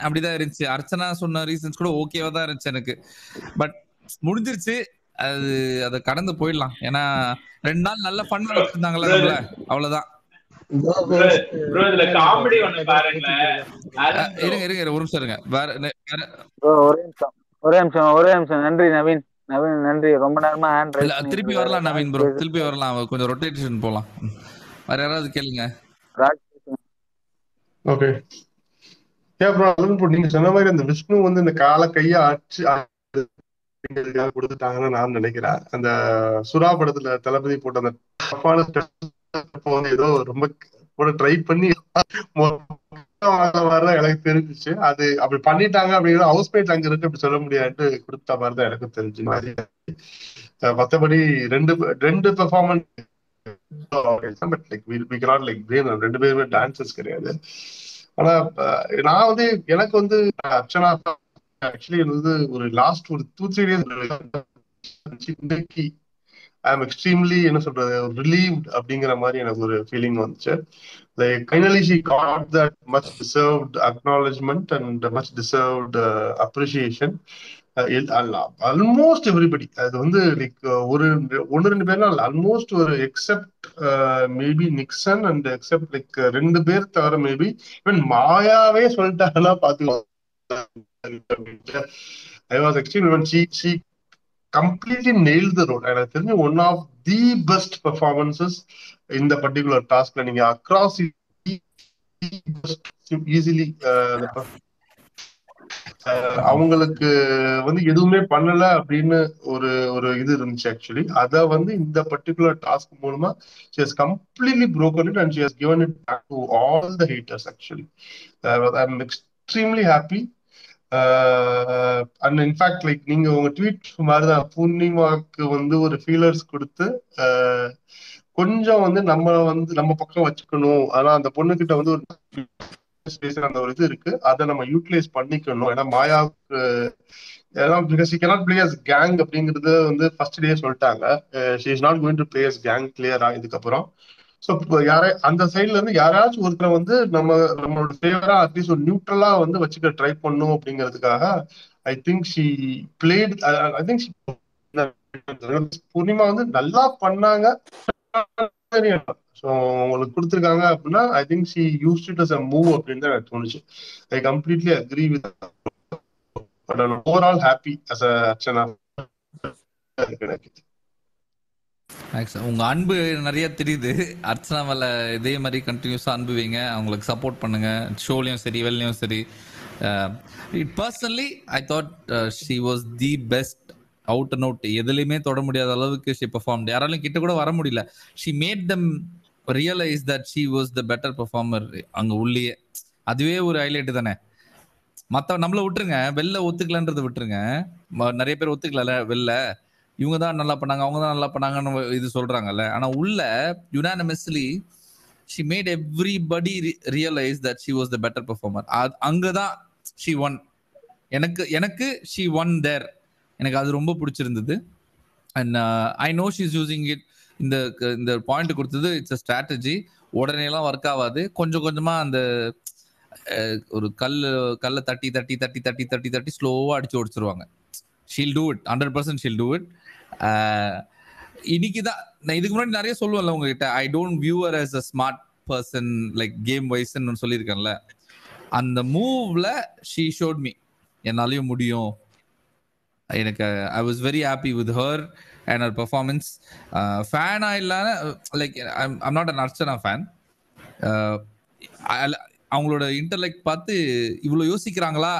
அப்படிதான் இருந்துச்சு. அர்ச்சனா சொன்ன ரீசன்ஸ் கூட ஓகேவா தான் இருந்துச்சு எனக்கு. பட் முடிஞ்சிருச்சு, அதை கடந்து போயிடலாம். ஏன்னா 2 நாள் நல்ல ஃபன் வச்சிருந்தாங்கல்ல நம்மள, அவ்வளவுதான். காமெடி ஒண்ணு பாருங்களேன். இருங்க ஒரு நிமிஷம் இருங்க. ஒரே நிமிஷம். நன்றி நவீன். நன்றி. ரொம்ப நேரமா ஹேண்ட் ரைஸ் பண்ணிட்டு திருப்பி வரலாம் நவீன் ப்ரோ, திருப்பி வரலாம். கொஞ்சம் ரொட்டேஷன் போலாம். வேற யாராவது கேளுங்க. ஓகே ப்ரோ, நீங்க சொன்ன மாதிரி அந்த விஷ்ணு வந்து இந்த கால கைய ஆச்சு கொடுத்துட்டாங்கன்னு நான் நினைக்கிறேன். அந்த சுறா படத்துல தளபதி போட்ட அந்த வந்து ஏதோ ரொம்ப கூட ட்ரை பண்ணி மாதிரிதான் எனக்கு தெரிஞ்சிச்சு. அது அப்படி பண்ணிட்டாங்க அப்படிங்கிற ஹவுஸ்மேட் அங்க இருக்கு அப்படி சொல்ல முடியாது கொடுத்த மாதிரிதான் எனக்கு தெரிஞ்சு. மற்றபடி ரெண்டு performance but like we cannot like blame them. 2 பேருமே டான்சர்ஸ் கிடையாது. ஆனா நான் வந்து எனக்கு வந்து அர்ச்சனா ஆக்சுவலி வந்து ஒரு லாஸ்ட் ஒரு 2-3 டேஸ் இன்னைக்கு ஐ எம் எக்ஸ்ட்ரீம்லி என்ன சொல்றது ரிலீவ்ட் அப்படிங்கிற மாதிரி எனக்கு ஒரு ஃபீலிங் வந்துச்சு. Like finally she got that much deserved acknowledgement and much deserved appreciation. Almost everybody அது வந்து லைக் ஒரு 1-2 பேர்னா ஆல்மோஸ்ட் ஒரு except maybe Nixen and except like 2 பேர் தவிர மேபி ஈவன் மாயாவே சொல்லிட்டாங்கன்னா பாத்துக்கோங்க. I was extremely when she completely nailed the role. எனக்கு தெரிஞ்ச one of the best performances in the particular taskல நீங்க across easily அவங்களுக்கு வந்து எதுவுமே பண்ணல அப்படின்னு ஒரு இது இருந்துச்சு. ஆக்சுவலி அத வந்து இந்த பர்டிகுலர் டாஸ்க் மூலமா she has completely broken it and she has given it back to all the haters actually. I'm extremely happy. And in fact like நீங்க உங்க ட்வீட் மாதிரிதான் பூர்ணிமாக்கு வந்து ஒரு ஃபீலர்ஸ் கொடுத்து கொஞ்சம் வந்து நம்ம பக்கம் வச்சுக்கணும். ஆனா அந்த பொண்ணுகிட்ட வந்து ஒரு அந்த ஒரு இது இருக்கு, அதை நம்ம யூட்டிலைஸ் பண்ணிக்கணும். ஏன்னா மாயாவுக்கு கேங் அப்படிங்கறது வந்து ஃபர்ஸ்ட் டே சொல்லிட்டாங்க. she is not going to play as gang கிளியரா இதுக்கப்புறம். ஸோ அந்த சைட்ல இருந்து யாராச்சும் ஒருத்தரை வந்து நம்மளோட ஃபேவரா அட்லீஸ்ட் ஒரு நியூட்ரலா வந்து வச்சுக்க ட்ரை பண்ணும் அப்படிங்கிறதுக்காக I think she played. I think Poornima வந்து நல்லா பண்ணாங்க. ஸோ உங்களுக்கு கொடுத்துருக்காங்க அப்படின்னா I think she used it as a move அப்படின்னு தான் எனக்கு தோணுச்சு. I completely agree with overall happy as a Archana. உங்க அன்பு நிறைய தெரியுது. அர்ச்சனா மேல இதே மாதிரி கண்டினியூஸா அன்பு வைங்க, அவங்களுக்கு சப்போர்ட் பண்ணுங்க, ஷோலையும் சரி வெளியும் சரி. Personally I thought she was the best out and out. எதுலையுமே தொட முடியாத அளவுக்கு ஷி பெர்ஃபார்ம்ட். யாராலும் கிட்ட கூட வர முடியல. She mat them realise that she was the better performer அங்க உள்ளே. அதுவே ஒரு ஹைலைட் தானே. மத்த நம்மள விட்டுருங்க, வெளில ஒத்துக்கலன்றத விட்டுருங்க. நிறைய பேர் ஒத்துக்கல வெளில, இவங்க தான் நல்லா பண்ணாங்க, அவங்க தான் நல்லா பண்ணாங்கன்னு இது சொல்றாங்கல்ல. ஆனா உள்ள unanimously she made everybody realize that she was the better performer. அங்கதான் she won. எனக்கு she won there. எனக்கு அது ரொம்ப பிடிச்சிருந்தது. And I know she's using it. இந்த பாயிண்ட் கொடுத்தது இட்ஸ் a strategy. உடனே எல்லாம் ஒர்க் ஆகாது. கொஞ்சம் கொஞ்சமா அந்த ஒரு கல்ல தட்டி தட்டி தட்டி தட்டி தட்டி தட்டி ஸ்லோவா அடிச்சு ஓடிச்சிருவாங்க. she'll do it 100%. she'll do it. இன்னைக்குதான் நான் இதுக்கு முன்னாடி நிறைய சொல்லுவேன்ல உங்ககிட்ட, I don't view her as a smart person like game wise ன்னு சொல்லியிருக்கேன்ல. அந்த மூவ்ல she showed me என்னாலையும் முடியும். எனக்கு I was very happy with her and her performance. ஃபேனா இல்லாத like I'm not an Archana fan. அவங்களோட இன்டர்லெக்ட் பார்த்து இவ்வளோ யோசிக்கிறாங்களா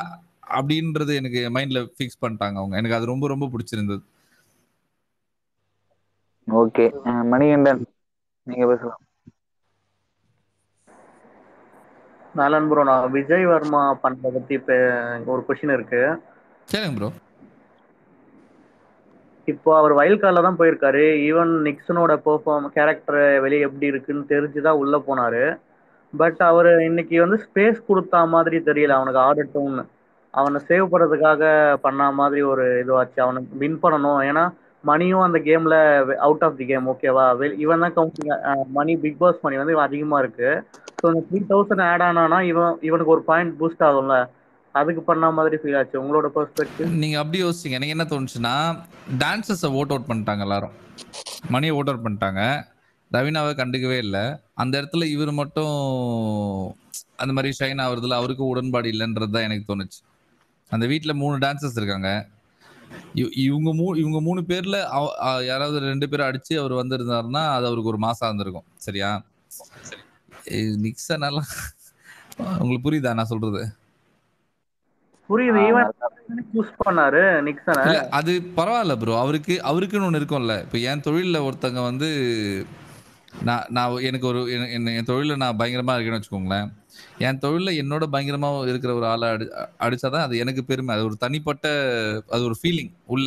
அப்படின்றது எனக்கு மைண்ட்ல ஃபிக்ஸ் பண்ணிட்டாங்க அவங்க. எனக்கு அது ரொம்ப ரொம்ப பிடிச்சிருந்தது. ஓகே, மணிகண்டன் நீங்க பேசலாம். நாலன் ப்ரோ, நான் விஜய் வர்மா பண்றத பத்தி ஒரு கொஸ்டின் இருக்கு. சரிங்க ப்ரோ. இப்போ அவர் வைல்ட் கார்டில் தான் போயிருக்காரு. ஈவன் நிக்சனோட கேரக்டர் வெளியே எப்படி இருக்குன்னு தெரிஞ்சுதான் உள்ள போனாரு. பட் அவர் இன்னைக்கு வந்து ஸ்பேஸ் கொடுத்தா மாதிரி தெரியல. அவனுக்கு ஆடட்டும்னு அவனை சேவ் பண்ணுறதுக்காக பண்ண மாதிரி ஒரு இதுவாச்சு. அவனுக்கு வின் பண்ணணும். ஏன்னா மணியும் அந்த கேம்ல அவுட் ஆஃப் தி கேம். ஓகேவா, இவன் தான் கவுண்டிங் மணி, பிக் பாஸ் மணி வந்து இவன் அதிகமா இருக்கு. ஸோ இந்த 3000 ஆட் ஆனானா இவனுக்கு ஒரு பாயிண்ட் பூஸ்ட் ஆகும்ல, அதுக்கு பண்ண மாதிரி ஃபீல் ஆச்சு. உங்களோட பெர்ஸ்பெக்டிவ்? நீங்க அப்படி யோசிச்சீங்க. எனக்கு என்ன தோணுச்சுன்னா, டான்சர்ஸை ஓட் அவுட் பண்ணிட்டாங்க எல்லாரும். மணியை ஓட் அவுட் பண்ணிட்டாங்க, ரவீனாவை கண்டுக்கவே இல்லை. அந்த இடத்துல இவர் மட்டும் அந்த மாதிரி ஷைன் ஆகுறதுல அவருக்கு உடன்பாடு இல்லைன்றது தான் எனக்கு தோணுச்சு. அந்த வீட்டில் 3 டான்சர்ஸ் இருக்காங்க. இவங்க 3 பேர்ல யாராவது 2 பேரை அடிச்சு அவர் வந்திருந்தாருன்னா அது அவருக்கு ஒரு மாசம் இருந்திருக்கும். சரியா? நிக்சன் எல்லாம் உங்களுக்கு புரியுதா நான் சொல்றது? புரியுது. சூஸ் பண்ணாரு நிக்சனை. அது பரவாயில்ல ப்ரோ, அவருக்குன்னு ஒன்று இருக்கும்ல. இப்போ என் தொழில ஒருத்தங்க வந்து நான் எனக்கு ஒரு என் தொழில நான் பயங்கரமா இருக்கேன்னு வச்சுக்கோங்களேன். என் தொழில என்னோட பயங்கரமா இருக்கிற ஒரு ஆளை அடிச்சாதான் அது எனக்கு பெருமை. அது ஒரு தனிப்பட்ட, அது ஒரு ஃபீலிங் உள்ள.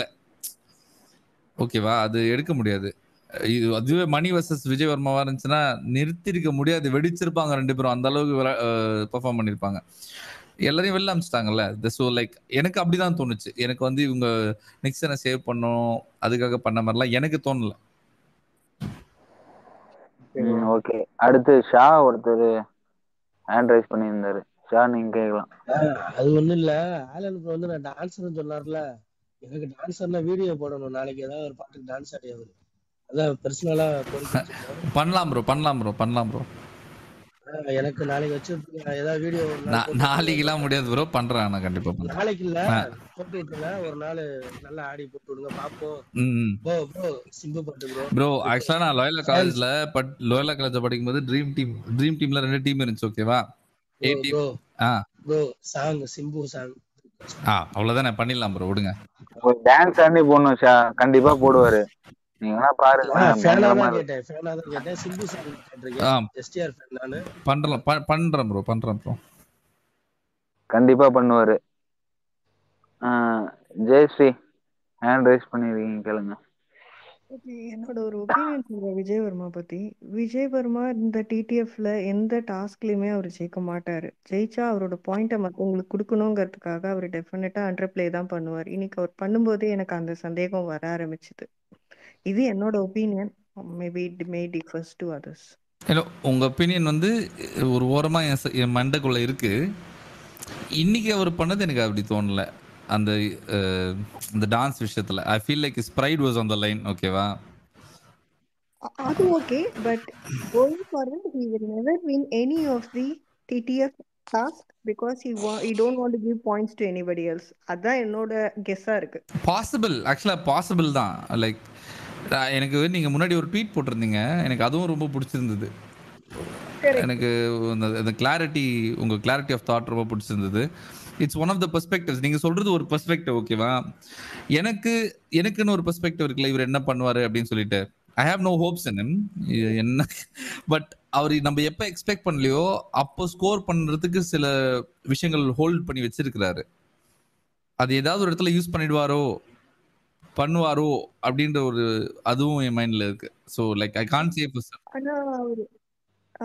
ஓகேவா? அது எடுக்க முடியாது. அதுவே மணி வர்சஸ் விஜய் வர்மாவா இருந்துச்சுன்னா நிறுத்திருக்க முடியாது, வெடிச்சிருப்பாங்க 2 பேரும். அந்த அளவுக்கு பெர்ஃபார்ம் பண்ணிருப்பாங்க. எல்லாரையும் வெளில அமிச்சிட்டாங்கல்ல. ஸோ லைக் எனக்கு அப்படிதான் தோணுச்சு. எனக்கு வந்து இவங்க நிக்சனை சேவ் பண்ணணும் அதுக்காக பண்ண மாதிரிலாம் எனக்கு தோணல. ஓகே, அடுத்து ஷா ஒருத்தர் ஹேண்ட் ரைஸ் பண்ணியிருந்தாரு. ஷா நீங்க கேட்கலாம். அது ஒண்ணும் இல்ல, ஆலன் ப்ரோ வந்து நான் டான்ஸர்னு சொன்னார்ல, எனக்கு டான்ஸர்னா வீடியோ போடணும். நாளைக்கு ஏதாவது ஒரு பாட்டுக்கு டான்ஸ் ஆடி அவரு அதான் பர்சனலா பண்ணலாம் ப்ரோ. எனக்கு நாளைக்கு வச்சு ஏதாவது வீடியோ நாளைக்குலாம் முடியாது ப்ரோ, பண்றேன் நான் கண்டிப்பா. நாளைக்கு இல்ல, போட்டு விட்டுருங்க ஒரு நாள் நல்லா ஆடி போட்டு விடுங்க பாப்போம். ப்ரோ சிம்பு பாட்டு ப்ரோ. ஆக்சுவலா நான் லோயலா காலேஜ்ல படிக்கும்போது ட்ரீம் டீம்ல 2 டீம் இருந்துச்சு. ஓகேவா? ப்ரோ சாங் சிம்பு சாங் அவ்வளவுதானே, பண்ணிடலாம் ப்ரோ, விடுங்க. டான்ஸ் ஆடி போடணும் ஷா, கண்டிப்பா போடுவாரு. நீங்க பாருங்க. பண்றேன் ப்ரோ. கண்டிப்பா பண்ணுவாரு. ஜெயஸ்ரீ ஹேண்ட் ரைஸ் பண்ணிருக்கீங்க, கேளுங்க. என்னோட ஒரு ஒப்பீனியன் சொல்றேன் விஜய் வர்மா பத்தி. விஜய் வர்மா இந்த டிடிஎஃப்ல எந்த டாஸ்க்லயுமே அவர் ஜெயிக்க மாட்டாரு. ஜெயிச்சா அவரோட பாயிண்ட்டை மற்றவங்களுக்கு கொடுக்கணுங்கிறதுக்காக அவர் டெஃபினட்டா அண்டர் பிளே தான் பண்ணுவார். இன்னைக்கு அவர் பண்ணும்போது எனக்கு அந்த சந்தேகம் வர ஆரம்பிச்சுது. இது என்னோட opinion. Maybe it may differs to others. Hello, உங்க ஒப்பீனியன் வந்து ஒரு ஓரமா என் மண்டைக்குள்ள இருக்கு. இன்னைக்கு அவர் பண்ணது எனக்கு அப்படி தோணல. அந்த டான்ஸ் விஷயத்துல I feel like his pride was on the line. ஓகேவா? அது okay, but going forward he will never win any of the TTF task because he don't want to give points to anybody else. அதான் என்னோட கெஸ்ஸா இருக்கு. ஆக்சுவலா possible தான். Like எனக்கு நீங்க முன்னாடி ஒரு ட்வீட் போட்டிருந்தீங்க, எனக்கு அதுவும் ரொம்ப பிடிச்சிருந்தது. எனக்கு அந்த கிளாரிட்டி, உங்க கிளாரிட்டி ஆஃப் தாட் ரொம்ப பிடிச்சிருந்தது. It's one of the perspectives. நீங்க சொல்றது ஒரு பெர்ஸ்பெக்டிவ். ஓகேவா? எனக்குன்னு ஒரு பெர்ஸ்பெக்டிவ் இருக்குல்ல, இவர் என்ன பண்ணுவாரு அப்படின்னு சொல்லிட்டு. I have no hopes in him. என்ன பட் அவர் நம்ம எப்ப எக்ஸ்பெக்ட் பண்ணலையோ அப்போ ஸ்கோர் பண்றதுக்கு சில விஷயங்கள் ஹோல்ட் பண்ணி வச்சிருக்கிறாரு. அது ஏதாவது ஒரு இடத்துல யூஸ் பண்ணிடுவாரோ பண்ணுவாரோ அப்படின்ற ஒரு அதுவும் என் மைண்ட்ல இருக்கு. So like I can't say for sure.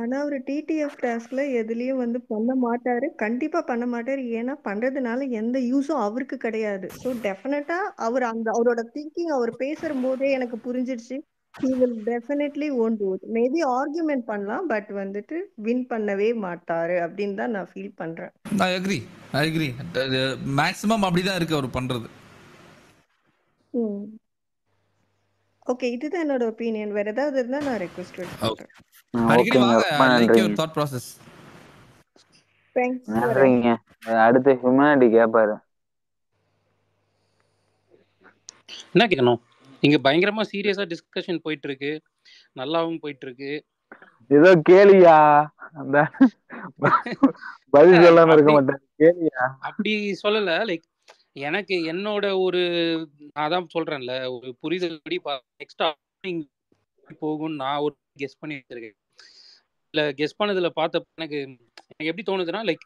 ஆனா அவரு டிடிஎஃப் டாஸ்க்ல எதுலயும் வந்து பண்ண மாட்டாரு, கண்டிப்பா பண்ண மாட்டாரு. ஏன்னா பண்றதுனால எந்த யூஸும் அவருக்கு கிடையாது. ஸோ டெஃபினட்டா அவர் அவரோட திங்கிங் அவர் பேசும்போதே எனக்கு புரிஞ்சிடுச்சு. he will definitely won't do it. Maybe argument பண்ணலாம், பட் வந்துட்டு வின் பண்ணவே மாட்டாரு அப்படின்னு தான் நான் ஃபீல் பண்றேன். ஐ அக்ரி மேக்ஸிமம் அப்படிதான் இருக்கு அவர் பண்றது. ஓகே, இதுதான் என்னோட ஒப்பீனியன். வேற ஏதாவது இருந்தா நான் ரெக்வெஸ்ட் பண்றேன். அடிக்கடி ஓகேங்க, வாங்க. ரொம்ப ஐ லைக் நன்றிங்க. Your thought process. தேங்க்ஸ். நன்றிங்க. அடுத்து ஹியூமனிட்டி கேட்பாரு. என்ன கேட்கணும்? இங்க பயங்கரமா சீரியஸா டிஸ்கஷன் போயிட்டு இருக்கு, நல்லாவும் போயிட்டு இருக்கு. ஏதோ கேளியா, அந்த பதில் சொல்லாம இருக்க மாட்டேன், கேளியா. அப்படி சொல்லல. லைக் எனக்கு என்னோட ஒரு அதான் சொல்றேன்ல, ஒரு புரிதல் படி நெக்ஸ்ட் போகும் நான் ஒரு கெஸ் பண்ணி வச்சிருக்கேன். இல்ல கெஸ் பண்ணதுல பார்த்தப்ப எனக்கு எப்படி தோணுதுன்னா, லைக்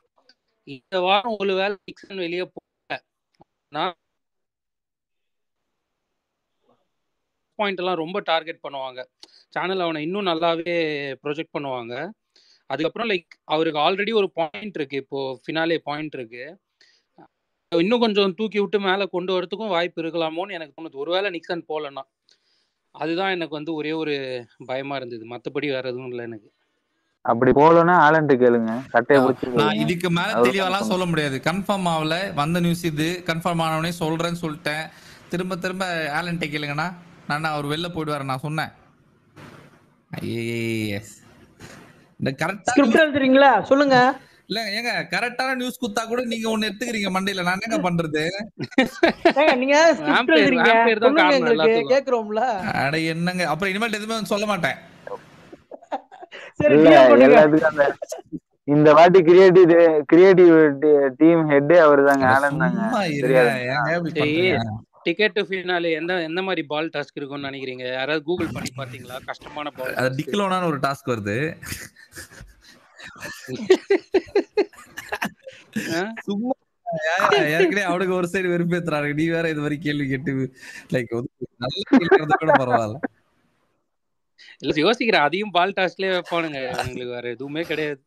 இந்த வாரம் ஒரு வேளை நிக்சன் வெளியே போகல, நான் பாயிண்ட் எல்லாம் ரொம்ப டார்கெட் பண்ணுவாங்க, சேனல் அவனை இன்னும் நல்லாவே ப்ரொஜெக்ட் பண்ணுவாங்க. அதுக்கப்புறம் லைக் அவருக்கு ஆல்ரெடி ஒரு பாயிண்ட் இருக்கு, இப்போ ஃபினாலே பாயிண்ட் இருக்கு, இன்னும் கொஞ்சம் தூக்கி விட்டு மேலே கொண்டு வரதுக்கும் வாய்ப்பு இருக்கலாமோன்னு எனக்கு தோணுது, ஒருவேளை நிக்சன் போகலன்னா. அதுதான் எனக்கு வந்து ஒரே ஒரு பயமா இருந்தது, மற்றபடி வேற எதுவும் இல்லை எனக்கு. அப்படி போலன்னா ஆலன்ட்டு கேளுங்க, சட்டையை பிடிச்சி நான் இதுக்கு மேல தெளிவாலாம் சொல்ல முடியாது. கன்ஃபார்ம் ஆகல, வந்த நியூஸ் இது. கன்ஃபார்ம் ஆனவனே சொல்றேன்னு சொல்லிட்டேன். திரும்ப திரும்ப ஆலன்ட்டை கேளுங்கண்ணா. நான் அவர் வெளில போயிடுவாரு நான் சொன்னேன். இந்த கரெக்டா ஸ்கிரிப்ட் எழுதுறீங்களா சொல்லுங்க. இல்ல ஏங்க, கரெக்டான நியூஸ் குத்தா கூட நீங்க ஒன்னு எடுத்துக்கிறீங்க மண்டையில. நான் என்னங்க பண்றது? நீங்க ஸ்கிரிப்ட் எழுதுறீங்க, சொல்லுங்க எங்களுக்கு கேக்குறோம்ல. அட என்னங்க, அப்புறம் இனிமேல் எதுவுமே சொல்ல மாட்டேன். எல்லாத்துக்கும் இந்த வாட்டி கிரியேட்டிவ் டீம் ஹெட்டே அவர்தாங்க, ஆலன் தாங்க. டிக்கெட் ஃபினாலே எந்த மாதிரி பால் டாஸ்க் இருக்கும்னு நினைக்கிறீங்க? யாராவது கூகுள் பண்ணி பாத்தீங்களா? கஷ்டமான பால். அது டிக்லோனான ஒரு டாஸ்க் வருது. சும்மா ஏற்கனவே அவனுக்கு ஒரு சைடு வெறுப்பேத்துறாரு, நீ வேற இது மாதிரி கேள்வி கேட்டு லைக் நல்ல கேள்வி கூட பரவாயில்ல. இல்ல யோசிக்கிறேன், அதையும் பால் டாஸ்க்லயே வைப்பானுங்க, உங்களுக்கு வேற எதுவுமே கிடையாது.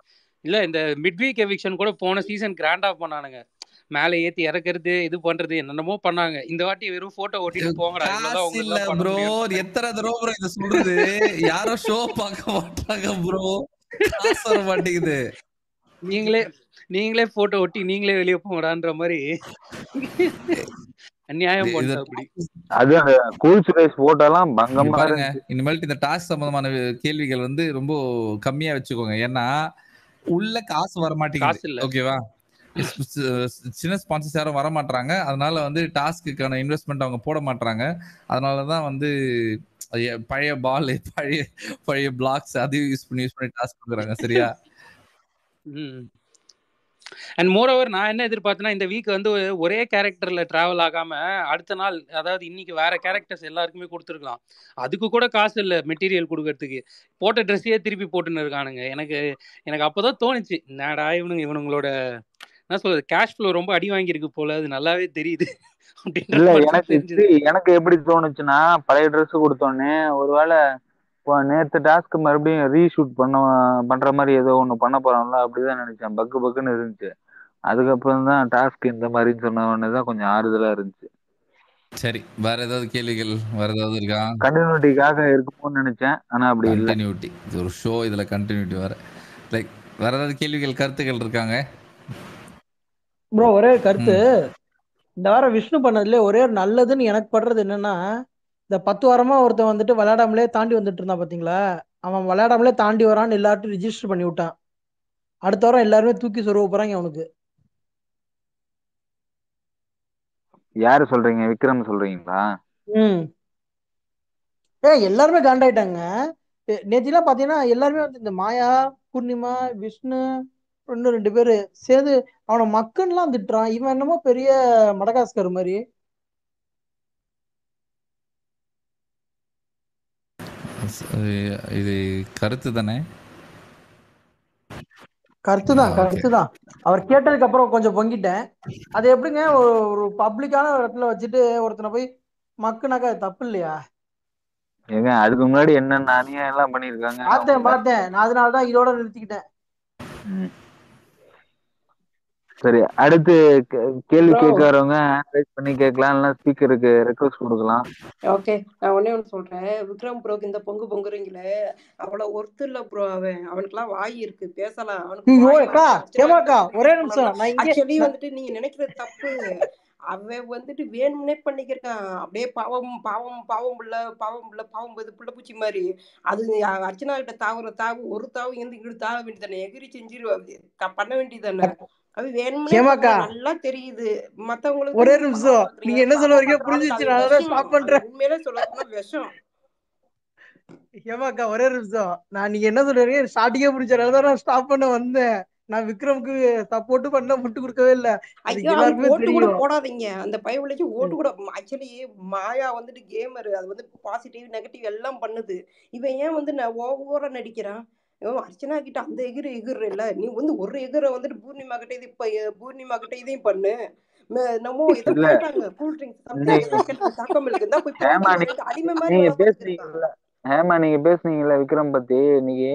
இல்ல இந்த மிட் வீக் எவிக்ஷன் கூட போன சீசன் கிராண்டா பண்ணானுங்க, மேல ஏத்தி இறக்குறது, இது பண்றது, என்னென்னமோ பண்ணாங்க. இந்த வாட்டி வெறும் போட்டோ ஓட்டிட்டு போங்கடா. ப்ரோ எத்தனை தடவை ப்ரோ இத சொல்றது? யாரும் ஷோ பார்க்க மாட்டாங்க ப்ரோ, காசு வர மாட்டேங்குது. நீங்களே போட்டோ ஒட்டி நீங்களே வெளியே போங்கடான்ற மாதிரி அநியாயம் பண்ண. அப்படி அது அந்த கூல் சுரேஷ் போட்டோலாம் பங்கமா பாருங்க. இனிமேல் இந்த டாஸ்க் சம்பந்தமான கேள்விகள் வந்து ரொம்ப கம்மியா வச்சுக்கோங்க, ஏன்னா உள்ள காசு வர மாட்டேங்குது. ஓகேவா? சின்ன ஸ்பான்சர்ஸ் யாரும் வர மாட்டாங்க, அதனால வந்து டாஸ்க்குக்கான இன்வெஸ்ட்மெண்ட் அவங்க போட மாட்டாங்க. அதனாலதான் வந்து பழைய பால் பழைய பிளாக்ஸ் அதையும் யூஸ் பண்ணி டாஸ்க் கொடுக்குறாங்க. சரியா? அண்ட் மோர் ஓவர் நான் என்ன எதிர்பார்த்தேன்னா, இந்த வீக் வந்து ஒரே கேரக்டர்ல டிராவல் ஆகாம அடுத்த நாள், அதாவது இன்னைக்கு வேற கேரக்டர்ஸ் எல்லாருக்குமே கொடுத்துருக்கலாம். அதுக்கு கூட காசு இல்லை மெட்டீரியல் கொடுக்கறதுக்கு, போட்ட ட்ரெஸ்ஸையே திருப்பி போட்டுன்னு இருக்கானுங்க. எனக்கு அப்போதான் தோணுச்சு, என்னடா இவனுங்களோட என்ன சொல்றது, கேஷ் ஃப்ளோ ரொம்ப அடி வாங்கியிருக்கு போல, அது நல்லாவே தெரியுது. எனக்கு எப்படி தோணுச்சுன்னா, பழைய ட்ரெஸ் கொடுத்தோன்னே ஒருவேளை நேற்று டாஸ்க் மறுபடியும் ரீஷூட் பண்ற மாதிரி ஏதோ ஒண்ணு பண்ண போறான்ல அப்படிதான் நினைச்சேன். பக்குன்னு இருந்துச்சு. அதுக்கப்புறம் தான் டாஸ்க் இந்த மாதிரின்னு சொன்ன உடனே தான் கொஞ்சம் ஆறுதலா இருந்துச்சு. சரி, வேற ஏதாவது கேள்விகள் வேற ஏதாவது இருக்கா? கண்டினியூட்டிக்காக இருக்கும்னு நினைச்சேன், ஆனா அப்படி இல்லை. கண்டினியூட்டி, இது ஒரு ஷோ, இதுல கண்டினியூட்டி வேற. லைக் வேற ஏதாவது கேள்விகள் கருத்துக்கள் இருக்காங்க ப்ரோ? ஒரே கருத்து, இந்த வாரம் விஷ்ணு பண்ணதுல ஒரே ஒரு நல்லதுன்னு எனக்கு படுறது என்னன்னா, இந்த 10 வாரமா ஒருத்தன் வந்துட்டு விளையாடாமலே தாண்டி வந்துட்டு இருந்தான் பாத்தீங்களா, அவன் விளையாடாமலே தாண்டி வரான்னு எல்லார்ட்டும் ரிஜிஸ்டர் பண்ணி விட்டான். அடுத்த வாரம் எல்லாருமே தூக்கி சொருவ போறாங்க அவனுக்கு. யாரு சொல்றீங்க? விக்ரம் சொல்றீங்களா? எல்லாருமே காண்டாயிட்டாங்க. நேத்திலாம் பாத்தீங்கன்னா எல்லாருமே வந்து இந்த மாயா, பூர்ணிமா, விஷ்ணு, இன்னும் 2 பேரு சேர்ந்து அவனை மக்கன்லாம் திட்டுறான். இவன் என்னமோ பெரிய மடகாஸ்கர் மாதிரி. இது கருத்து தானே? கருத்து தான். அவர் கேட்டதுக்கு அப்புறம் கொஞ்சம் பொங்கிட்டேன். அது எப்படிங்க ஒரு பப்ளிக்கான ஒரு இடத்துல வச்சுட்டு ஒருத்தனை போய் மக்குனாக்கா அது தப்பு இல்லையா? ஏங்க அதுக்கு முன்னாடி என்னென்ன அநியாயம் எல்லாம் பண்ணிருக்காங்க. பார்த்தேன். நான் அதனாலதான் இதோட நிறுத்திக்கிட்டேன். சரி, அடுத்து கேள்வி கேட்கறவங்க ஹேண்ட் ரைஸ் பண்ணி கேட்கலாம், இல்லைன்னா ஸ்பீக்கருக்கு ரெக்வஸ்ட் கொடுக்கலாம். ஓகே, நான் ஒன்னே ஒன்று சொல்றேன். விக்ரம் ப்ரோக்கு இந்த பொங்குறீங்களே, அவ்வளவு ஒர்த்து இல்ல ப்ரோ. அவனுக்குலாம் வாய் இருக்கு, பேசலாம். ஒரே நிமிஷம். ஆக்சுவலி வந்துட்டு நீங்க நினைக்கிறது தப்பு. அவன் வந்துட்டு வேணும்னே பண்ணிக்கிருக்கான். அப்படியே பாவம் புள்ள பூச்சி மாதிரி. அது அர்ச்சனா கிட்ட தாவு ஒரு தாவு இங்கிட்டு தாக வேண்டியதானே, எகிரி செஞ்சிருவா பண்ண வேண்டியதானே. அது வேணும்னே நல்லா தெரியுது. மத்தவங்களுக்கு ஒரே நிமிஷம், நீங்க என்ன சொல்ல வரீங்க புரிஞ்சிச்சு. நான் ஸ்டாப் பண்றேன். உண்மையிலே சொல்ல விஷம். ஏமாக்கா ஒரே நிமிஷம், நான் நீங்க என்ன சொல்றீங்க ஸ்டார்டிங்கே புரிஞ்சாதான் நான் ஸ்டாப் பண்ண வந்தேன். நான் விக்ரமுக்கு சப்போர்ட் பண்ண முட்டு கொடுக்கவே இல்ல. ஐயோ, அதுக்கு ஓட்டு கூட போடாதீங்க. அந்த பையனுக்கு ஓட்டு கூட. ஆக்சுவலி மாயா வந்துட்டு கேமர், அது வந்து பாசிட்டிவ் நெகட்டிவ் எல்லாம் பண்ணுது. இவன் ஏன் வந்து நான் ஓவரா நடிக்கிறான்? அர்ச்சனா கிட்ட அந்த எகிர் இல்ல, நீ வந்து ஒரு எகிர வந்துட்டு பூர்ணிமா கிட்ட இது பூர்ணிமா கிட்ட இதையும் பண்ணு. நம்ம ஏதோ கேட்டாங்க கூல் ட்ரிங்க்ஸ் தாக்கம் இருக்குதான் போய் போட்டு அடிமை மாதிரி. ஹேமா நீங்க பேசுனீங்கல்ல விக்ரம் பத்தி இன்னைக்கு,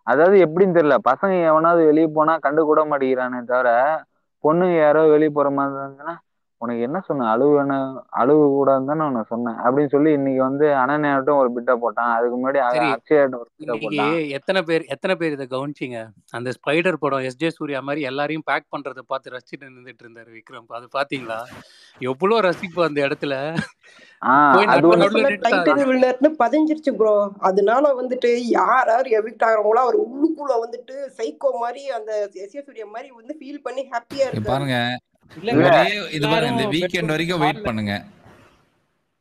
அதாவது எப்படின்னு தெரியல, பசங்க எவனாவது வெளியே போனா கண்டு கூட மாட்டேங்கிறானே தவிர பொண்ணுங்க யாரோ வெளியே போற மாதிரி இருந்துச்சுன்னா உனக்கு என்ன சொன்ன, அழுவு கூடாதுன்னு தானே உனக்கு சொன்னேன் அப்படின்னு சொல்லி இன்னைக்கு வந்து அனன்யாட்டும் ஒரு பிட்டை போட்டான். அதுக்கு முன்னாடி அக்ஷயாட்டும் ஒரு பிட்டை போட்டான். எத்தனை பேர் இதை கவனிச்சிங்க? அந்த ஸ்பைடர் படம் எஸ்ஜே சூர்யா மாதிரி எல்லாரையும் பேக் பண்றதை பார்த்து ரசிச்சுட்டு நின்றுட்டு இருந்தாரு விக்ரம். அது பாத்தீங்களா? எவ்வளவு ரசிப்பு அந்த இடத்துல. பதிஞ்சிருச்சு ப்ரோ. அதனால வந்துட்டு யார் எவிக்ட் ஆகிறவங்களோ அவர் உள்ளுக்குள்ள வந்துட்டு சைக்கோ மாதிரி அந்த எஸ்ஏ சூர்யா மாதிரி வந்து ஃபீல் பண்ணி ஹாப்பியா இருக்கு. பாருங்க, இது பாருங்க, இந்த வீக்கெண்ட் வரைக்கும் வெயிட் பண்ணுங்க,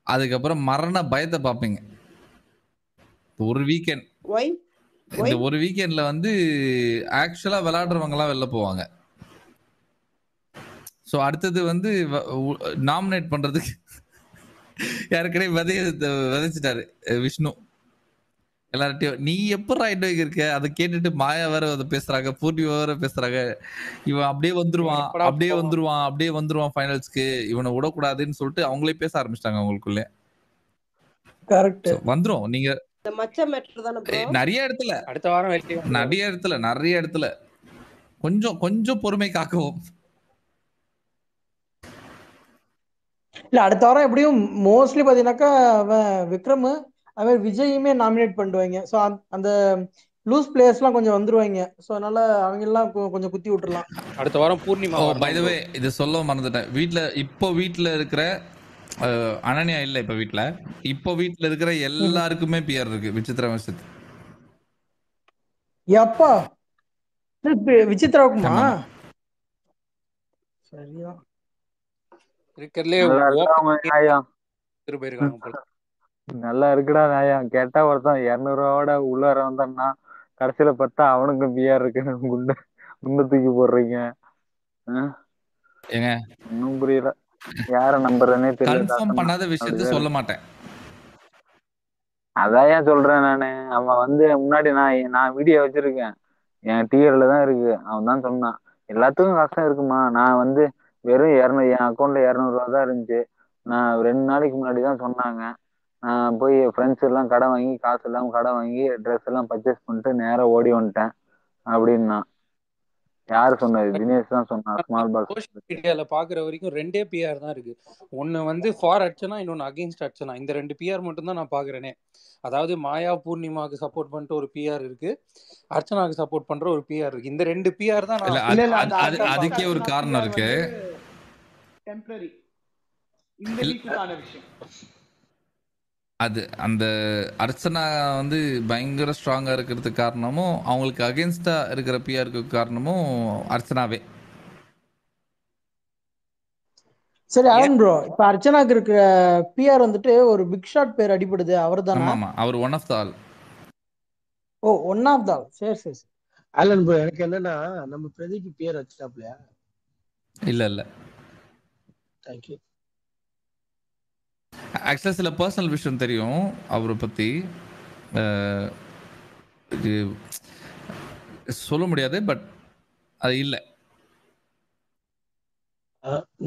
அதுக்கப்புறம் மரண பயத்தை பாப்பீங்க. ஒரு வீக்கெண்ட், இந்த ஒரு வீக்கெண்ட்ல வந்து ஆக்சுவலா விளையாடுறவங்க எல்லாம் வெளில போவாங்க. சோ அடுத்தது வந்து நாமினேட் பண்றதுக்கு யாருக்கடே விதைச்சிட்டாரு விஷ்ணு எல்லார்ட்டையும். நீ எப்ப ரைட் இருக்க அதை கேட்டுட்டு மாயா வேற அதை பேசுறாங்க, பூர்ணிமா வேற பேசுறாங்க. இவன் அப்படியே வந்துருவான் ஃபைனல்ஸ்க்கு, இவனை விடக்கூடாதுன்னு சொல்லிட்டு அவங்களே பேச ஆரம்பிச்சிட்டாங்க அவங்களுக்குள்ளே. கரெக்ட், வந்துரும். நீங்க நிறைய இடத்துல கொஞ்சம் பொறுமை காக்கவும். இல்ல அடுத்த வாரம் எப்படியும் மோஸ்ட்லி பாத்தீங்கன்னாக்கா விக்ரம் அது மாதிரி விஜயுமே நாமினேட் பண்ணுவாங்க. ஸோ அந்த லூஸ் பிளேயர்ஸ் எல்லாம் கொஞ்சம் வந்துருவாங்க. ஸோ அதனால அவங்க எல்லாம் கொஞ்சம் குத்தி விட்டுறலாம். அடுத்த வாரம் பூர்ணிமா. பை தி வே இது சொல்ல மறந்துட்டேன், வீட்ல இருக்கிற அனன்யா இல்ல, இப்போ வீட்ல இருக்கிற எல்லாருக்குமே பிஆர் இருக்கு. விசித்ரா வசத் எப்பா விசித்ராவுக்குமா? சரியா நல்லா இருக்குடா நாயா. கேட்டா ஒருத்தன் 200 ரூபாவோட உள்ளார வந்தான்னா கடைசியில பார்த்தா அவனுக்கும் பிஆர் இருக்குன்னு குண்டு தூக்கி போடுறீங்க. இன்னும் புரியல, யார நம்புறேன்னே தெரியல. சொல்ல மாட்டேன், அதான் ஏன் சொல்றேன் நானு. அவன் வந்து முன்னாடி நான் வீடியோ வச்சிருக்கேன், என் டிஆர்ல தான் இருக்கு. அவன் தான் சொன்னான் எல்லாத்துக்கும் கஷ்டம் இருக்குமா, நான் வந்து வெறும் 200 என் அக்கௌண்ட்ல 200 ரூபா தான் இருந்துச்சு. நான் 2 நாளைக்கு முன்னாடி தான் சொன்னாங்க. நான் போய் ஃப்ரெண்ட்ஸ் எல்லாம் கடை வாங்கி காசு எல்லாம் கடை வாங்கி ட்ரெஸ் எல்லாம் பர்ச்சேஸ் பண்ணிட்டு நேரம் ஓடி வந்துட்டேன் அப்படின்னா. யாரு சொன்னது? தினேஷ் தான் சொன்னான். ஸ்மால் பாக்ஸ் சோஷியல் மீடியால பாக்குற வரைக்கும் 2 பிஆர் தான் இருக்கு. ஒன்னு வந்து ஃபார் அர்ச்சனா, இன்னொன்னு அகைன்ஸ்ட் அர்ச்சனா. இந்த 2 பிஆர் மட்டும் தான் நான் பாக்குறேனே. அதாவது மாயா பூர்ணிமாவுக்கு சப்போர்ட் பண்ணிட்டு ஒரு பிஆர் இருக்கு, அர்ச்சனாவுக்கு சப்போர்ட் பண்ற ஒரு பிஆர் இருக்கு. இந்த 2 பிஆர் தான். அதுக்கே ஒரு காரணம் இருக்கு. டெம்பரரி இந்த வீக்குக்கான விஷயம் அது. அந்த அர்ச்சனா வந்து பயங்கர ஸ்ட்ராங்கா இருக்கிறதுக்கு காரணமும், அவங்களுக்கு அகேன்ஸ்டா இருக்கிற பிஆருக்கு காரணமும் அர்ச்சனாவே. சரி அருண் ப்ரோ, இப்ப அர்ச்சனாக்கு இருக்கிற பிஆர் வந்துட்டு ஒரு பிக் ஷாட் பேர் அடிபடுது, அவர்தானா? ஆமா, அவர் one of the all. Oh, one of the all. சரி ஆலன் ப்ரோ, எனக்கு என்னன்னா நம்ம பிரதீப் பிஆர் வச்சிட்டாப்லையா? இல்ல தேங்க் யூ. ஆக்சுவலா சில பர்சனல் விஷயம் தெரியும் அவரை பத்தி. இது சொல்ல முடியாது, பட் அது இல்லை.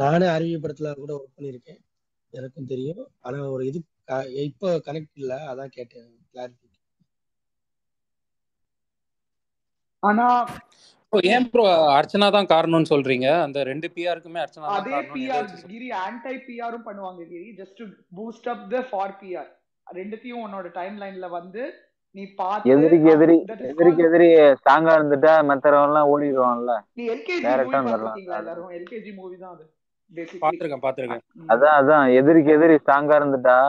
நானே அறிவிய படத்துல கூட ஒர்க் பண்ணியிருக்கேன், எனக்கும் தெரியும். ஆனா ஒரு இது இப்போ கனெக்ட் இல்ல, அதான் கேட்டேன் கிளாரிட்டி. ஆனா ஏன் ப்ரோ அர்ச்சனா தான் காரணம்னு சொல்றீங்க? அந்த 2 பிஆருக்குமே அர்ச்சனா தான் அதே காரணம். பிஆர் கிரி ஆன்டை பிஆரும் பண்ணுவாங்க கிரி, just to boost up the far PR. ரெண்டுத்தையும் உன்னோட டைம் லைன்ல வந்து நீ பார்த்து எதிரிக்கு எதிரி ஸ்ட்ராங்கா இருந்துட்டா மத்தவங்க எல்லாம் ஓடிடுவான்ல. நீ எல்கேஜி டைரக்டா மூவி வந்துடலாம். பாத்துட்டீங்களா எல்லாரும்? எல்கேஜி மூவி தான் அது பாத்துருக்கேன் பாத்துருக்கேன். அதான் எதிரிக்கு எதிரி ஸ்ட்ராங்கா இருந்துட்டா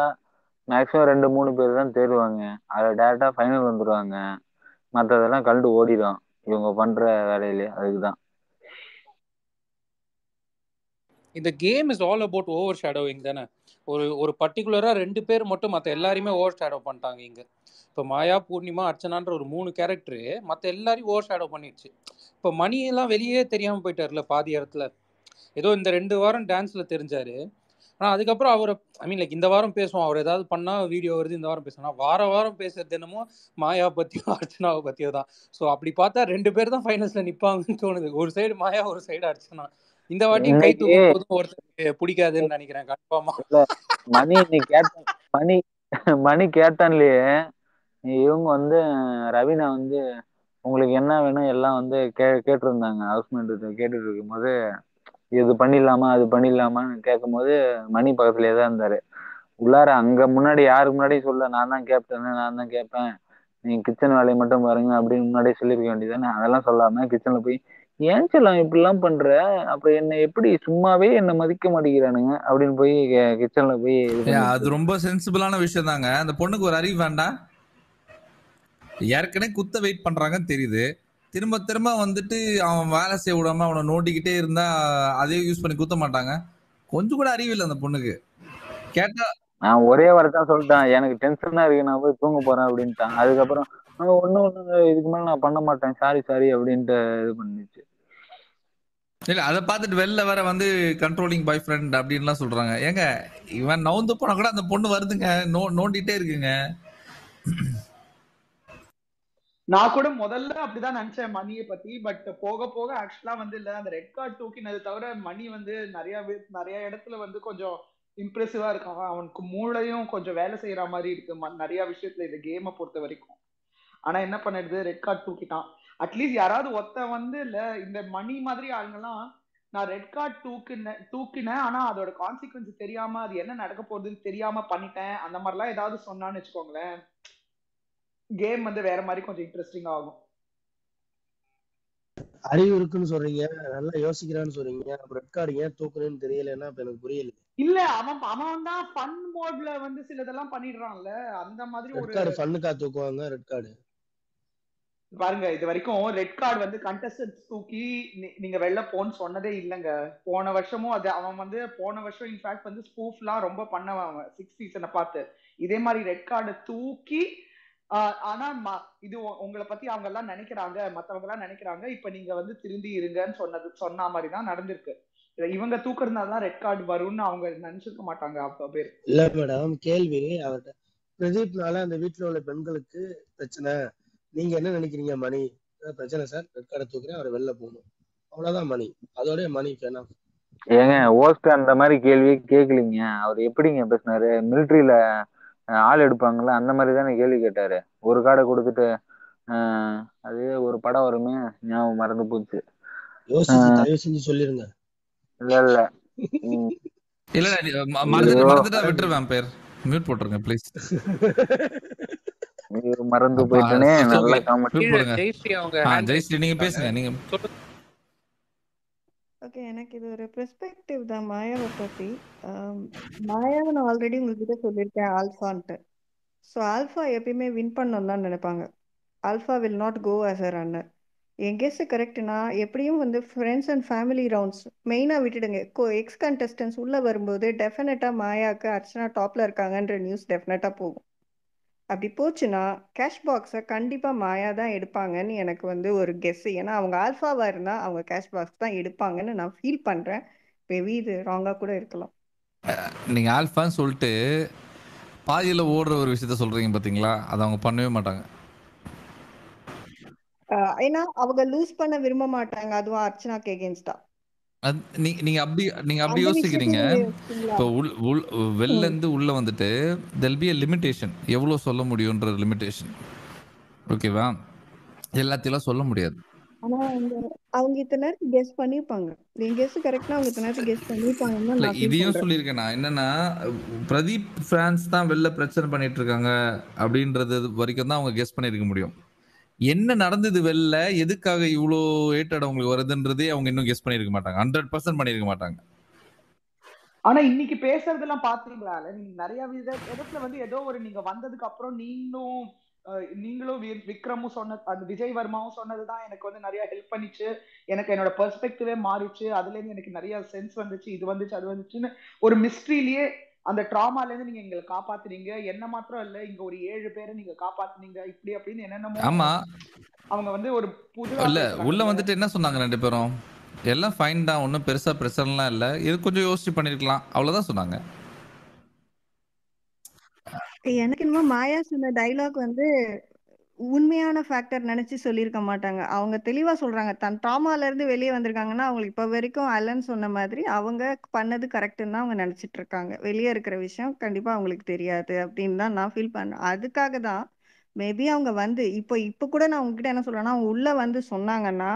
மேக்ஸிமம் 2-3 பேர் தான் தேடுவாங்க. அதுல டேரக்டா ஃபைனல் வந்துருவாங்க. மற்றதெல்லாம் கண்டு ஓடிடும் இவங்க பண்ற வேலையிலே. அதுக்குதான் இந்த game is all about over shadowing தானே. ஒரு பர்டிகுலரா 2 பேர் மட்டும் மற்ற எல்லாரையுமே ஓவர் ஷேடோ பண்ணிட்டாங்க இங்க. இப்போ மாயா, பூர்ணிமா, அர்ச்சனான்ற ஒரு 3 கேரக்டரு மற்ற எல்லாரையும் ஓவர் ஷேடோ பண்ணிடுச்சு. இப்போ மணியெல்லாம் வெளியே தெரியாம போயிட்டார்ல பாதி இடத்துல. ஏதோ இந்த 2 வாரம் டான்ஸ்ல தெரிஞ்சாரு. ஆனால் அதுக்கப்புறம் அவர் லைக் இந்த வாரம் பேசுவோம், அவர் ஏதாவது பண்ணா வீடியோ வருது, இந்த வாரம் பேசணும். வாரம் பேசுறது என்னமோ மாயா பத்தியோ அர்ச்சனாவை பத்தியோ தான். ஸோ அப்படி பார்த்தா 2 பேர் தான் ஃபைனல்ஸ்ல நிப்பாங்கன்னு தோணுது. ஒரு சைடு மாயா, ஒரு சைடு அர்ச்சனா. இந்த வாட்டியும் கை தூக்கும் போதும் ஒருத்தருக்கு பிடிக்காதுன்னு நினைக்கிறேன் கன்ஃபார்மா. மணி கேப்டன்லயே இவங்க வந்து ரவீனா வந்து உங்களுக்கு என்ன வேணும் எல்லாம் வந்து கேட்டிருந்தாங்க. ஹவுஸ்மேட் கேட்டுட்டு இருக்கும் போது இது பண்ணிடலாமா அது பண்ணிடலாமான்னு கேட்கும் போது மணி பக்கத்துலயே தான் இருந்தாரு. உள்ளார அங்க முன்னாடி யாருக்கு முன்னாடி சொல்ல நான் தான் கேட்பேன், நீங்க கிச்சன் வேலையை மட்டும் பாருங்க அப்படின்னு முன்னாடியே சொல்லியிருக்க வேண்டியதானே. அதெல்லாம் சொல்லாம கிச்சன்ல போய் ஏன் சொல்லலாம் இப்படிலாம் பண்ற, அப்புறம் என்ன எப்படி சும்மாவே என்ன மதிக்க மாட்டேங்கிறானுங்க அப்படின்னு போய் கிச்சன்ல போய் அது ரொம்ப சென்சிபிளான விஷயம் தாங்க. அந்த பொண்ணுக்கு ஒரு அறிவு வேண்டாம்? ஏற்கனவே குத்த வெயிட் பண்றாங்கன்னு தெரியுது, திரும்ப வந்துட்டு அவன் வேலை செய்ய விடாம அவனை நோண்டிக்கிட்டே இருந்தா அதையும் யூஸ் பண்ணி குத்த மாட்டாங்க? கொஞ்சம் கூட அறிவு இல்லை அந்த பொண்ணுக்கு. கேட்டா நான் ஒரே வார்த்தை சொல்லிட்டேன், எனக்கு டென்ஷனா இருக்கு, நான் போய் தூங்க போறேன் அப்படின்ட்டான். அதுக்கப்புறம் ஒண்ணு இதுக்கு மேல நான் பண்ண மாட்டேன், சாரி அப்படின்ட்டு இது பண்ணிச்சு. இல்ல அதை பார்த்துட்டு வெளில வேற வந்து கண்ட்ரோலிங் பாய் ஃப்ரெண்ட் அப்படின்லாம் சொல்றாங்க. ஏங்க இவன் நவுந்து போனா கூட அந்த பொண்ணு வருதுங்க, நோண்டிட்டே இருக்குங்க. நான் கூட முதல்ல அப்படிதான் நினைச்சேன் மணியை பத்தி. பட் போக போக ஆக்சுவலா வந்து இல்ல, அந்த ரெட் கார்டு தூக்கினது தவிர மணி வந்து நிறைய இடத்துல வந்து கொஞ்சம் இம்ப்ரெசிவா இருக்கான். அவனுக்கு மூளையும் கொஞ்சம் வேலை செய்யற மாதிரி இருக்கு நிறைய விஷயத்துல இந்த கேமை பொறுத்த வரைக்கும். ஆனா என்ன பண்ணிடுது, ரெட் கார்டு தூக்கிட்டான். அட்லீஸ்ட் யாராவது வந்து இல்ல இந்த மணி மாதிரி ஆளுங்கெல்லாம் நான் ரெட் கார்டு தூக்கினேன் ஆனா அதோட கான்சிக்வன்ஸ் தெரியாம அது என்ன நடக்க போகுதுன்னு தெரியாம பண்ணிட்டேன் அந்த மாதிரிலாம் ஏதாவது சொன்னான்னு வச்சுக்கோங்களேன், கேம் வந்து வேற மாதிரி கொஞ்சம் இன்ட்ரெஸ்டிங் ஆகும். அறிவு இருக்குன்னு சொல்றீங்க, நல்லா யோசிக்கிறான்னு சொல்றீங்க, ரெட் கார்டு ஏன் தூக்குறேன்னு தெரியலன்னா எனக்கு புரியல. இல்ல அவன் தான் ஃபன் மோட்ல வந்து சிலதெல்லாம் பண்ணிடுறான்ல, அந்த மாதிரி ஒரு ரெட் கார்டு ஃபன்னுக்கா தூக்குவாங்க? ரெட் கார்டு பாருங்க, இது வரைக்கும் ரெட் கார்டு வந்து கண்டஸ்டன்ஸ் தூக்கி நீங்க வெளில போன்னு சொன்னதே இல்லைங்க. போன வருஷமும் அது அவன் வந்து போன வருஷம் இன்ஃபேக்ட் வந்து ஸ்பூஃப்லாம் ரொம்ப பண்ணவன் 6th சீசனை பார்த்து. இதே மாதிரி ரெட் கார்டை தூக்கி ஆனா இது உங்களை பத்தி அவங்க எல்லாம் நினைக்கிறாங்க, மத்தவங்க எல்லாம் நினைக்கிறாங்க இப்ப நீங்க வந்து திரும்பி இருங்கன்னு சொன்ன மாதிரிதான் நடந்திருக்கு. இவங்க தூக்குறதுனாலதான் ரெட் கார்டு வரும்னு அவங்க நினைச்சிருக்க மாட்டாங்க அவ்வளவு பேர். இல்ல மேடம், கேள்வி அவர்கிட்ட, பிரதீப்னால அந்த வீட்டுல உள்ள பெண்களுக்கு பிரச்சனை, நீங்க என்ன நினைக்கிறீங்க? மணி பிரச்சனை சார், ரெட் கார்டை தூக்குறேன், அவர் வெளில போகணும், அவ்வளவுதான் மணி. அதோட மணி வேணாம். ஏங்க ஓஸ்ட் அந்த மாதிரி கேள்வி கேட்கலீங்க. அவர் எப்படிங்க பேசினாரு? மிலிட்ரியில ஆள் எடுப்பாங்கல்ல அந்த மாதிரி தானே கேள்வி கேட்டாரு. ஒரு கார்டை கொடுத்துட்டு அது ஒரு படம் வருமே, ஞாபகம் மறந்து போச்சு. யோசிச்சு தயவு செஞ்சு சொல்லிருங்க. இல்ல மறந்துட்டா விட்டுருவேன், பேர் மியூட் போட்டுருங்க ப்ளீஸ். மறந்து போயிட்டனே. நல்ல காமெடி. ஜெயஸ்ரீ நீங்க பேசுங்க, நீங்க. ஓகே, எனக்கு இது ஒரு பெர்ஸ்பெக்டிவ் தான் மாயாவை பத்தி. மாயாவை நான் ஆல்ரெடி உங்ககிட்ட சொல்லியிருக்கேன் ஆல்ஃபான்ட்டு. ஸோ ஆல்ஃபா எப்பயுமே வின் பண்ணணும் தான் நினைப்பாங்க. Alpha will not go as a runner. என் கெஸ் கரெக்டுனா எப்படியும் வந்து ஃப்ரெண்ட்ஸ் அண்ட் ஃபேமிலி ரவுண்ட்ஸ் மெயினாக விட்டுடுங்க. எக்ஸ் கண்டஸ்டன்ஸ் உள்ளே வரும்போது டெஃபினட்டாக மாயாவுக்கு அர்ச்சனா டாப்பில் இருக்காங்கன்ற நியூஸ் டெஃபினட்டாக போகும். அப்படி போச்சுன்னா கேஷ் பாக்ஸை கண்டிப்பாக மாயா தான் எடுப்பாங்கன்னு எனக்கு வந்து ஒரு கெஸ். ஏன்னா அவங்க ஆல்ஃபாவாக இருந்தால் அவங்க கேஷ் பாக்ஸ் தான் எடுப்பாங்கன்னு நான் ஃபீல் பண்ணுறேன். மேபி இது ராங்காக கூட இருக்கலாம். நீங்கள் ஆல்ஃபான்னு சொல்லிட்டு பாதியில ஓடுற ஒரு விஷயத்த சொல்றீங்க பாத்தீங்களா, அதை அவங்க பண்ணவே மாட்டாங்க. ஏன்னா அவங்க லூஸ் பண்ண விரும்ப மாட்டாங்க, அதுவும் அர்ச்சனாக்கு எகேன்ஸ்டா. நீங்க அப்படி அந்த யோசிக்கிறீங்க. விஷயத்துல இப்போ வெளில இருந்து உள்ள வந்துட்டு there'll be a limitation. எவ்வளவு சொல்ல முடியும்ன்ற லிமிடேஷன். ஓகேவா? எல்லாத்தையும் சொல்ல முடியாது. ஆனா அவங்க இத்தனை நேரத்துக்கு கெஸ் பண்ணிருப்பாங்க. என் கெஸ் கரெக்டா அவங்க இத்தனை நேரத்துக்கு கெஸ் பண்ணிருப்பாங்கன்னு இல்ல நான் ஃபீல் இதையும் பண்றேன். சொல்லியிருக்கேன் நான். என்னன்னா பிரதீப் ஃபேன்ஸ் தான் வெளில பிரச்சனை பண்ணிட்டு இருக்காங்க அப்படின்றது வரைக்கும் தான் அவங்க கெஸ் பண்ணிருக்க முடியும். என்ன நடந்தது வெளில, எதுக்காக இவ்வளோ ஏட்டட் அவங்களுக்கு வருதுன்றதே அவங்க இன்னும் கெஸ் பண்ணிருக்க மாட்டாங்க. 100% பண்ணிருக்க மாட்டாங்க. ஆனா இன்னைக்கு பேசுறதெல்லாம் பாத்தீங்களா, நீங்க நிறைய இடத்துல வந்து ஏதோ ஒரு நீங்க வந்ததுக்கு அப்புறம் நீங்களும் விக்ரமும் சொன்ன அந்த விஜய் வர்மாவும் சொன்னதுதான் எனக்கு வந்து நிறைய ஹெல்ப் பண்ணிச்சு. எனக்கு என்னோட பெர்ஸ்பெக்டிவே மாறிச்சு. அதுல இருந்து எனக்கு நிறைய சென்ஸ் வந்துச்சு, இது வந்துச்சு அது வந்துச்சுன்னு ஒரு மிஸ்ட்ரியிலேயே அந்த ட்ராமால இருந்து நீங்க எங்களை காப்பாத்துனீங்க. என்ன மாத்திரம் இல்ல, இங்க ஒரு 7 பேரை நீங்க காப்பாத்துனீங்க, இப்படி அப்படின்னு என்னென்னமோ ஆமா அவங்க வந்து ஒரு புதுவா இல்ல பேசுறாங்க. உள்ள வந்துட்டு என்ன சொன்னாங்க ரெண்டு பேரும், எல்லாம் ஃபைன் தான், ஒன்றும் பெருசா பிரச்சனைலாம் இல்லை, இது கொஞ்சம் யோசிச்சு பண்ணிருக்கலாம், அவ்வளவுதான் சொன்னாங்க. எனக்கு என்னமோ மாயா சொன்ன டைலாக் வந்து உண்மையான ஃபேக்டர் நினைச்சு சொல்லியிருக்க மாட்டாங்க. அவங்க தெளிவா சொல்றாங்க, தன் ட்ராமால இருந்து வெளியே வந்திருக்காங்கன்னா அவங்களுக்கு இப்ப வரைக்கும் அலன் சொன்ன மாதிரி அவங்க பண்ணது கரெக்ட்னு தான் அவங்க நினைச்சிட்டு இருக்காங்க. வெளியே இருக்கிற விஷயம் கண்டிப்பா அவங்களுக்கு தெரியாது அப்படின்னு தான் நான் ஃபீல் பண்ணேன். அதுக்காக தான் மேபி அவங்க வந்து இப்ப கூட நான் உங்ககிட்ட என்ன சொல்றேன்னா, அவங்க உள்ள வந்து சொன்னாங்கன்னா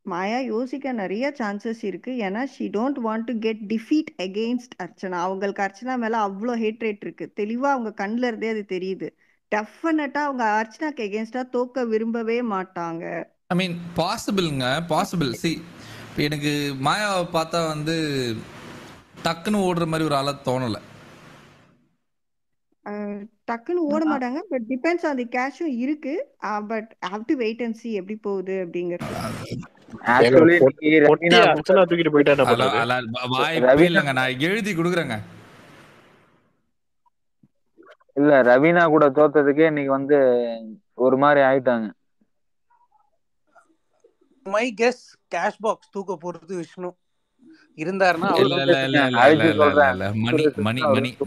மாயா யோசிக்க நிறைய சான்சஸ் இருக்கு. ஏன்னா she don't want to get defeat against Archana. அவங்களுக்கு அர்ச்சனா மேல அவ்வளோ ஹேட்ரேட் இருக்கு, தெளிவா அவங்க கண்ணுல இருந்தே அது தெரியுது. டெஃபினட்டா அவங்க அர்ச்சனாக்கு எகெயின்ஸ்டா தோக்க விரும்பவே மாட்டாங்க. ஐ மீன் பாசிபிள்ங்க, பாசிபிள். சி எனக்கு மாயாவை பார்த்தா வந்து டக்குன்னு ஓடுற மாதிரி ஒரு ஆளா தோணல. டக்குன்னு ஓட மாட்டாங்க, பட் டிபெண்ட்ஸ் ஆன் தி கேஷும் இருக்கு. But have to wait and see எப்படி போகுது அப்படிங்கிறது. வாய்ப்பே இல்லைங்க, நான் எழுதி கொடுக்குறேங்க. இல்ல ரவீனா கூட தோத்ததுக்கே இன்னைக்கு வந்து ஒரு மாதிரி ஆயிட்டாங்க. மை கெஸ் கேஷ் பாக்ஸ் தூக்க போறது விஷ்ணு இருந்தாருன்னா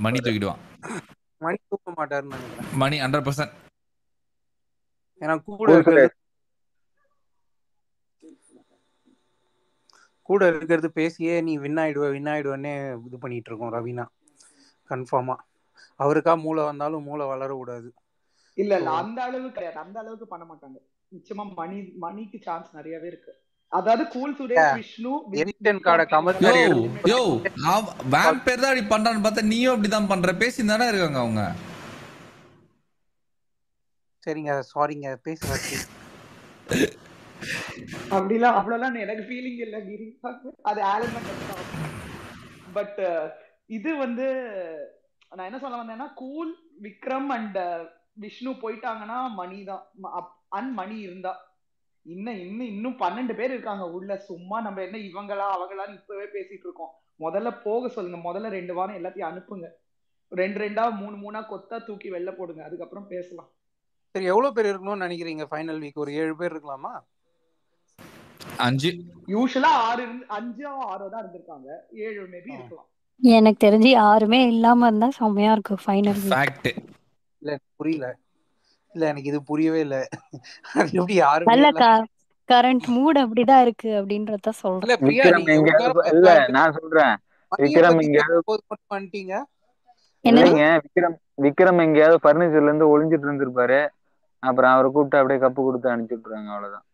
மணி தூக்கிடுவான். மணி தூக்க மாட்டாருன்னு நினைக்கிறேன். மணி 100%. ஏன்னா கூட இருக்கிறது பேசியே நீ வின் ஆயிடுவேன்னே இது பண்ணிட்டு இருக்கோம் ரவீனா. கன்ஃபார்மா அவருக்கா மூளை வந்தாலும் மூளை வளர கூடாது. இல்ல அந்த அளவுக்கு கிடையாது, அந்த அளவுக்கு பண்ண மாட்டாங்க. நிச்சயமா மணிக்கு சான்ஸ் நிறையவே இருக்கு. அதாவது கூல் சுரேஷ் விஷ்ணு வேம்பேர் தான் அப்படி பண்றான்னு பார்த்தா நீயும் அப்படிதான் பண்ற, பேசிதானே இருக்காங்க அவங்க. சரிங்க சாரிங்க பேசுங்க. அப்படிலாம் அவ்வளவுதான் எனக்கு ஃபீலிங் இல்ல கிரி, அது ஆலன். பட் இது வந்து நான் என்ன சொல்ல வந்தேன்னா, கூல் விக்ரம் அண்ட் விஷ்ணு போயிட்டாங்கன்னா மணி தான் மணி இருந்தா இன்னும் 12 பேர் இருக்காங்க உள்ள. சும்மா நம்ம என்ன இவங்களா அவங்களான்னு இப்பவே பேசிட்டு இருக்கோம். முதல்ல போக சொல்லுங்க, முதல்ல 2 வாரம் எல்லாத்தையும் அனுப்புங்க, 2 3 கொத்தா தூக்கி வெளில போடுங்க, அதுக்கப்புறம் பேசலாம். சரி எவ்வளவு பேர் இருக்கணும்னு நினைக்கிறீங்க ஃபைனல் வீக்? ஒரு 7 பேர் இருக்கலாமா? 5 யூசுவலா 5 தான் இருந்திருக்காங்க, 7 மேபி இருக்கலாம். எனக்கு தெரிஞ்சு யாருமே இல்லாம இருந்தா செம்மையா இருக்கு ஃபைனல் வீக். இல்ல புரியல, இல்ல எனக்கு இது புரியவே இல்ல. அது எப்படி யாருமே இல்ல கரண்ட் மூட் அப்படிதான் இருக்கு அப்படின்றத சொல்றேன். இல்ல நான் சொல்றேன், விக்ரம் பண்ணிட்டீங்க இல்லைங்க, விக்ரம் எங்கேயாவது பர்னிச்சர்ல இருந்து ஒளிஞ்சிட்டு இருந்திருப்பாரு. அப்புறம் அவரை கூப்பிட்டு அப்படியே கப்பு கொடுத்து அனுப்பிச்சு விட்டுறாங்க, அவ்வளவுதான்.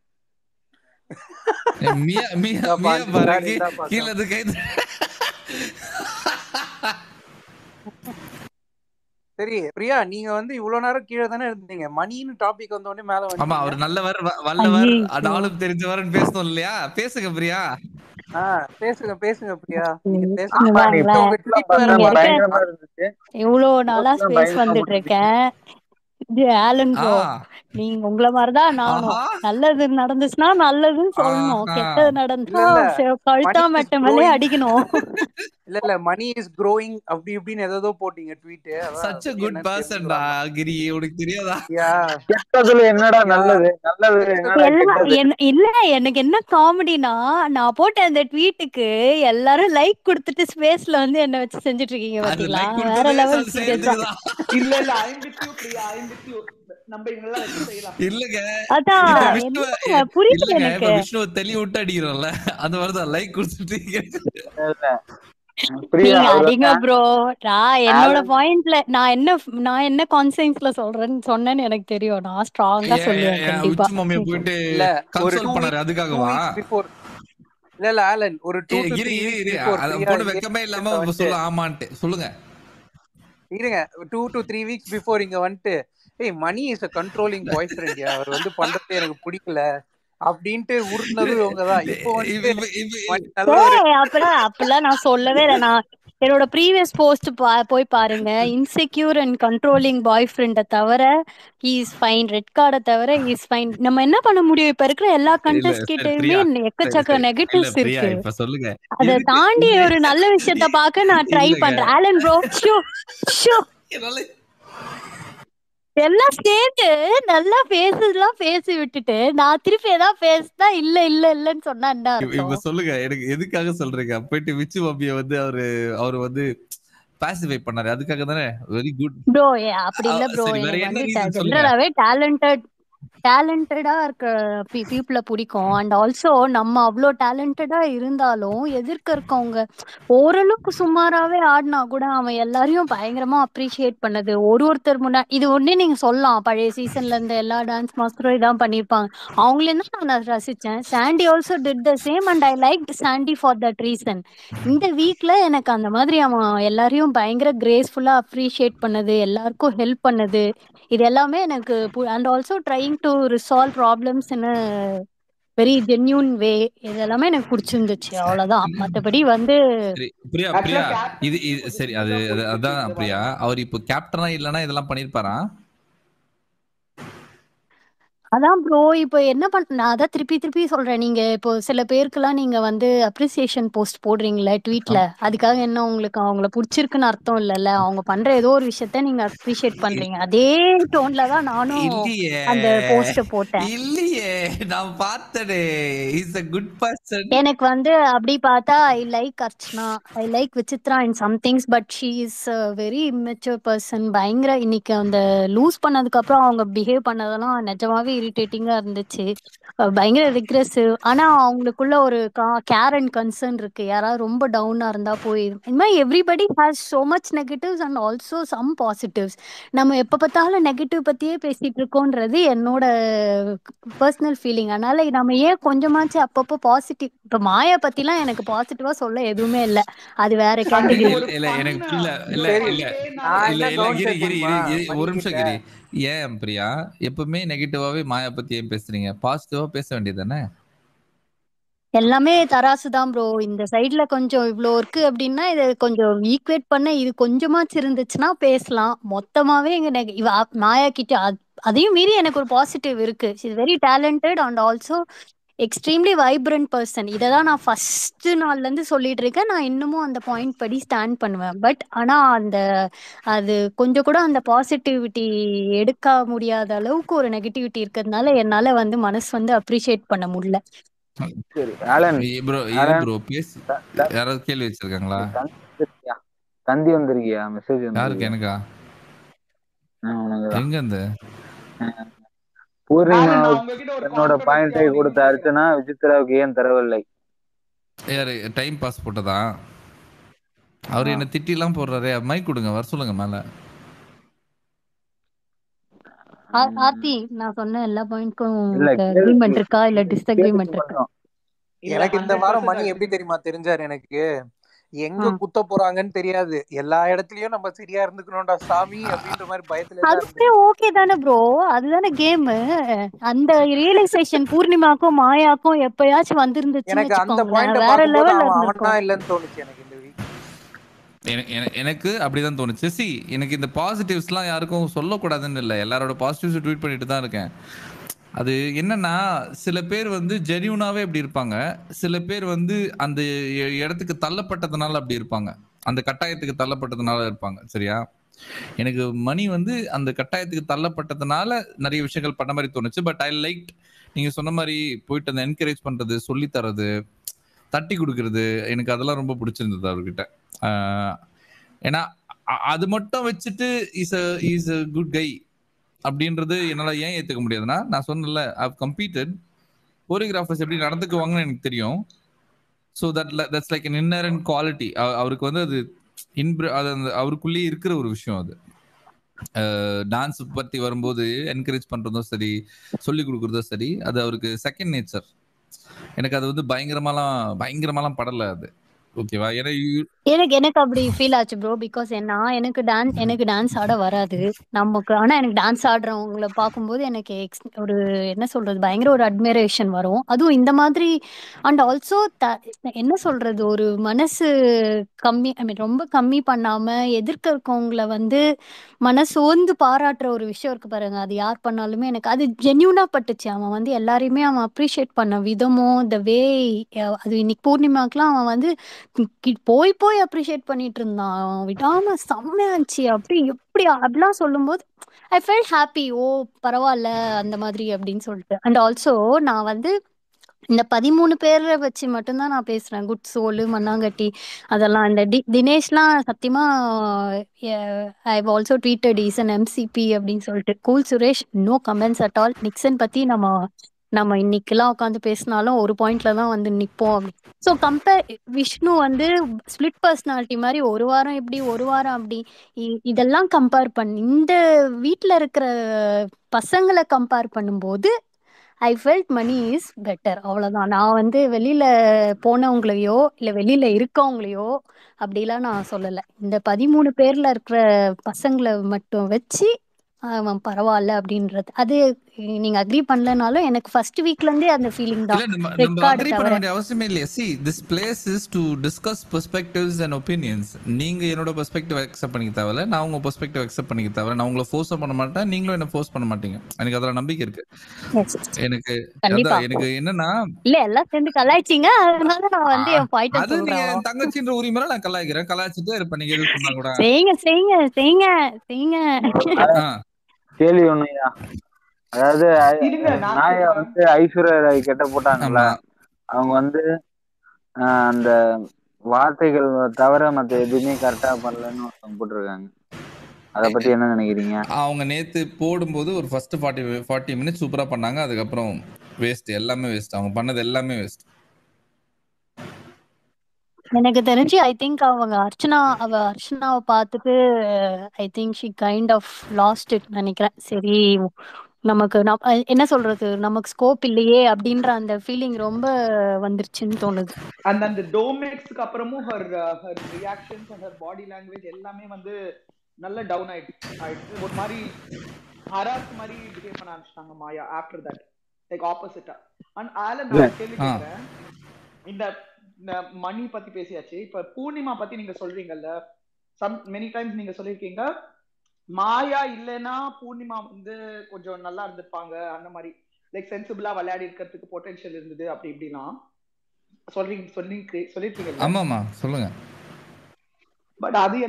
சரி பிரியா, நீங்க வந்து இவ்வளவு நேரம் கீழே தானே இருந்தீங்க, மணின்னு டாபிக் வந்த உடனே மேல வந்து. ஆமா அவர் நல்லவர் வல்லவர் ஆளும் தெரிஞ்சவர்னு பேசணும் இல்லையா? பேசுங்க பிரியா. பேசுங்க பிரியா. இவ்வளவு நாளா ஸ்பேஸ் வந்துட்டு இருக்கேன். ஆலன் ப்ரோ, நீங்க உங்களை மாதிரிதான் நானும். நல்லது நடந்துச்சுன்னா நல்லதுன்னு சொல்லணும், கெட்டது நடந்தா கழுத்தா மெட்ட மேலே அடிக்கணும். இல்ல மணி இஸ் க்ரோயிங் அப்படி இப்படின்னு ஏதோ போட்டீங்க tweet. such a good person டா கிரி, உனக்கு தெரியாதா? கெட்டதுல என்னடா நல்லது, நல்லது என்னடா கெட்டது? இல்ல எனக்கு என்ன காமெடினா, நான் போட்ட அந்த ட்வீட்டுக்கு எல்லாரும் லைக் கொடுத்துட்டு ஸ்பேஸ்ல வந்து என்ன வச்சு செஞ்சுட்டு இருக்கீங்க பாத்தீங்களா? வேற லெவல் சீரியஸா. இல்ல I'm with you Priya, I'm with you. நம்ம இவங்கள வச்சு செய்யலாம். இல்லங்க அதான் விஷ்ணுவ புரியல இல்லங்க, எனக்கு. இப்ப விஷ்ணுவ தெளிவு விட்டு அடிக்கிறோம்ல, அந்த மாதிரி தான் லைக் கொடுத்துட்டீங்க. பிரியா நீங்க அவர் அடிங்க ப்ரோ. நான் என்னோட பாயிண்ட்ல நான் என்ன கான்சென்ஸ்ல சொன்னேன்னு எனக்கு தெரியும். நான் ஸ்ட்ராங்கா சொல்லுவேன் கண்டிப்பா. உச்சி மாமியை போயிட்டு இல்ல ஒரு கன்சோல் பண்ணாரு அதுக்காகவா? இல்ல ஆலன் ஒரு 2 to 3 கிரி weeks இரு, before அத போட்டு வெக்கமே இல்லாம சொல்ல ஆமான்ட்டு சொல்லுங்க. இருங்க 2 to 3 weeks before இங்க வந்துட்டு Mani is a controlling boyfriend, அவர் வந்து பண்றது எனக்கு பிடிக்கல அப்படின்ட்டு உருட்டுனது இவங்கதான். இப்போ அப்பெல்லாம் நான் சொல்லவே இல்லை. நான் என்னோட ப்ரீவியஸ் போஸ்ட் போய் பாருங்க. இன்செக்யூர் அண்ட் கண்ட்ரோலிங் பாய் ஃப்ரெண்டை தவிர ஹி இஸ் ஃபைன், ரெட் கார்டை தவிர ஹி இஸ் ஃபைன். நம்ம என்ன பண்ண முடியும்? இப்ப இருக்கிற எல்லா கண்டெஸ்ட் கிட்டயுமே எக்கச்சக்க நெகட்டிவ்ஸ் இருக்கு. சொல்லுங்க, அதை தாண்டி ஒரு நல்ல விஷயத்த பார்க்க நான் ட்ரை பண்றேன். ஆலன் ப்ரோ எல்லாம் சேர்ந்து நல்லா பேசி விட்டுட்டு நான் திருப்பி ஏதாவது பேசுனா இல்லன்னு சொன்னா என்ன அர்த்தம்? இப்ப சொல்லுங்க, எனக்கு எதுக்காக சொல்றீங்க? போயிட்டு விச்சு மாமியை வந்து அவரு வந்து பாசிஃபை பண்ணாரு, அதுக்காக தானே? Very good bro. அப்படி இல்ல ப்ரோ, எனக்கு வந்து ஜெனரலாவே டேலண்டடா இருக்க பீப்புளை பிடிக்கும். அண்ட் ஆல்சோ நம்ம அவ்வளோ டேலண்டடா இருந்தாலும் எதிர்க்க இருக்கவங்க ஓரளவுக்கு சுமாராவே ஆடினா கூட அவன் எல்லாரையும் பயங்கரமா அப்ரிஷியேட் பண்ணது ஒருத்தர் முன்னாடி. இது ஒன்னே நீங்க சொல்லலாம், பழைய சீசன்ல இருந்த எல்லா டான்ஸ் மாஸ்டரும் இதான் பண்ணிருப்பாங்க. அவங்களே தான் நான் ரசிச்சேன். Sandy also did the same and I like Sandy for that reason. இந்த வீக்ல எனக்கு அந்த மாதிரி அவன் எல்லாரையும் பயங்கர கிரேஸ்ஃபுல்லா அப்ரிஷியேட் பண்ணது, எல்லாருக்கும் ஹெல்ப் பண்ணது, இது எல்லாமே எனக்கு and also trying to resolve problems in very genuine way, இது எல்லாமே எனக்கு பிடிச்சிருந்துச்சு. அவ்வளவுதான். மத்தபடி வந்து பிரியா இது சரி, அதான் பிரியா, அவர் இப்போ கேப்டனா இல்லனா இதெல்லாம் பண்ணிருப்பாரா? அதான் ப்ரோ. இப்போ என்ன நான் அதான் திருப்பி சொல்றேன். நீங்க இப்போ சில பேருக்குலாம் நீங்க வந்து அப்ரிசியேஷன் போஸ்ட் போடுறீங்களே ட்வீட்ல, அதுக்காக என்ன உங்களுக்கு அவங்கள பிடிச்சிருக்குன்னு அர்த்தம் இல்லைல்ல. அவங்க பண்ற ஏதோ ஒரு விஷயத்த நீங்க அப்ரிஷியேட் பண்றீங்க. அதே டோன்ல தான் நானும் அந்த போஸ்ட் போட்டேன். இல்லையே, நான் பார்த்தனே. Is a good person. எனக்கு வந்து அப்படி பார்த்தா I like Archana, I like Vichitra in some things, but she is very immature person. பயங்கர இன்னைக்கு அந்த லூஸ் பண்ணதுக்கு அப்புறம் அவங்க பிஹேவ் பண்ணதெல்லாம் நிஜமாவே இரிட்டேட்டிங்கா இருந்துச்சு. பயங்கர ரிக்ரெசிவ். ஆனா அவங்களுக்குள்ள ஒரு கேர் அண்ட் கன்சர்ன் இருக்கு. யாராவது ரொம்ப டவுனா இருந்தா போய் இந்த மாதிரி everybody has so much negatives and also some positives. நம்ம எப்ப பார்த்தாலும் நெகட்டிவ் பத்தியே பேசிட்டு இருக்கோன்றது என்னோட பர்சனல் ஃபீலிங். அதனால நம்ம ஏன் கொஞ்சமாச்சு அப்பப்போ பாசிட்டிவ். இப்ப மாயா பத்திலாம் எனக்கு பாசிட்டிவா சொல்ல எதுவுமே இல்ல, அது வேற கேட்டகரி. இல்ல எனக்கு கிரி ஒரு நிமிஷம் கிரி. ஏன் பிரியா எப்பவுமே நெகட்டிவாவே மாயா பத்தி ஏன் பேசுறீங்க? பாசிட்டிவா பேச வேண்டியதானே? எல்லாமே தராசுதான் ப்ரோ. இந்த சைட்ல கொஞ்சம் இவ்வளோ இருக்கு அப்படின்னா இதை கொஞ்சம் ஈக்குவேட் பண்ண இது கொஞ்சமாச்சு இருந்துச்சுன்னா பேசலாம். மொத்தமாவே இவ மாயா கிட்ட அதையும் மீறி எனக்கு ஒரு பாசிட்டிவ் இருக்கு. Is very talented and also extremely vibrant person. இதை தான் நான் ஃபர்ஸ்ட் நாள்ல இருந்து சொல்லிட்டு இருக்கேன். நான் இன்னமும் அந்த பாயிண்ட் படி ஸ்டாண்ட் பண்ணுவேன். பட் ஆனா அது கொஞ்சம் கூட அந்த பாசிட்டிவிட்டி எடுக்க முடியாத அளவுக்கு ஒரு நெகட்டிவிட்டி இருக்கிறதுனால என்னால வந்து மனசு வந்து அப்ரிஷியேட் பண்ண முடியல. சரி ஆலன் ப்ரோ பேசு. யாராவது கேள்வி வச்சிருக்காங்களா? தந்தி வந்திருக்கியா? மெசேஜ் யாருக்கு? எனக்கா? எங்க இந்த பூர்ணிமா என்னோட பாயிண்டை கொடுத்த அர்ச்சனா விசித்ராவுக்கு ஏன் தரவில்லை? யாரு டைம் பாஸ் போட்டதா? அவரு என்ன திட்டிலாம் போடுறாரு. மைக் கொடுங்க, வர சொல்லுங்க மேல. ஆர்த்தி, நான் சொன்ன எல்லா பாயிண்ட்க்கும் அக்ரிமெண்ட் இருக்கா இல்ல டிஸ்அக்ரிமெண்ட் இருக்கா? எனக்கு இந்த வாரம் மணி எப்படி தெரியுமா தெரிஞ்சாரு? எனக்கு எங்க குத்த போறாங்கன்னு தெரியாது. எல்லா இடத்துலயும் நம்ம சரியா இருந்துக்கணும்டா சாமி அப்படின்ற மாதிரி பயத்துல. அதுவே ஓகே தானே ப்ரோ, அதுதானே கேம். அந்த ரியலைசேஷன் பூர்ணிமாக்கும் மாயாக்கும் எப்பயாச்சும் வந்திருந்துச்சுன்னு எனக்கு அந்த வச்சுக்கோங்களேன், வேற லெவல்ல அவனா இல்லன்னு தோணுச்சு எனக்கு இந்த வீக். எனக்கு அப்படிதான் தோணுச்சு. சி எனக்கு இந்த பாசிட்டிவ்ஸ்லாம் யாருக்கும் சொல்லக்கூடாதுன்னு இல்லை, எல்லாரோட பாசிட்டிவ்ஸ் ட்வீட் பண்ணிட்டு தான் இருக்கேன். அது என்னன்னா சில பேர் வந்து ஜெனியூனாவே இப்படி இருப்பாங்க, சில பேர் வந்து அந்த இடத்துக்கு தள்ளப்பட்டதுனால அப்படி இருப்பாங்க, அந்த கட்டாயத்துக்கு தள்ளப்பட்டதுனால இருப்பாங்க. சரியா? எனக்கு மணி வந்து அந்த கட்டாயத்துக்கு தள்ளப்பட்டதுனால நிறைய விஷயங்கள் பண்ண மாதிரி தோணுச்சு. பட் ஐ லைக் நீங்க சொன்ன மாதிரி போயிட்டு அந்த என்கரேஜ் பண்றது, சொல்லி தரது, தட்டி கொடுக்கறது, எனக்கு அதெல்லாம் ரொம்ப பிடிச்சிருந்தது அவர்கிட்ட. ஏன்னா அது மட்டும் வச்சுட்டு இஸ் அ குட் கை அப்படின்றது என்னால ஏன் ஏத்துக்க முடியாதுன்னா, நான் சொன்னல ஐவ் கம்பீட்டட், கோரியோகிராஃபர்ஸ் எப்படி நடந்துக்குவாங்கன்னு எனக்கு தெரியும். So that's like an inherent quality. அவருக்கு வந்து அது அவருக்குள்ளேயே இருக்கிற ஒரு விஷயம் அது. டான்ஸ் பத்தி வரும்போது என்கரேஜ் பண்றதும் சரி, சொல்லி கொடுக்கறதும் சரி, அது அவருக்கு செகண்ட் நேச்சர். எனக்கு அது வந்து பயங்கரமாலாம் படல அது. ஓகேவா? ஏன்னா எனக்கு அப்படி ஃபீல் ஆச்சு ப்ரோ. பிகாஸ் எனக்கு டான்ஸ் ஆட வராது நமக்கு. ஆனா எனக்கு டான்ஸ் ஆடுறவங்களை பார்க்கும்போது எனக்கு ஒரு என்ன சொல்றது, பயங்கர ஒரு அட்மிரேஷன் வரும். அதுவும் இந்த மாதிரி. அண்ட் ஆல்சோ என்ன சொல்றது, ஒரு மனசு கம்மி, ஐ மீன் ரொம்ப கம்மி பண்ணாம எதிர்க்க இருக்கவங்களை வந்து மனசோர்ந்து பாராட்டுற ஒரு விஷயம் இருக்கு பாருங்க. அது யார் பண்ணாலுமே எனக்கு அது ஜென்யூனா பட்டுச்சு. அவன் வந்து எல்லாரையுமே அவன் அப்ரிஷியேட் பண்ண விதமும் த வே, அது இன்னைக்கு பூர்ணிமாக்கெல்லாம் அவன் வந்து போய் அப்ரிஷியேட் பண்ணிட்டு இருந்தான். அவன் விடாம செம்மையாச்சு அப்படி எப்படி அப்படிலாம் சொல்லும்போது ஐ ஃபெல்ட் ஹாப்பி. ஓ பரவாயில்ல அந்த மாதிரி அப்படின்னு சொல்லிட்டு. அண்ட் ஆல்சோ நான் வந்து இந்த 13 பேரை வச்சு மட்டும்தான் நான் பேசுறேன். குட் சோலு, மண்ணாங்கட்டி, அதெல்லாம். இந்த தினேஷ்லாம் சத்தியமா I also tweeted is an MCP அப்படின்னு சொல்லிட்டு. Cool Suresh no comments at all. Nixen பத்தி நம்ம இன்னைக்கெல்லாம் உட்காந்து பேசினாலும் ஒரு பாயிண்ட்ல தான் வந்து நிப்போம் அப்படி. ஸோ விஷ்ணு வந்து ஸ்பிளிட் பர்சனாலிட்டி மாதிரி ஒரு வாரம் இப்படி ஒரு வாரம் அப்படி. இதெல்லாம் கம்பேர் பண்ணி இந்த வீட்டில் இருக்கிற பசங்களை கம்பேர் பண்ணும்போது I felt Mani is better. அவ்வளோதான். நான் வந்து வெளியில போனவங்களையோ இல்லை வெளியில இருக்கவங்களையோ அப்படிலாம் நான் சொல்லலை. இந்த 13 பேர்ல இருக்கிற பசங்களை மட்டும் வச்சு அவன் பரவாயில்ல அப்படின்றது. அது நீங்க அக்ரி பண்ணலனாலும் எனக்கு ஃபர்ஸ்ட் வீக்ல இருந்தே அந்த ஃபீலிங் இல்ல தான். நம்ம ரெட் கார்டு அக்ரி பண்ண தவிர. வேண்டிய அவசியமே இல்லையா. see this place is to discuss perspectives and opinions. நீங்க என்னோட பெர்ஸ்பெக்டிவ் அக்செப்ட் பண்ணிக்க தேவையில்ல, நான் உங்க பெர்ஸ்பெக்டிவ் அக்செப்ட் பண்ணிக்க தேவையில்ல. நான் உங்களை ஃபோர்ஸ் பண்ண மாட்டேன், நீங்களும் என்ன ஃபோர்ஸ் பண்ண மாட்டீங்க. எனக்கு அதெல்லாம் நம்பிக்கை இருக்கு. எனக்கு கண்டிப்பா. அதான் எனக்கு என்னன்னா, இல்ல எல்லாம் சேர்ந்து கலாய்ச்சிங்க, அதனால நான் வந்து என் பாயிண்ட அது நீங்க சொல்றேன். என் தங்கச்சின்ற உரிமையில நான் கலாய்க்கிறேன், கலாய்ச்சிட்டே இருப்பேன். நீங்க எது சொன்னா கூட செய்யுங்க செய்யுங்க செய்யுங்க செய்யுங்க. கேள்வி ஒண்ணுயா, அதாவது இருங்க நாய வந்து ஐஸ்வர்யா ராய் கெட்ட போட்டாங்கல்ல, அவங்க வந்து அந்த வார்த்தைகள் தவிர மத்த எதுவுமே கரெக்டா பண்ணலன்னு ஒருத்தவங்க போட்டிருக்காங்க. அத பத்தி என்ன நினைக்கிறீங்க? அவங்க நேத்து போடும்போது ஒரு ஃபர்ஸ்ட் 40 மினிட்ஸ் சூப்பரா பண்ணாங்க, அதுக்கப்புறம் வேஸ்ட், எல்லாமே வேஸ்ட். அவங்க பண்ணது எல்லாமே வேஸ்ட். எனக்கு தெரிஞ்சு ஐ திங்க் அவங்க அர்ச்சனாவை பார்த்துட்டு I think she kind of lost it நினைக்கிறேன். சரி நமக்கு என்ன சொல்றது, நமக்கு ஸ்கோப் இல்லையே அப்படின்ற அந்த ஃபீலிங் ரொம்ப வந்துருச்சுன்னு தோணுது. அந்த டோமேக்ஸ்க்கு அப்புறமும் her reactions and her body language எல்லாமே வந்து நல்ல டவுன் ஆயிடுச்சு. ஒரு மாதிரி ஹராஸ் மாதிரி பிஹேவ் பண்ண ஆரம்பிச்சிட்டாங்க மாயா ஆஃப்டர் தட், லைக் ஆப்போசிட்டா. அண்ட் நான் கேள்வி கேட்கிறேன், இந்த மணி பத்தி பேசியாச்சு, இப்ப பூர்ணிமா பத்தி நீங்க சொல்றீங்கல்ல, மெனி டைம்ஸ் நீங்க சொல்லிருக்கீங்க மாயா இல்லைன்னா பூர்ணிமா வந்து கொஞ்சம் நல்லா இருந்திருப்பாங்க, அந்த மாதிரி லைக் சென்சிபிளா விளையாடி இருக்கிறதுக்கு பொட்டன்ஷியல் இருந்தது அப்படி இப்படின்னா சொல்லிருக்கீங்க. ஆமாமா சொல்லுங்க. பட் அது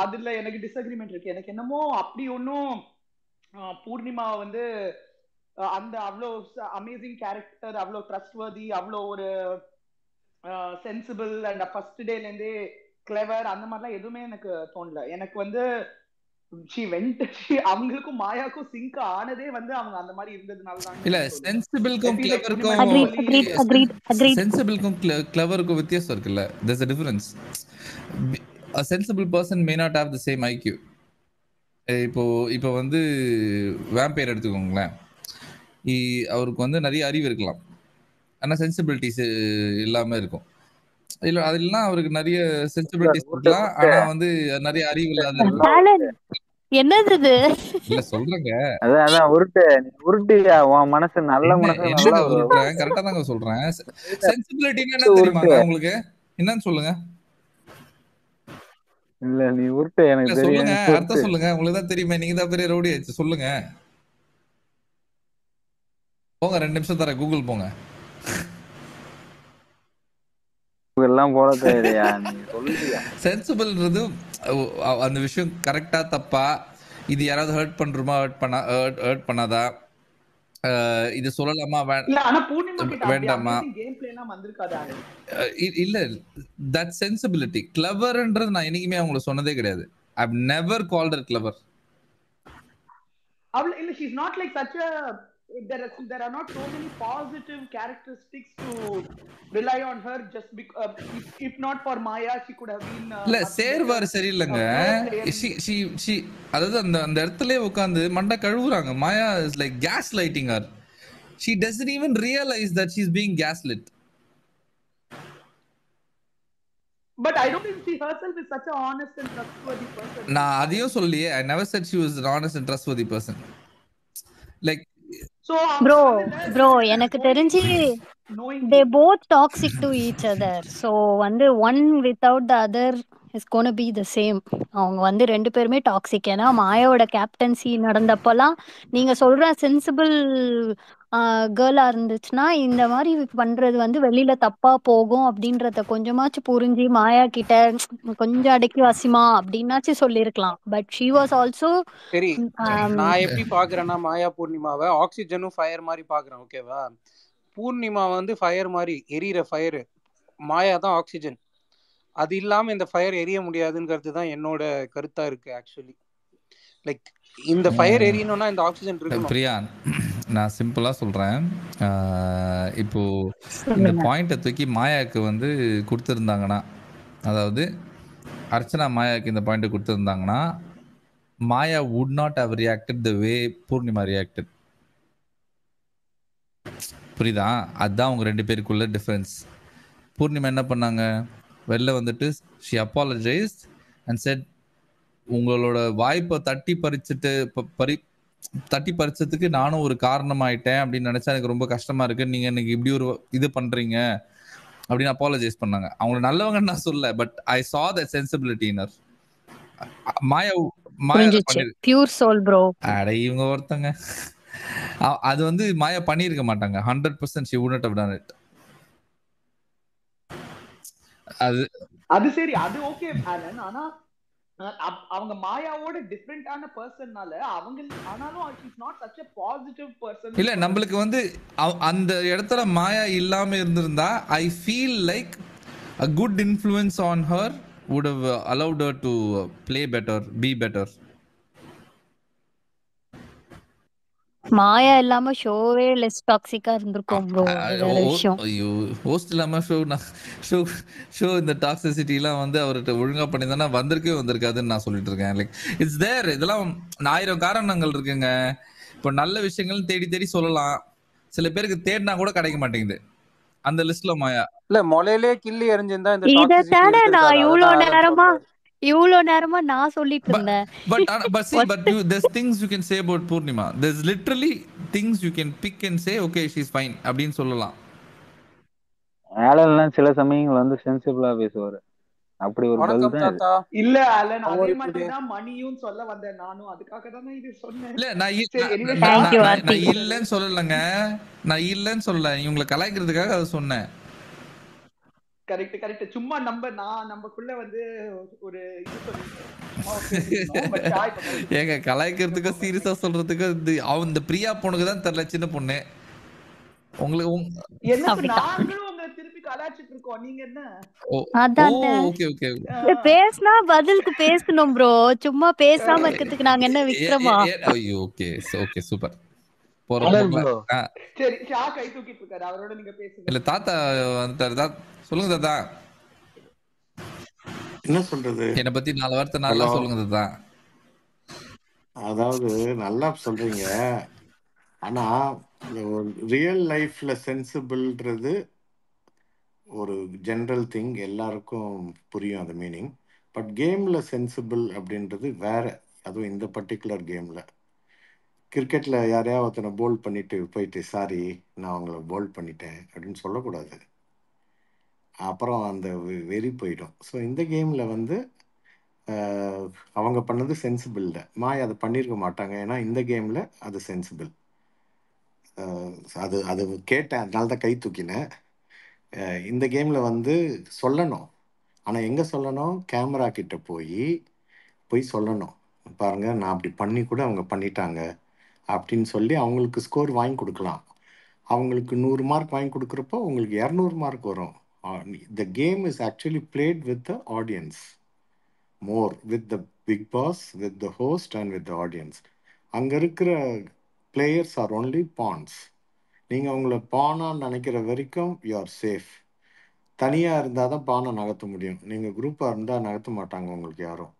அதுல எனக்கு டிஸ்அக்ரிமெண்ட் இருக்கு. எனக்கு என்னமோ அப்படி ஒன்னும் பூர்ணிமா வந்து அந்த அவ்வளோ அமேசிங் கேரக்டர், அவ்வளோ ட்ரஸ்ட்வர்தி, அவ்வளோ ஒரு சென்சிபிள் அண்ட் ஃபர்ஸ்ட் டேல இருந்தே கிளவர் அந்த மாதிரிலாம் எதுவுமே எனக்கு தோணல. எனக்கு வந்து அவங்களுக்கும் மாயாக்கும் சிங்க் ஆனதே வந்து அவங்க அந்த மாதிரி இருந்ததுனால தான். இல்ல சென்சிபிளுக்கும் கிளவருக்கும் வித்தியாசம் இருக்குல்ல. there's a difference. a sensible person may not have the same IQ. இப்போ வந்து வேம்பயர் எடுத்துக்கோங்களேன், அவருக்கு வந்து நிறைய அறிவு இருக்கலாம், ஆனா சென்சிபிலிட்டிஸ் இல்லாம இருக்கும். இல்ல அதெல்லாம் அவருக்கு நிறைய சென்சிபிலிட்டிஸ் இருக்கலாம், ஆனா வந்து நிறைய அறிவு இல்லாத இருக்கும். என்னது இது? இல்ல சொல்றேங்க, அதான் உருட்டியா, உன் மனசு நல்ல மனசு நல்லா உருட்டுறேன், கரெக்டா தாங்க சொல்றேன். சென்சிபிலிட்டினா என்ன தெரியுமாங்க உங்களுக்கு? என்னன்னு சொல்லுங்க. இல்ல நீ உருட்டு, எனக்கு தெரியும். சொல்லுங்க, அர்த்தம் சொல்லுங்க, உங்களுக்கு தான் தெரியுமே, நீங்க தான் பெரிய ரவுடி ஆச்சு, சொல்லுங்க. போங்க 2 நிமிஷம் தர கூகுள் போங்க. எல்லாம் போட தேவையா நீ சொல்லியா? சென்சிபிள்ன்றது அந்த விஷயம் கரெக்டா தப்பா, இது யாராவது ஹர்ட் பண்றோமா, ஹர்ட் பண்ணாதா, இது சொல்லலாமா இல்ல ஆனா பூர்ணிமா கிட்ட அப்படி வேண்டாமா, அமேசிங் கேம் பிளேலாம் வந்திருக்காது ஆனந்த். இல்ல தட் சென்சிபிலிட்டி. கிளவர்ன்றது நான் என்னைக்குமே அவங்கள சொன்னதே கிடையாது. I've never called her clever. அவள் இல்ல, she's not like such a there are not so many positive characteristics to rely on her just because if not for Maya she could have been இல்ல சேர்வார் சரியில்லைங்க. அதாவது அந்த இடத்துலயே உட்காந்து மண்டை கழுவுறாங்க. Maya is like gaslighting her. She doesn't even realize that she's being gaslit. But I don't even see herself as such a honest and trustworthy person. நான் அதையும் சொல்லியே, I never said she was an honest and trustworthy person. Like so bro எனக்கு தெரிஞ்சு they both toxic to each other. So வந்து one without the other is gonna be the same. அவங்க வந்து 2 பேருமே toxic. ஏன்னா மாயாவோட கேப்டன்சி நடந்தப்பெல்லாம் நீங்க சொல்ற sensible கேர்ளா இருந்துச்சுன்னா இந்த மாதிரி பண்றது வந்து வெளியில தப்பா போகும் அப்படின்றத கொஞ்சமாச்சும் புரிஞ்சு மாயா கிட்ட கொஞ்சம் அடக்கி வசிமா அப்படின்னாச்சும் சொல்லியிருக்கலாம். பட் ஷி வாஸ் ஆல்சோ சரி, நான் எப்படி பாக்குறேன்னா மாயா பூர்ணிமாவை ஆக்சிஜனும் ஃபயர் மாதிரி பாக்குறேன். ஓகேவா? பூர்ணிமா வந்து ஃபயர் மாதிரி எரியிற ஃபயர், மாயா தான் ஆக்சிஜன். அது இல்லாம இந்த ஃபயர் எரிய முடியாதுங்கிறது தான் என்னோட கருத்தா இருக்கு. ஆக்சுவலி லைக் இந்த ஃபயர் எரியணும்னா இந்த ஆக்சிஜன் இருக்கணும். பிரியா, நான் சிம்பிளா சொல்றேன். இப்போ இந்த பாயிண்ட்டை தூக்கி மாயாவுக்கு வந்து கொடுத்துருந்தாங்கன்னா, அதாவது அர்ச்சனா மாயாவுக்கு இந்த பாயிண்ட் கொடுத்துருந்தாங்கன்னா, மாயா would not have reacted the way Purnima reacted. புரியுதா? அதுதான் அவங்க 2 பேருக்குள்ள டிஃபரன்ஸ். பூர்ணிமா என்ன பண்ணாங்க, வெளில வந்துட்டு she apologized and said உங்களோட வாய்ப்பை தட்டி பறிச்சதுக்கு நானும் ஒரு காரணமாயிட்டேன் அப்படின்னு நினைச்சா எனக்கு ரொம்ப கஷ்டமா இருக்கு, நீங்க எனக்கு இப்படி ஒரு இது பண்றீங்க அப்படின்னு அப்பாலஜைஸ் பண்ணாங்க. அவங்க நல்லவங்கன்னு நான் சொல்ல, but I saw that sensibility in her. Maya pure soul bro. அட இவங்க ஒருத்தங்க அது வந்து மாயா பண்ணியிருக்க மாட்டாங்க. 100% she wouldn't have done it. அது சரி, அது ஓகே ஆனந்த். ஆனா அவங்க மாயாவோட டிஃபரெண்டான பர்சன்னால அவங்க ஆனாலும் she's not such a positive person. இல்ல நம்மளுக்கு வந்து அந்த இடத்துல மாயா இல்லாம இருந்திருந்தா I feel like a good influence on her would have allowed her to play better, be better. மாயா இல்லாம ஷோவே லெஸ் டாக்ஸிக்கா இருந்திருக்கும் ப்ரோ. வேற விஷயம். ஐயோ, ஹோஸ்ட் இல்லாம ஷோ இந்த டாக்ஸிசிட்டி எல்லாம் வந்து அவர்கிட்ட ஒழுங்கா பண்ணிதானே வந்திருக்காதுன்னு நான் சொல்லிட்டு இருக்கேன். லைக் இட்ஸ் தேர். இதெல்லாம் 1000 காரணங்கள் இருக்குங்க. இப்போ நல்ல விஷயங்கள் தேடி தேடி சொல்லலாம், சில பேருக்கு தேடினா கூட கிடைக்க மாட்டேங்குது. அந்த லிஸ்ட்ல மாயா இல்ல. மொலையிலே கிள்ளி எறிஞ்சிருந்தா இந்த இதானே நான் இவ்வளோ நேரமா நான் சொல்லிட்டு இருந்தேன். but there's things you can say about Purnima. There's literally things you can pick and say okay she's fine அப்படினு சொல்லலாம். ஆலன்லாம் சில சமயங்கள் வந்து சென்சிபிளா பேசுவாரு. அப்படி ஒரு பல் தான் இது. இல்ல ஆலன், அதே மட்டும் தான் மணியும் சொல்ல வந்தேன் நானும். அதுக்காக தான் இது சொன்னேன். இல்ல நான் இல்லன்னு சொல்லலங்க. நான் இல்லன்னு சொல்லல, இவங்களை கலாய்க்கிறதுக்காக அதை சொன்னேன். கரெக்ட். சும்மா நம்மக்குள்ள வந்து ஒரு இது ஏங்க கலாய்க்கிறதுக்கு சீரியஸா சொல்றதுக்கு இந்த பிரியா பொண்ணுக்கு தான் தெரியல, சின்ன பொண்ணு. உங்களுக்கு நாங்களும் உங்களை திருப்பி கலாய்ச்சிட்டு இருக்கோம், நீங்க என்ன? ஓகே பேசினா பதிலுக்கு பேசணும் ப்ரோ. சும்மா பேசாம இருக்கிறதுக்கு நாங்க என்ன விக்ரமா? ஐயோ ஓகே சூப்பர். சரி, ஷா கை தூக்கிட்டு இருக்காரு, அவரோட நீங்க பேசுங்க. இல்ல தாத்தா வந்துட்டாரு. சொல்லுங்க தாத்தா. என்ன சொல்றது? என்ன பத்தி 4 வார்த்தை நல்லா சொல்லுங்க தாத்தா. அதாவது நல்லா சொல்றீங்க, ஆனா ரியல் லைஃப்ல சென்சிபிள்ன்றது ஒரு ஜெனரல் திங், எல்லாருக்கும் புரியும் அந்த மீனிங். பட் கேம்ல சென்சிபிள் அப்படின்றது வேற. அதுவும் இந்த பர்டிகுலர் கேம்ல கிரிக்கெட்ல யாரையாவது ஒருத்தனை போல் பண்ணிட்டு போயிட்டு சாரி நான் அவங்கள போல் பண்ணிட்டேன் அப்படின்னு சொல்லக்கூடாது, அப்புறம் அந்த வெறி போயிடும். ஸோ இந்த கேம்ல வந்து அவங்க பண்ணது சென்சிபிள் இல்லை. மாயா அதை பண்ணியிருக்க மாட்டாங்க, ஏன்னா இந்த கேம்ல அது சென்சிபிள். அது அது கேட்டேன், அதனால தான் கை தூக்கினேன். இந்த கேமில் வந்து சொல்லணும், ஆனால் எங்கே சொல்லணும்? கேமரா கிட்ட போய் சொல்லணும். பாருங்க, நான் அப்படி பண்ணி கூட அவங்க பண்ணிட்டாங்க அப்படின்னு சொல்லி அவங்களுக்கு ஸ்கோர் வாங்கி கொடுக்கலாம். அவங்களுக்கு 100 மார்க் வாங்கி கொடுக்குறப்போ உங்களுக்கு 200 மார்க் வரும். The game is actually played with the audience more, with the big boss, with the host and with the audience. அங்கே இருக்கிற பிளேயர்ஸ் ஆர் ஒன்லி பான்ஸ். நீங்கள் உங்களை பானான்னு நினைக்கிற வரைக்கும் யூ ஆர் சேஃப். தனியாக இருந்தால் தான் பானை நகர்த்த முடியும். நீங்கள் குரூப்பாக இருந்தால் நகர்த்த மாட்டாங்க உங்களுக்கு யாரும்.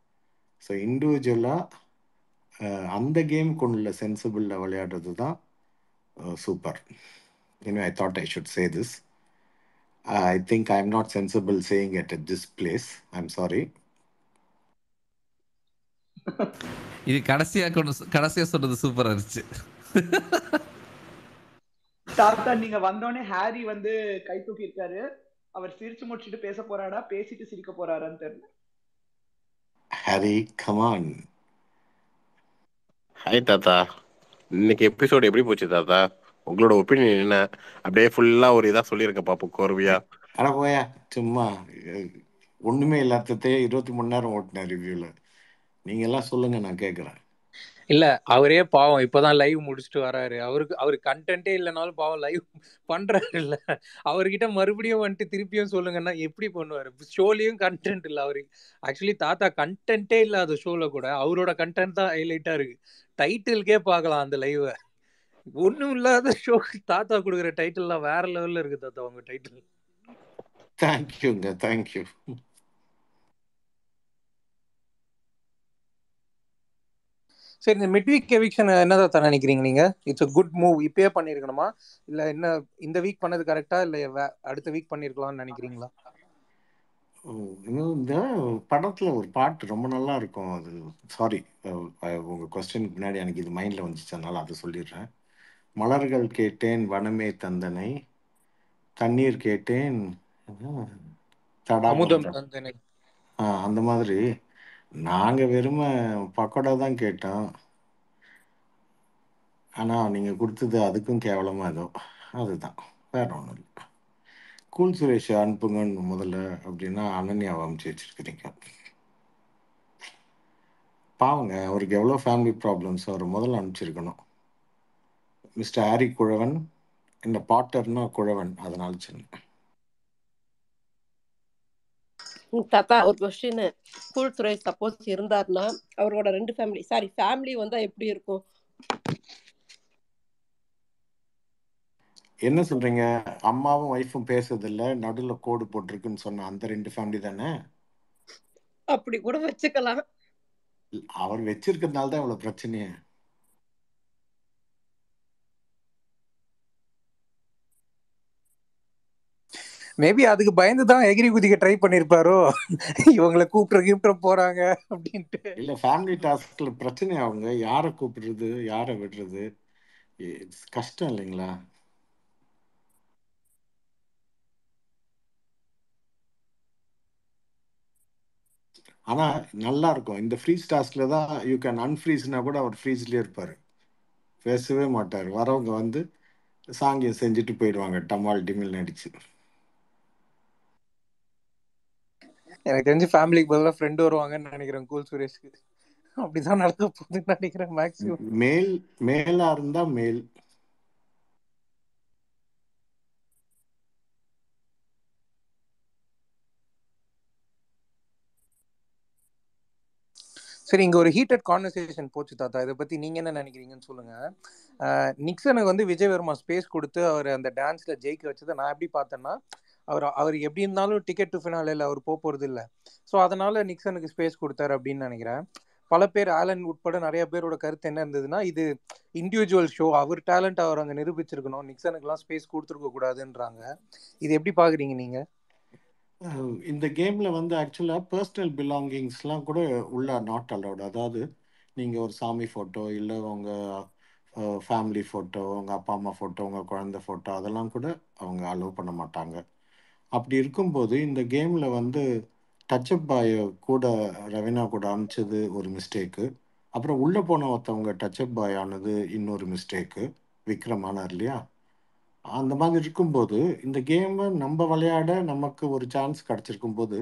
ஸோ இண்டிவிஜுவலாக அந்த கேமுக்கு உள்ள சென்சிபிளில் விளையாடுறது தான் super. Anyway, I thought I should say this. I think I'm not sensible saying it at this place. I'm sorry. இது கடைசியா சொல்றது சூப்பரா இருந்துச்சு. தாத்தா நீங்க வந்தோடனே ஹாரி வந்து கை தூக்கி இருக்காரு. அவர் சிரிச்சு முடிச்சுட்டு பேச போறாடா, பேசிட்டு சிரிக்க போறாரான்னு தெரியல. Harry, come on. ஹாய் தாத்தா, இன்னைக்கு எபிசோடு எப்படி போச்சு தாத்தா? உங்களோட ஒப்பீனியன் என்ன? அப்படியே ஃபுல்லா ஒரு இதா சொல்லிருக்க பாப்போம், கோர்வையா. அட போயா, சும்மா ஒண்ணுமே இல்லாததே 23 நேரம் ஓட்டின ரிவ்யூல. நீங்க எல்லாம் சொல்லுங்க, நான் கேட்கறேன். இல்ல அவரே பாவம் இப்பதான் லைவ் முடிச்சுட்டு வராரு. அவரு கண்டென்ட்டே இல்லைனாலும் பாவம் லைவ் பண்றாரு இல்ல. அவர்கிட்ட மறுபடியும் வந்துட்டு திருப்பியும் சொல்லுங்கன்னா எப்படி பண்ணுவாரு? ஷோலயும் கண்டென்ட் இல்ல அவருக்கு. ஆக்சுவலி தாத்தா கண்டென்ட்டே இல்லாத ஷோல கூட அவரோட கண்டென்ட் தான் ஹைலைட்டா இருக்கு. டைட்டிலுக்கே பார்க்கலாம் அந்த லைவ். ஒண்ணும் இல்லாத ஷோக்கு தாத்தா கொடுக்குற டைட்டில்லாம் வேற லெவல்ல இருக்கு தாத்தா உங்க டைட்டில். தேங்க்யூங்க, தேங்க்யூ. சரி, இந்த மிட்வீக் எவிக்ஷன் என்னதான் நினைக்கிறீங்க நீங்க? It's a good move. இப்பயே பண்ணிருக்கணுமா இல்ல என்ன இந்த வீக் பண்ணது கரெக்டா இல்ல அடுத்த வீக் பண்ணிருக்கலாம்னு நினைக்கிறீங்களா? இந்த படத்துல ஒரு பாட்டு ரொம்ப நல்லா இருக்கும். அது சாரி, உங்க கொஸ்டினுக்கு முன்னாடி எனக்கு இது மைண்ட்ல வந்துச்சு, அதனால அதை சொல்லிடுறேன். மலர்கள் கேட்டேன் வனமே தந்தனை, தண்ணீர் கேட்டேன் அமுதம் தந்தனை. அந்த மாதிரி நாங்க வெறும பக்கோடா தான் கேட்டோம். ஆனா நீங்க கொடுத்தது அதுக்கும் கேவலமா ஏதோ, அதுதான், வேற ஒன்றும் இல்லை. கூல் சுரேஷ் அனுப்புங்கன்னு முதல்ல அப்படின்னா அனன்யாவை அனுப்பிச்சு வச்சிருக்கிறீங்க. பாவங்க, அவருக்கு எவ்வளோ ஃபேமிலி ப்ராப்ளம்ஸ், அவர் முதல்ல அனுப்பிச்சிருக்கணும். மிஸ்டர் ஹாரி குழவன், இந்த பாட்டர்னா குழவன், அதனால சொன்னேன். தாத்தா ஒரு கொஸ்டின். கூல் சுரேஷ் சப்போஸ் இருந்தாருன்னா அவரோட 2 ஃபேமிலி வந்தா எப்படி இருக்கும்? என்ன சொல்றீங்க? அம்மாவும் ஒய்ஃபும் பேசுறதில்ல, நடுவுல கோடு போட்டிருக்குன்னு சொன்ன அந்த 2 ஃபேமிலி தானே? அப்படி கூட வச்சுக்கலாம். அவர் வச்சிருக்கிறதுனால தான் இவ்வளவு பிரச்சனையே. மேபி அதுக்கு பயந்து தான் எகிரி குதிக்க ட்ரை பண்ணிருப்பாரோ, இவங்களை கூப்பிட்டு போறாங்க அப்படின்ட்டு. இல்ல, ஃபேமிலி டாஸ்க்ல பிரச்சனை. அவங்க யாரை கூப்பிடுறது, யாரை விடுறது, கஷ்டம் இல்லைங்களா? ஆனா நல்லா இருக்கும். இந்த ஃப்ரீஸ் டாஸ்க்ல தான் யூ கேன் அன்ஃப்ரீஸ்னா கூட அவர் ஃப்ரீஸ்லயே இருப்பாரு, பேசவே மாட்டார். வரவங்க வந்து சாங்கியம் செஞ்சுட்டு போயிடுவாங்க, டமால் டிமில் நடிச்சு. எனக்கு தெரிஞ்சு ஃபேமிலிக்கு பதிலாக ஃப்ரெண்ட் வருவாங்கன்னு நினைக்கிறேன் கூல் சுரேஷ்க்கு. அப்படிதான் நடக்க போகுதுன்னு நினைக்கிறேன் மேக்ஸிமம். மேலா இருந்தா மேல். சரி, இங்க ஒரு ஹீட்டட் கான்வர்சேஷன் போச்சு தாத்தா, இதை பத்தி நீங்க என்ன நினைக்கிறீங்கன்னு சொல்லுங்க. நிக்சனுக்கு வந்து விஜய் வர்மா ஸ்பேஸ் கொடுத்து அவர் அந்த டான்ஸ்ல ஜெயிக்க வச்சதை நான் எப்படி பார்த்தேன்னா, அவர் எப்படி இருந்தாலும் டிக்கெட் டு ஃபினாலேல அவர் போறது இல்லை. ஸோ அதனால நிக்சனுக்கு ஸ்பேஸ் கொடுத்தாரு அப்படின்னு நினைக்கிறேன். பல பேர், ஆலன் உட்பட நிறைய பேரோட கருத்து என்ன இருந்ததுன்னா, இது இண்டிவிஜுவல் ஷோ, அவர் டேலண்ட் அவர் அங்கே நிரூபிச்சிருக்கணும், நிக்சனுக்குலாம் ஸ்பேஸ் கொடுத்துருக்க கூடாதுன்றாங்க. இது எப்படி பாக்குறீங்க நீங்க? இந்த கேம்ல வந்து ஆக்சுவலா பர்சனல் பிலாங்கிங்ஸ்லாம் கூட உள்ள நாட் அலவுட். அதாவது நீங்க ஒரு சாமி போட்டோ, இல்லை உங்க ஃபேமிலி ஃபோட்டோ, உங்கள் அப்பா அம்மா ஃபோட்டோ, உங்கள் குழந்தை ஃபோட்டோ, அதெல்லாம் கூட அவங்க அலோவ் பண்ண மாட்டாங்க. அப்படி இருக்கும்போது இந்த கேமில் வந்து டச்சப் பாய் கூட ரவீனா கூட அனுப்பிச்சது ஒரு மிஸ்டேக்கு. அப்புறம் உள்ளே போன ஒருத்தவங்க டச்சப் பாய் ஆனது இன்னொரு மிஸ்டேக்கு. விக்ரம் ஆனார் இல்லையா? அந்த மாதிரி இருக்கும்போது இந்த கேமை நம்ம விளையாட நமக்கு ஒரு சான்ஸ் கிடச்சிருக்கும் போது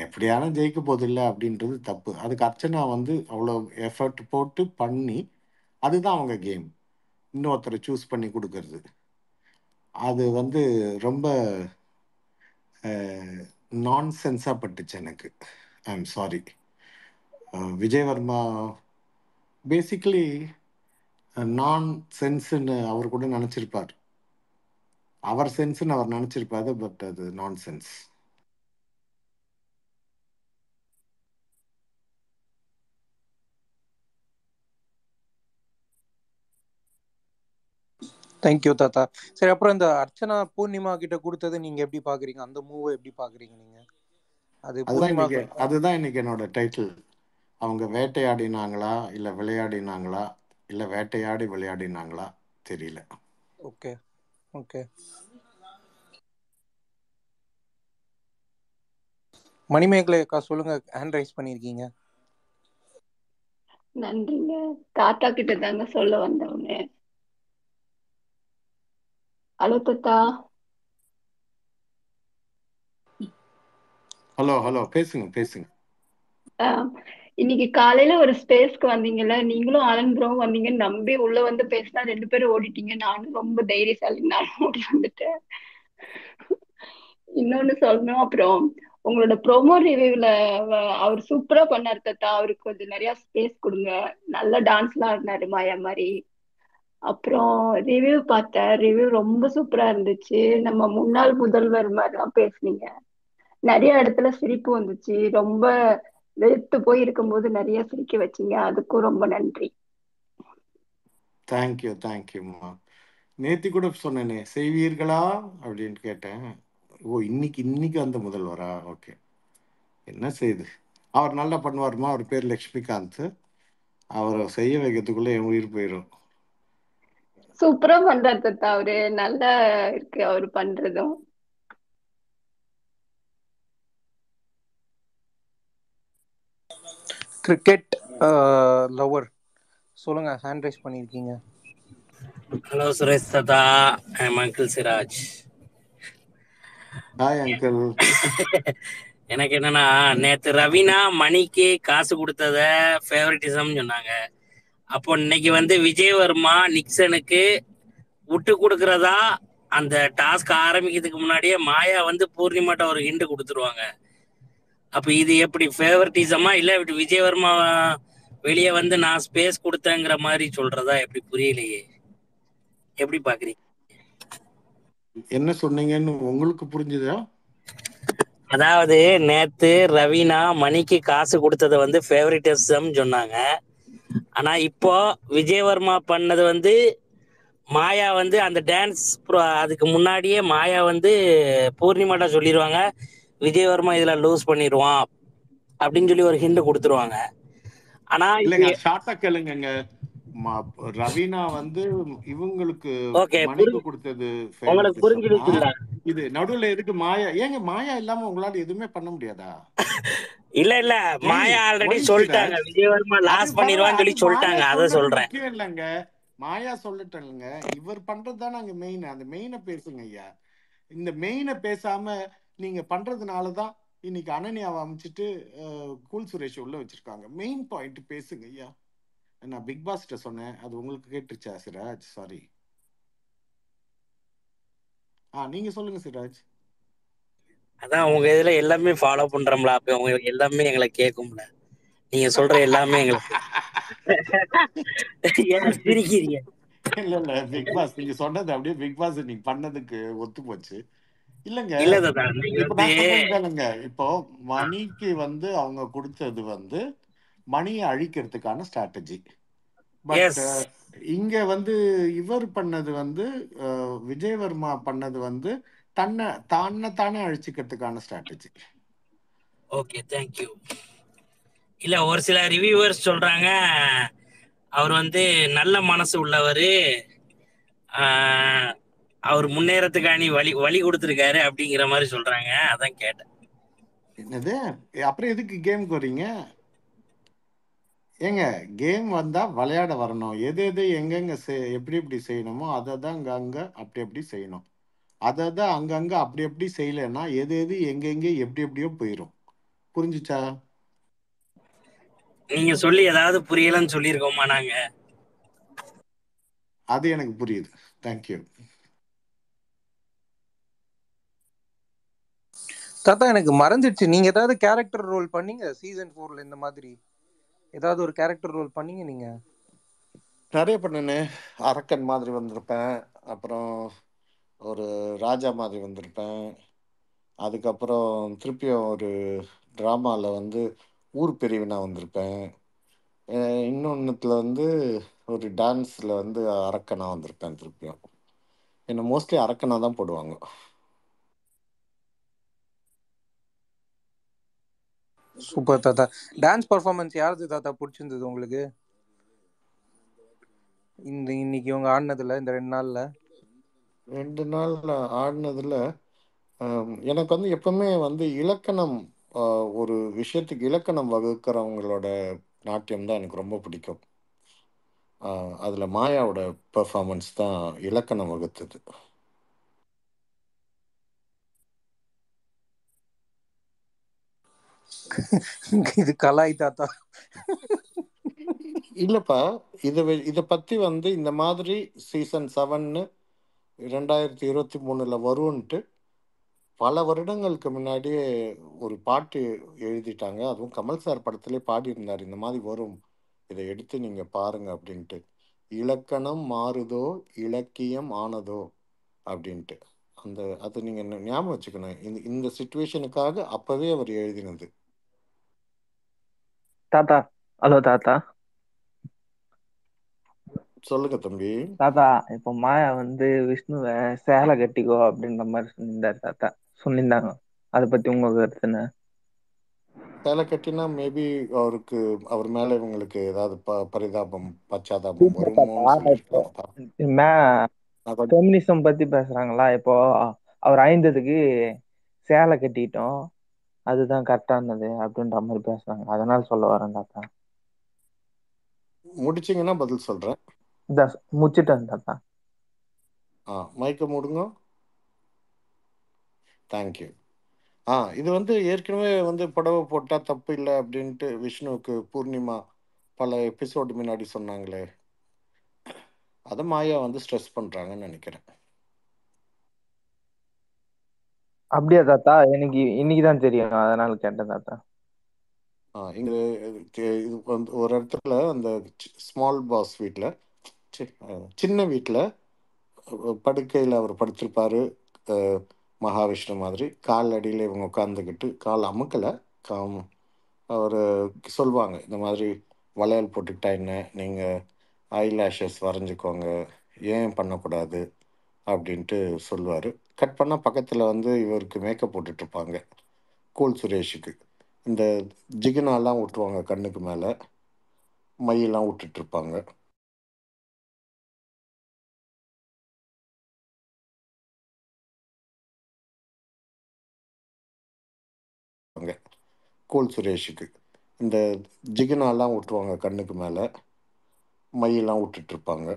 எப்படியான ஜெயிக்க போதில்லை அப்படின்றது தப்பு. அதுக்கு அர்ச்சனா வந்து அவ்வளோ எஃபர்ட் போட்டு பண்ணி அதுதான் அவங்க கேம், இன்னொருத்தரை சூஸ் பண்ணி கொடுக்கறது. அது வந்து ரொம்ப நான்சென்ஸாக பட்டுச்சு எனக்கு. I am sorry. Vijay Varma basically நான் சென்ஸ்ன்னு அவர் கூட நினச்சிருப்பார், அவர் சென்ஸ்ன்னு அவர் நினச்சிருப்பாரு, பட் அது நான் சென்ஸ். தேங்க்யூ தாத்தா. சரி, அப்புறம் இந்த அர்ச்சனா பூர்ணிமா கிட்ட கொடுத்தது நீங்க எப்படி பாக்குறீங்க? அந்த மூவை எப்படி பாக்குறீங்க நீங்க? அது அதுதான் இன்னைக்கு என்னோட டைட்டில். அவங்க வேட்டையாடினாங்களா இல்லை விளையாடினாங்களா இல்லை வேட்டையாடி விளையாடினாங்களா தெரியல. Okay okay. மணிமேகலை அக்கா சொல்லுங்க, ஹேண்ட் ரைஸ் பண்ணிருக்கீங்க. நன்றிங்க. தாத்தா கிட்ட தாங்க சொல்ல வந்தவங்க. ஹலோ தாத்தா. ஹலோ பேசுங்க பேசுங்க. இன்னைக்கு காலையில ஒரு ஸ்பேஸ்க்கு வந்தீங்கல்ல, நீங்களும் ஆனந்த் ப்ரோவும் வந்தீங்கன்னு நம்பி உள்ள வந்து பேசினா 2 பேரும் ஓடிட்டீங்க. நானும் ரொம்ப தைரியசாலி, நானும் ஓடி வந்துட்டேன். இன்னொன்னு சொல்லணும், அப்புறம் உங்களோட ப்ரோமோ ரிவ்யூல அவர் சூப்பரா பண்ணாரு தாத்தா. அவருக்கு கொஞ்சம் நிறைய ஸ்பேஸ் கொடுங்க. நல்ல டான்ஸ்லாம் ஆடினாரு மாயா மாதிரி. அப்புறம் ரிவ்யூ பார்த்தேன், ரிவ்யூ ரொம்ப சூப்பரா இருந்துச்சு. நம்ம முன்னாள் முதல்வர் மாதிரிலாம் பேசுனீங்க. நிறைய இடத்துல சிரிப்பு வந்துச்சு. ரொம்ப வெறுத்து போய் இருக்கும்போது நிறைய சிரிக்க வச்சீங்க. அதுக்கும் ரொம்ப நன்றி. தேங்க்யூம்மா. நேத்தி கூட சொன்னேனே, செய்வீர்களா அப்படின்னு கேட்டேன். ஓ, இன்னைக்கு அந்த முதல்வரா? ஓகே. என்ன செய்யுது, அவர் நல்லா பண்ணுவாருமா. அவர் பேர் லக்ஷ்மிகாந்த். அவரை செய்ய வைக்கிறதுக்குள்ள என் உயிர் போயிடும். சூப்பரா பண்றாரு தாத்தா. அவரு நல்லா இருக்கு அவரு பண்றதும். கிரிக்கெட் லவர் சொல்லுங்க, ஹேண்ட் ரைஸ் பண்ணிருக்கீங்க. ஹலோ சுரேஷ் தாத்தா, I'm uncle Siraj. Hi uncle. எனக்கு என்னன்னா, நேத்து ரவீனா மணிக்கு காசு கொடுத்தத ஃபேவரட்டிசம் சொன்னாங்க. அப்போ இன்னைக்கு வந்து விஜயவர்மா நிக்சனுக்கு விட்டு கொடுக்கறதா, அந்த டாஸ்க் ஆரம்பிக்கிறதுக்கு முன்னாடியே மாயா வந்து பூர்ணிமாட்ட ஒரு ஹிண்ட் கொடுத்துருவாங்க. அப்ப இது எப்படி ஃபேவரட்டிசமா இல்ல விஜயவர்மா வெளியே வந்து நான் ஸ்பேஸ் கொடுத்தேங்கிற மாதிரி சொல்றதா? எப்படி புரியலையே, எப்படி பாக்குறீங்க? என்ன சொன்னீங்கன்னு உங்களுக்கு புரிஞ்சுதா? அதாவது நேத்து ரவீனா மணிக்கு காசு கொடுத்தது வந்து ஃபேவரட்டிசம் சொன்னாங்க. ஆனா இப்போ விஜயவர்மா பண்ணது வந்து மாயா வந்து அந்த டான்ஸ் அதுக்கு முன்னாடியே மாயா வந்து பூர்ணிமாட்ட சொல்லிடுவாங்க விஜயவர்மா இதுல லூஸ் பண்ணிடுவான் அப்படின்னு சொல்லி ஒரு ஹிண்ட் கொடுத்துருவாங்க. ஆனா இல்லைங்க, ஷார்ட்டா கேளுங்க. ரவீனா வந்து இவங்களுக்கு மணிக்கு கொடுத்தது இது நடுவுல எதுக்கு மாயா? ஏங்க மாயா இல்லாம உங்களால எதுவுமே பண்ண முடியாதா? இல்ல மாயா ஆல்ரெடி சொல்லிட்டாங்க விஜயவர்மா லாஸ் பண்ணிடுவான்னு சொல்லி சொல்லிட்டாங்க. அத சொல்றேன். முக்கியம் இல்லைங்க, மாயா சொல்லட்டேங்க. இவர் பண்றதுதான் அங்க மெயின். அந்த மெயினை பேசுங்க ஐயா. இந்த மெயினை பேசாம நீங்க பண்றதுனாலதான் இன்னைக்கு அனன்யாவை அமைச்சிட்டு கூல் சுரேஷ் உள்ள வச்சிருக்காங்க. மெயின் பாயிண்ட் பேசுங்க ஐயா. நான் பிக் பாஸ்ட சொன்னேன், அது உங்களுக்கு கேட்டுருச்சா சிராஜ்? சாரி. நீங்க சொல்லுங்க சிராஜ். அதான் உங்க இதுல எல்லாமே ஃபாலோ பண்றோம்ல, அப்ப உங்களுக்கு எல்லாமே எங்களை கேட்கும்ல. நீங்க சொல்ற எல்லாமே எங்களுக்கு சிரிக்கிறீங்க. இல்ல பிக் பாஸ் நீங்க சொன்னது அப்படியே பிக் பாஸ் நீங்க பண்ணதுக்கு ஒத்து போச்சு. இல்லங்க, இப்ப நான் சொல்றேன் கேளுங்க. இப்போ மணிக்கு வந்து அவங்க கொடுத்தது வந்து மணியை அழிக்கிறதுக்கான ஸ்ட்ராட்டஜி. பட் இங்க வந்து இவர் பண்ணது வந்து விஜயவர்மா பண்ணது வந்து தானே அழிச்சுக்கிறதுக்கான ஸ்ட்ராட்டஜி. Okay, thank you. இல்ல ஒரு சில ரிவ்யூவர்ஸ் சொல்றாங்க அவர் வந்து நல்ல மனசு உள்ளவர், அவர் முன்னேறத்துக்கான வழி கொடுத்துருக்காரு அப்படிங்கிற மாதிரி சொல்றாங்க. அதான் கேட்டேன். என்னது? அப்புறம் எதுக்கு கேமுக்கு வரீங்க? ஏங்க கேம் வந்தா விளையாட வரணும். எது எது எங்கெங்க எப்படி எப்படி செய்யணுமோ அதை தான் அங்க அப்படி எப்படி செய்யணும். அதை தான் அங்கங்க அப்படி எப்படி செய்யலைன்னா எது எது எங்கெங்க எப்படி எப்படியோ போயிடும். புரிஞ்சுச்சா? நீங்க சொல்லி ஏதாவது புரியலன்னு சொல்லியிருக்கோமா நாங்க? அது எனக்கு புரியுது. தேங்க்யூ. தாத்தா எனக்கு மறந்துடுச்சு, நீங்க ஏதாவது கேரக்டர் ரோல் பண்ணீங்க சீசன் 4ல? இந்த மாதிரி ஏதாவது ஒரு கேரக்டர் ரோல் பண்ணீங்க நீங்க? நிறைய பண்ணுனே. அரக்கன் மாதிரி வந்திருப்பேன், அப்புறம் ஒரு ராஜா மாதிரி வந்திருப்பேன், அதுக்கப்புறம் திருப்பியும் ஒரு ட்ராமாவில் வந்து ஊர் பிரிவினா வந்திருப்பேன், இன்னொன்னுத்துல வந்து ஒரு டான்ஸில் வந்து அரக்கனா வந்திருப்பேன். திருப்பியும் என்னை மோஸ்ட்லி அரக்கனா தான் போடுவாங்க. சூப்பர் தாத்தா. டான்ஸ் பர்ஃபார்மன்ஸ் யாருது தாத்தா பிடிச்சிருந்தது உங்களுக்கு இன்னைக்கு இவங்க ஆடினதுல, இந்த 2 நாள்ல? 2 நாள்ல ஆடினதுல எனக்கு வந்து எப்பவுமே வந்து இலக்கணம், ஒரு விஷயத்துக்கு இலக்கணம் வகுக்கிறவங்களோட நாட்டியம் தான் எனக்கு ரொம்ப பிடிக்கும். அதில் மாயாவோட பெர்ஃபார்மன்ஸ் தான் இலக்கணம் வகுத்தது. இது கலாய் தாத்தா. இல்லப்பா, இதை பத்தி வந்து இந்த மாதிரி சீசன் 7 2023 வரும்ன்ட்டு பல வருடங்களுக்கு முன்னாடியே ஒரு பாட்டு எழுதிட்டாங்க. அதுவும் கமல் சார் படத்திலே பாடியிருந்தார், இந்த மாதிரி வரும், இதை எடுத்து நீங்க பாருங்க அப்படின்ட்டு. இலக்கணம் மாறுதோ இலக்கியம் ஆனதோ அப்படின்ட்டு. அது நீங்க ஞாபகம் வச்சுக்கணும். இந்த சுச்சுவேஷனுக்காக அப்பவே அவர் எழுதினது. தாத்தா, ஹலோ தாத்தா. சொல்லுங்க தம்பி. தாத்தா, இப்போ மாயா வந்து விஷ்ணுவை சேலை கட்டிக்கோ அப்படின்ற மாதிரி சொல்லியிருந்தாரு தாத்தா, சொல்லியிருந்தாங்க. அதை பத்தி உங்க கருத்து என்ன? சேலை கட்டினா மேபி அவர் மேல இவங்களுக்கு ஏதாவது பரிதாபம் பச்சாதாபம் வருமோன்னு சொல்லியிருக்கலாம். ஃபெமினிசம் பத்தி பேசுறாங்களா இப்போ? அவர் ஐந்ததுக்கு சேலை கட்டிட்டோம், அதுதான் கரெக்டானது அப்படின்ற மாதிரி பேசுறாங்க, அதனால சொல்ல வரேன் தாத்தா. முடிச்சிங்கன்னா பதில் சொல்றேன். முடிச்சிட்டேன் தாத்தா. மைக்க மூடுங்க. தேங்க்யூ. இது வந்து ஏற்கனவே வந்து புடவை போட்டா தப்பு இல்லை அப்படின்ட்டு விஷ்ணுவுக்கு பூர்ணிமா பல எபிசோடு முன்னாடி சொன்னாங்களே, அதை மாயா வந்து ஸ்ட்ரெஸ் பண்றாங்கன்னு நினைக்கிறேன். அப்படியா தாத்தா? எனக்கு இன்னைக்குதான் தெரியும், அதனால கேட்டேன் தாத்தா. இங்க இது வந்து ஒரு இடத்துல அந்த ஸ்மால் பாஸ் வீட்டில், சின்ன வீட்டில் படுக்கையில் அவர் படுத்திருப்பாரு, மகாவிஷ்ணு மாதிரி. கால் அடியில் இவங்க உட்காந்துக்கிட்டு, கால் அமுக்கலை, அவர் சொல்லுவாங்க இந்த மாதிரி வளையல் போட்டுக்கிட்டா என்ன, நீங்கள் ஐலாஷஸ் வரைஞ்சிக்கோங்க, ஏன் பண்ணக்கூடாது அப்படின்ட்டு சொல்லுவார். கட் பண்ணால் பக்கத்தில் வந்து இவருக்கு மேக்கப் போட்டுட்ருப்பாங்க, கூல் சுரேஷுக்கு. இந்த ஜிகினாலாம் விட்டுருவாங்க கண்ணுக்கு மேலே, மையெல்லாம் விட்டுட்ருப்பாங்க. கூல் சுரேஷுக்கு இந்த ஜிகினாலாம் விட்டுருவாங்க கண்ணுக்கு மேலே, மையெல்லாம் விட்டுட்ருப்பாங்க.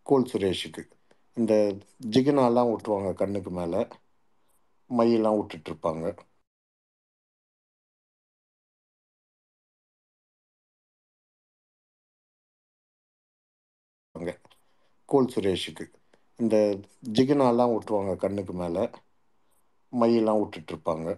கூல் சுரேஷுக்கு இந்த ஜிகினாலாம் விட்டுருவாங்க கண்ணுக்கு மேலே, மையெல்லாம் விட்டுட்ருப்பாங்க. கூல் சுரேஷுக்கு இந்த ஜிகினாலாம் விட்டுருவாங்க கண்ணுக்கு மேலே, மையெல்லாம் விட்டுட்ருப்பாங்க.